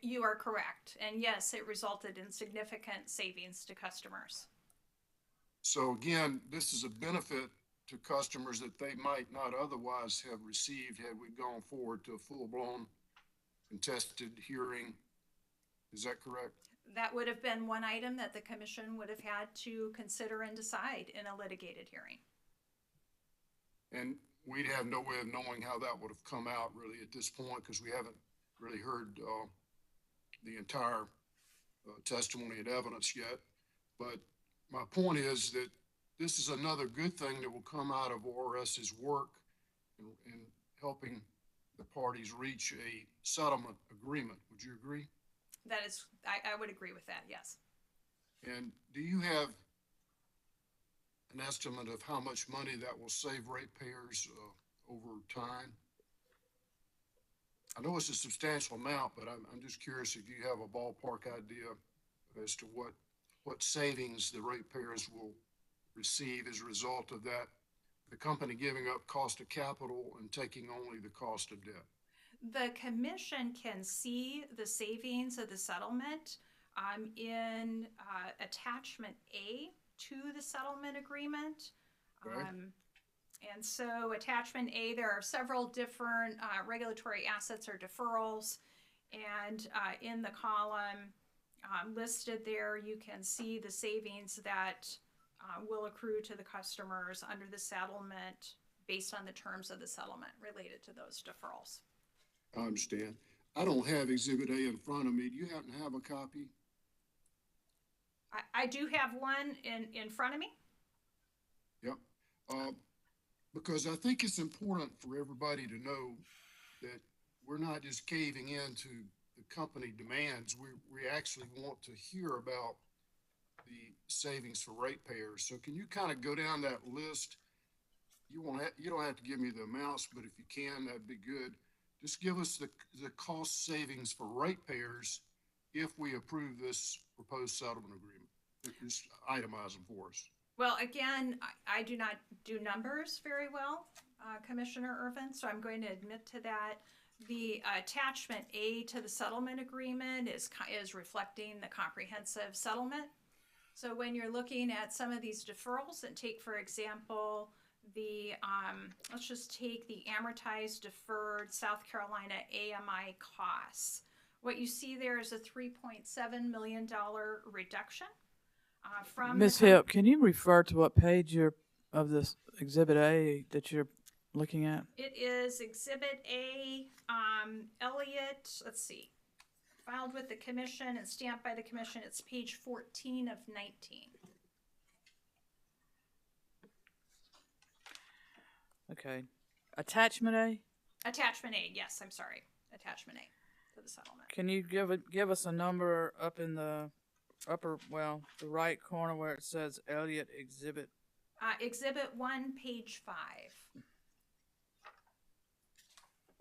You are correct. And yes, it resulted in significant savings to customers. So again, this is a benefit to customers that they might not otherwise have received had we gone forward to a full-blown contested hearing. Is that correct? That would have been one item that the commission would have had to consider and decide in a litigated hearing. And we'd have no way of knowing how that would have come out really at this point, because we haven't really heard the entire testimony and evidence yet. But my point is that this is another good thing that will come out of ORS's work in helping the parties reach a settlement agreement. Would you agree? That is, I would agree with that, yes. And do you have an estimate of how much money that will save ratepayers over time? I know it's a substantial amount, but I'm just curious if you have a ballpark idea as to what savings the ratepayers will receive as a result of that, the company giving up cost of capital and taking only the cost of debt. The commission can see the savings of the settlement in attachment A to the settlement agreement. Okay. And so attachment A, there are several different regulatory assets or deferrals. And in the column listed there, you can see the savings that will accrue to the customers under the settlement based on the terms of the settlement related to those deferrals. I understand. I don't have Exhibit A in front of me. Do you happen to have a copy? I do have one in front of me. Yep. Because I think it's important for everybody to know that we're not just caving into the company demands. We actually want to hear about the savings for ratepayers. So can you kind of go down that list? You don't have to give me the amounts, but if you can, that'd be good. Just give us the cost savings for ratepayers if we approve this proposed settlement agreement. Just itemize them for us. Well, again, I do not do numbers very well, Commissioner Irvin, so I'm going to admit to that. The attachment A to the settlement agreement is reflecting the comprehensive settlement. So when you're looking at some of these deferrals, and take, for example, the, let's just take the amortized deferred South Carolina AMI costs. What you see there is a $3.7 million reduction. From Ms. Hipp, can you refer to what page of this Exhibit A that you're looking at? It is Exhibit A, Elliott, let's see, filed with the commission and stamped by the commission. It's page 14 of 19. Okay. Attachment A? Attachment A, yes, I'm sorry. Attachment A to the settlement. Can you give us a number up in the the right corner where it says Elliott Exhibit? Exhibit 1, page 5.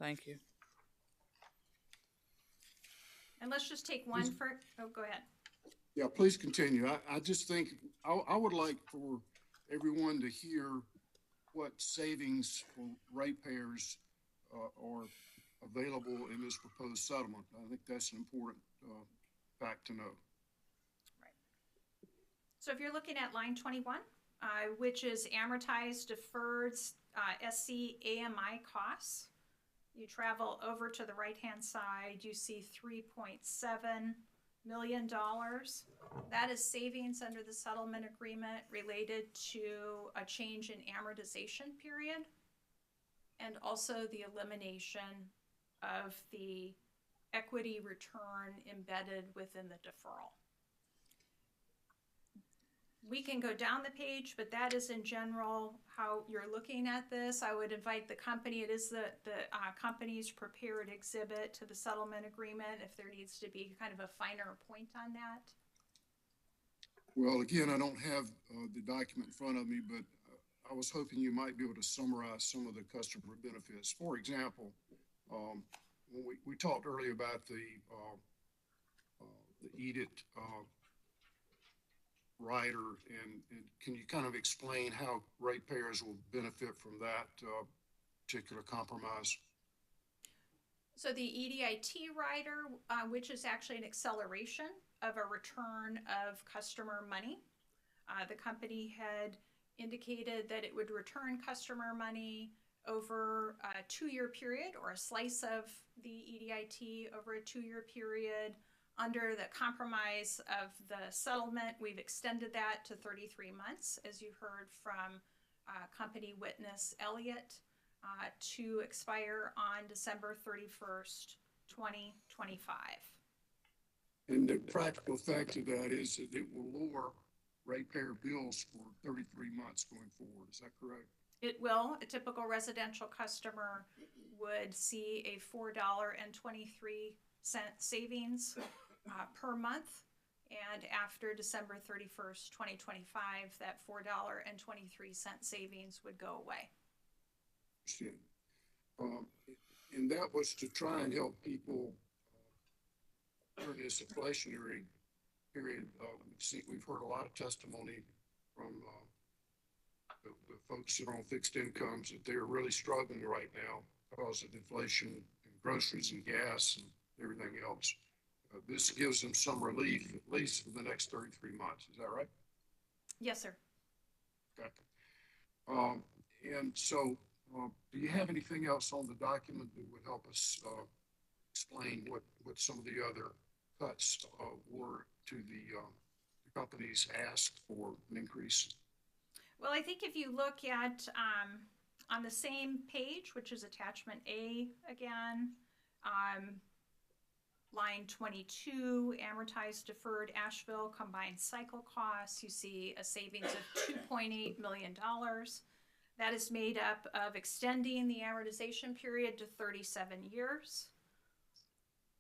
Thank you. And let's just take one for, oh, go ahead. Yeah, please continue. I just think I would like for everyone to hear what savings for ratepayers are available in this proposed settlement. I think that's an important fact to know. Right. So if you're looking at line 21, which is amortized deferred SC AMI costs, you travel over to the right-hand side, you see $3.7 million. That is savings under the settlement agreement related to a change in amortization period and also the elimination of the equity return embedded within the deferral. We can go down the page, but that is in general how you're looking at this. I would invite the company, it is the company's prepared exhibit to the settlement agreement if there needs to be kind of a finer point on that. Well, again, I don't have the document in front of me, but I was hoping you might be able to summarize some of the customer benefits. For example, when we talked earlier about the edict rider, and can you kind of explain how ratepayers will benefit from that particular compromise? So the EDIT rider, which is actually an acceleration of a return of customer money. The company had indicated that it would return customer money over a 2-year period, or a slice of the EDIT over a 2-year period. Under the compromise of the settlement, we've extended that to 33 months, as you heard from company witness Elliott, to expire on December 31st, 2025. And the practical effect of that is that it will lower ratepayer bills for 33 months going forward. Is that correct? It will. A typical residential customer would see a $4.23 savings per month. And after December 31st, 2025, that $4.23 savings would go away. And that was to try and help people during this inflationary period. We've heard a lot of testimony from the folks that are on fixed incomes that they're really struggling right now because of inflation and groceries and gas and everything else. This gives them some relief, at least for the next 33 months. Is that right? Yes, sir. Okay. And so, do you have anything else on the document that would help us explain what some of the other cuts were to the companies asked for an increase? Well, I think if you look at on the same page, which is attachment A again, line 22, amortized deferred Asheville combined cycle costs, you see a savings of $2.8 million. That is made up of extending the amortization period to 37 years,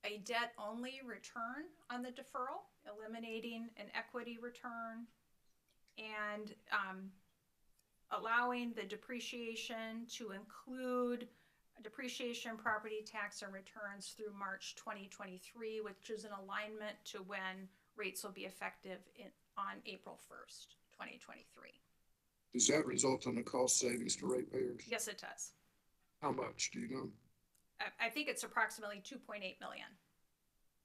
a debt-only return on the deferral, eliminating an equity return, and allowing the depreciation to include depreciation, property tax, and returns through March 2023, which is in alignment to when rates will be effective on April 1st, 2023. Does that result in a cost savings to ratepayers? Yes, it does. How much, do you know? I think it's approximately 2.8 million.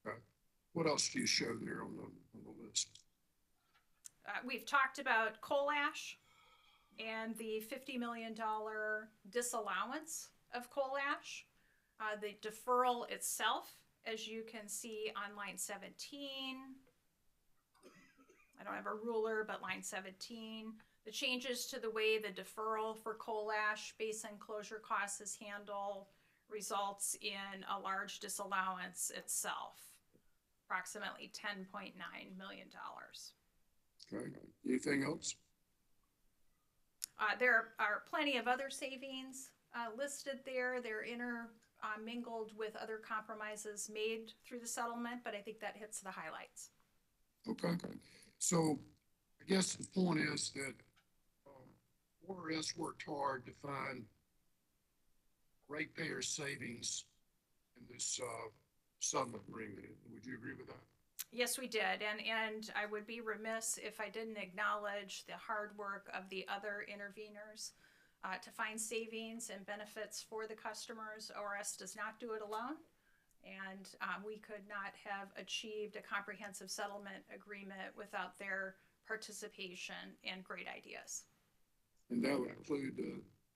Okay. What else do you show there on the list? We've talked about coal ash and the $50 million disallowance of coal ash. The deferral itself, as you can see on line 17, I don't have a ruler, but line 17, the changes to the way the deferral for coal ash basin closure costs is handled results in a large disallowance itself, approximately $10.9 million. Okay. Anything else? There are plenty of other savings listed there. They're intermingled with other compromises made through the settlement, but I think that hits the highlights. Okay. So I guess the point is that ORS worked hard to find ratepayer savings in this settlement agreement. Would you agree with that? Yes, we did, and I would be remiss if I didn't acknowledge the hard work of the other interveners to find savings and benefits for the customers. ORS does not do it alone, and we could not have achieved a comprehensive settlement agreement without their participation and great ideas. And that would include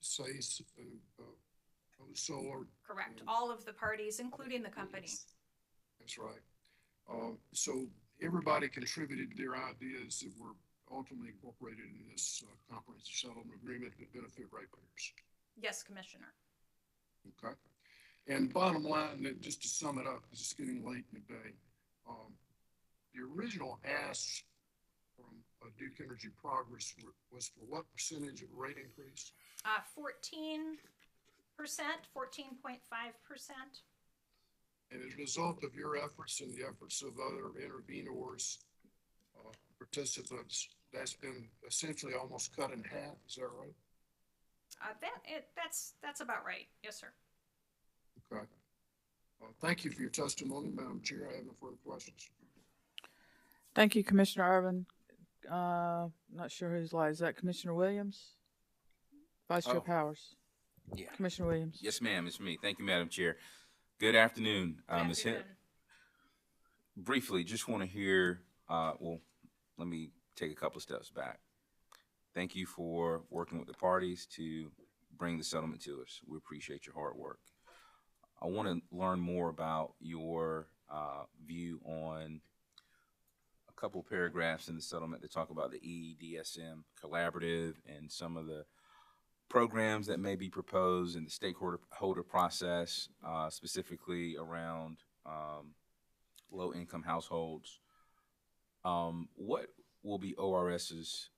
SACE and solar. Correct. All of the parties, including the company. That's right. So everybody contributed their ideas that were ultimately incorporated in this comprehensive settlement agreement that benefit ratepayers. Yes, Commissioner. Okay. And bottom line, just to sum it up, because it's getting late in the day, the original ask from Duke Energy Progress was for what percentage of rate increase? 14%, 14.5%. And as a result of your efforts and the efforts of other intervenors, participants, that's been essentially almost cut in half. Is that right? That's about right. Yes, sir. Okay. Thank you for your testimony, Madam Chair. I have no further questions. Thank you, Commissioner Irvin. Not sure whose line is that. Commissioner Williams? Vice Chair Powers? Yeah. Commissioner Williams? Yes, ma'am. It's me. Thank you, Madam Chair. Good afternoon, Ms. Hill. Briefly, just want to hear, well, let me take a couple of steps back. Thank you for working with the parties to bring the settlement to us. We appreciate your hard work. I want to learn more about your view on a couple of paragraphs in the settlement that talk about the EEDSM collaborative and some of the programs that may be proposed in the stakeholder process, specifically around low-income households. What will be ORS's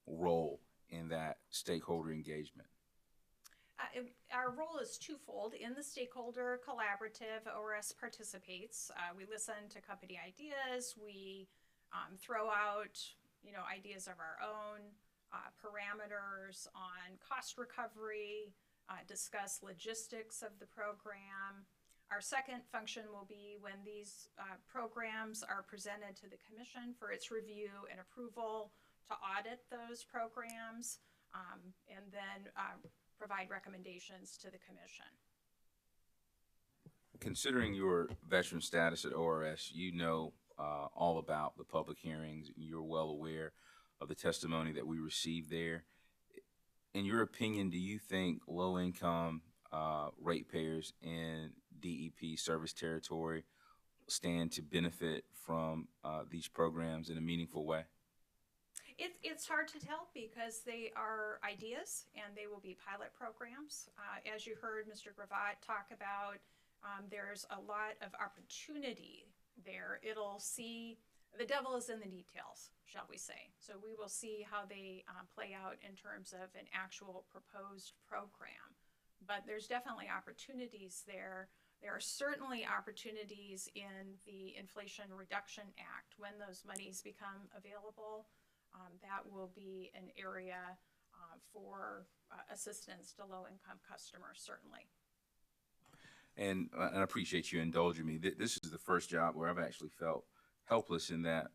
role in that stakeholder engagement? Our role is twofold. In the stakeholder collaborative, ORS participates. We listen to company ideas. We throw out, ideas of our own, parameters on cost recovery, discuss logistics of the program. Our second function will be when these programs are presented to the Commission for its review and approval to audit those programs and then provide recommendations to the Commission. Considering your veteran status at ORS, you know all about the public hearings. You're well aware of the testimony that we received there. In your opinion, do you think low-income ratepayers in DEP service territory stand to benefit from these programs in a meaningful way? It's hard to tell because they are ideas and they will be pilot programs. As you heard Mr. Gravatt talk about, there's a lot of opportunity there. The devil is in the details, shall we say. So we will see how they play out in terms of an actual proposed program. But there's definitely opportunities there. There are certainly opportunities in the Inflation Reduction Act when those monies become available. That will be an area for assistance to low-income customers, certainly. And I appreciate you indulging me. This is the first job where I've actually felt helpless in that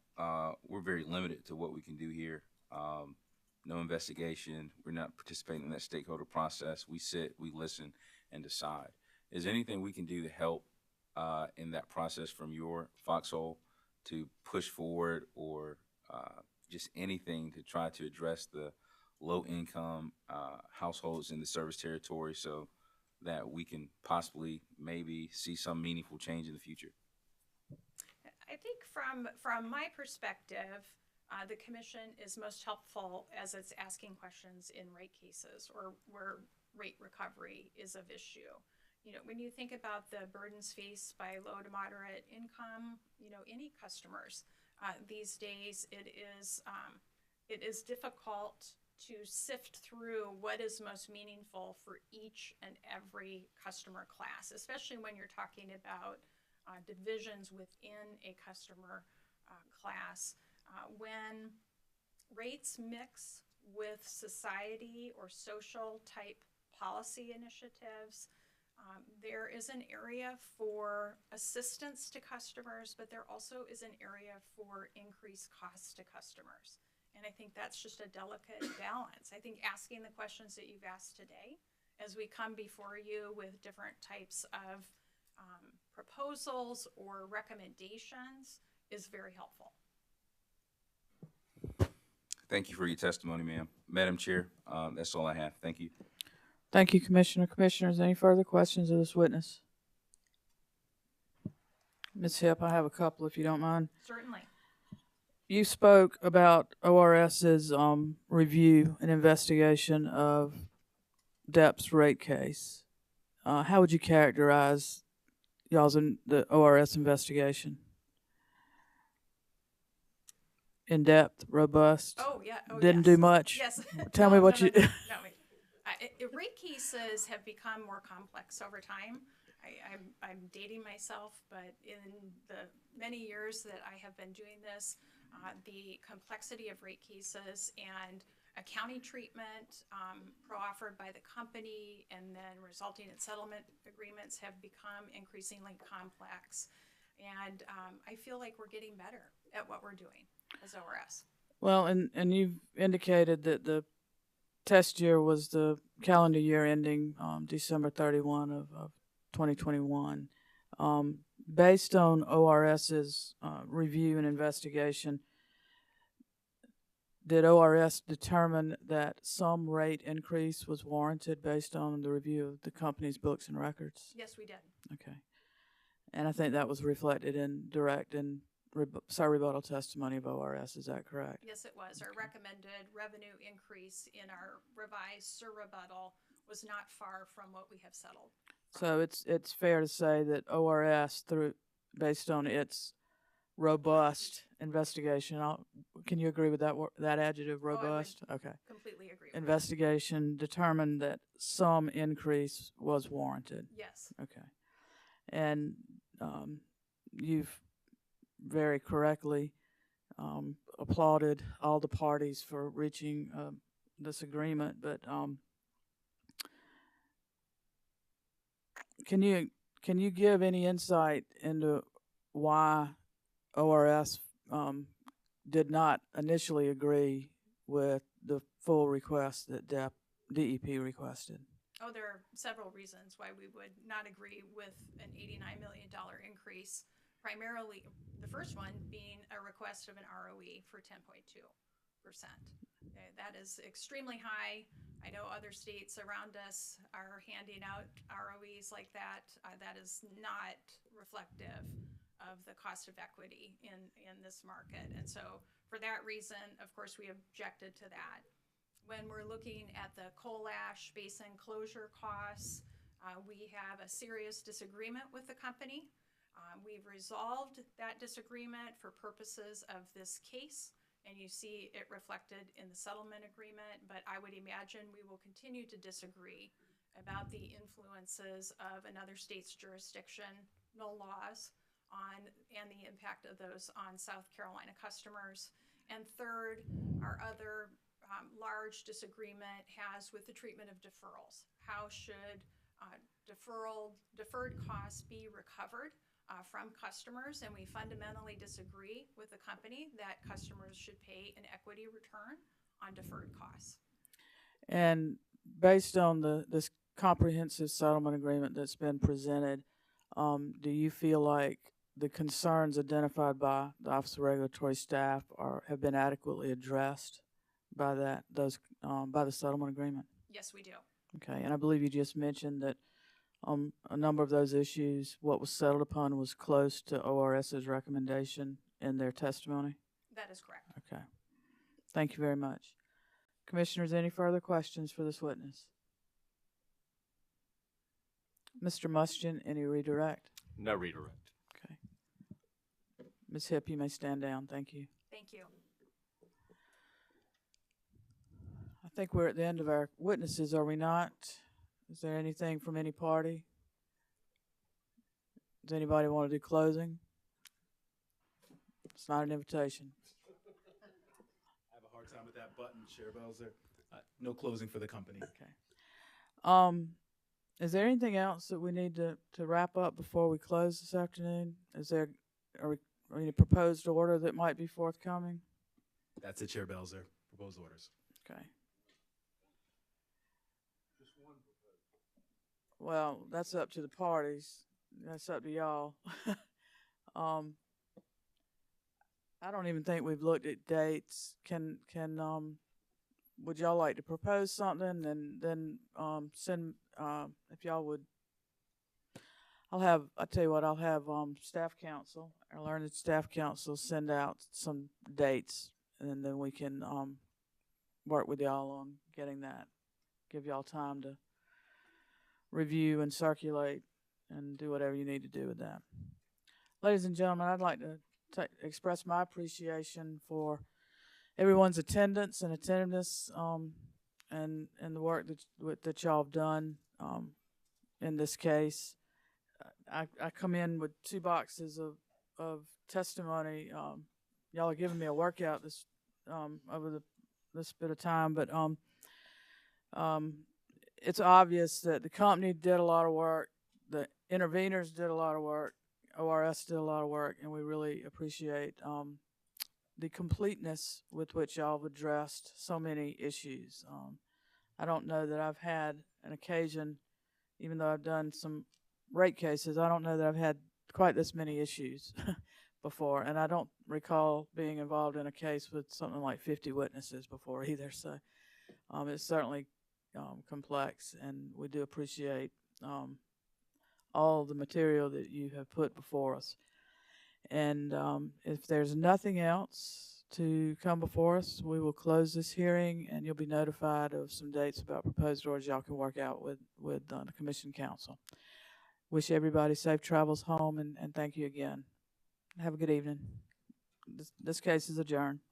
we're very limited to what we can do here. No investigation. We're not participating in that stakeholder process. We sit, we listen, and decide. Is there anything we can do to help in that process from your foxhole to push forward, or just anything to try to address the low-income households in the service territory so that we can possibly maybe see some meaningful change in the future? I think from my perspective, the commission is most helpful as it's asking questions in rate cases or where rate recovery is of issue. You know, when you think about the burdens faced by low to moderate income, any customers these days, it is difficult to sift through what is most meaningful for each and every customer class, especially when you're talking about divisions within a customer class. When rates mix with society or social type policy initiatives, there is an area for assistance to customers, but there also is an area for increased costs to customers. And I think that's just a delicate balance. I think asking the questions that you've asked today as we come before you with different types of proposals or recommendations is very helpful. Thank you for your testimony, ma'am. Madam Chair, that's all I have. Thank you. Thank you, Commissioner. Commissioners, any further questions of this witness? Ms. Hipp, I have a couple if you don't mind. Certainly. You spoke about ORS's review and investigation of DEP's rate case. How would you characterize the ORS investigation? In depth, robust. Oh yeah. Oh, didn't yes. do much. Yes. Tell me what you. Rate cases have become more complex over time. I'm dating myself, but in the many years that I have been doing this, the complexity of rate cases and accounting treatment pro-offered by the company and then resulting in settlement agreements have become increasingly complex. And I feel like we're getting better at what we're doing as ORS. Well, and you've indicated that the test year was the calendar year ending December 31 of 2021. Based on ORS's review and investigation, did ORS determine that some rate increase was warranted based on the review of the company's books and records? Yes, we did. Okay. And I think that was reflected in direct and rebuttal testimony of ORS. Is that correct? Yes, it was. Our recommended revenue increase in our revised rebuttal was not far from what we have settled. So it's fair to say that ORS, based on its robust investigation, can you agree with that adjective, robust? I would okay. Completely agree. Investigation determined that some increase was warranted. Yes. Okay. And you've very correctly applauded all the parties for reaching this agreement, but can you give any insight into why ORS did not initially agree with the full request that DEP requested? Oh, there are several reasons why we would not agree with an $89 million increase. Primarily, the first one being a request of an ROE for 10.2%. That is extremely high. I know other states around us are handing out ROEs like that. That is not reflective of the cost of equity in this market. And so for that reason, of course, we objected to that. When we're looking at the coal ash basin closure costs, we have a serious disagreement with the company. We've resolved that disagreement for purposes of this case, and you see it reflected in the settlement agreement, but I would imagine we will continue to disagree about the influences of another state's jurisdictional laws and the impact of those on South Carolina customers. And third, our other large disagreement has with the treatment of deferrals. How should deferred costs be recovered from customers? And we fundamentally disagree with the company that customers should pay an equity return on deferred costs. And based on this comprehensive settlement agreement that's been presented, do you feel like the concerns identified by the Office of Regulatory Staff have been adequately addressed by by the settlement agreement? Yes, we do. Okay, and I believe you just mentioned that a number of those issues, what was settled upon was close to ORS's recommendation in their testimony? That is correct. Okay. Thank you very much. Commissioners, any further questions for this witness? Mr. Mustian, any redirect? No redirect. Okay. Ms. Hipp, you may stand down. Thank you. Thank you. I think we're at the end of our witnesses, are we not? Is there anything from any party? Does anybody want to do closing? It's not an invitation. I have a hard time with that button, Chair Belzer. No closing for the company. Okay. Is there anything else that we need to wrap up before we close this afternoon? Is there any proposed order that might be forthcoming? That's it, Chair Belzer. Proposed orders. Okay. Well, that's up to the parties. That's up to y'all. I don't even think we've looked at dates. Would y'all like to propose something and then send, if y'all would, I'll tell you what, I'll have staff council, our learned staff council send out some dates, and then we can work with y'all on getting that. Give y'all time to review and circulate and do whatever you need to do with that. Ladies and gentlemen, I'd like to express my appreciation for everyone's attendance and attentiveness and the work that y'all have done in this case. I come in with 2 boxes of testimony. Y'all are giving me a workout over this bit of time, but it's obvious that the company did a lot of work, the interveners did a lot of work, ORS did a lot of work, and we really appreciate the completeness with which y'all have addressed so many issues. I don't know that I've had an occasion, even though I've done some rate cases, I don't know that I've had quite this many issues before, and I don't recall being involved in a case with something like 50 witnesses before either, so it's certainly complex, and we do appreciate all the material that you have put before us. And if there's nothing else to come before us, we will close this hearing, and you'll be notified of some dates about proposed orders y'all can work out with the Commission Council. Wish everybody safe travels home, and thank you again. Have a good evening. This case is adjourned.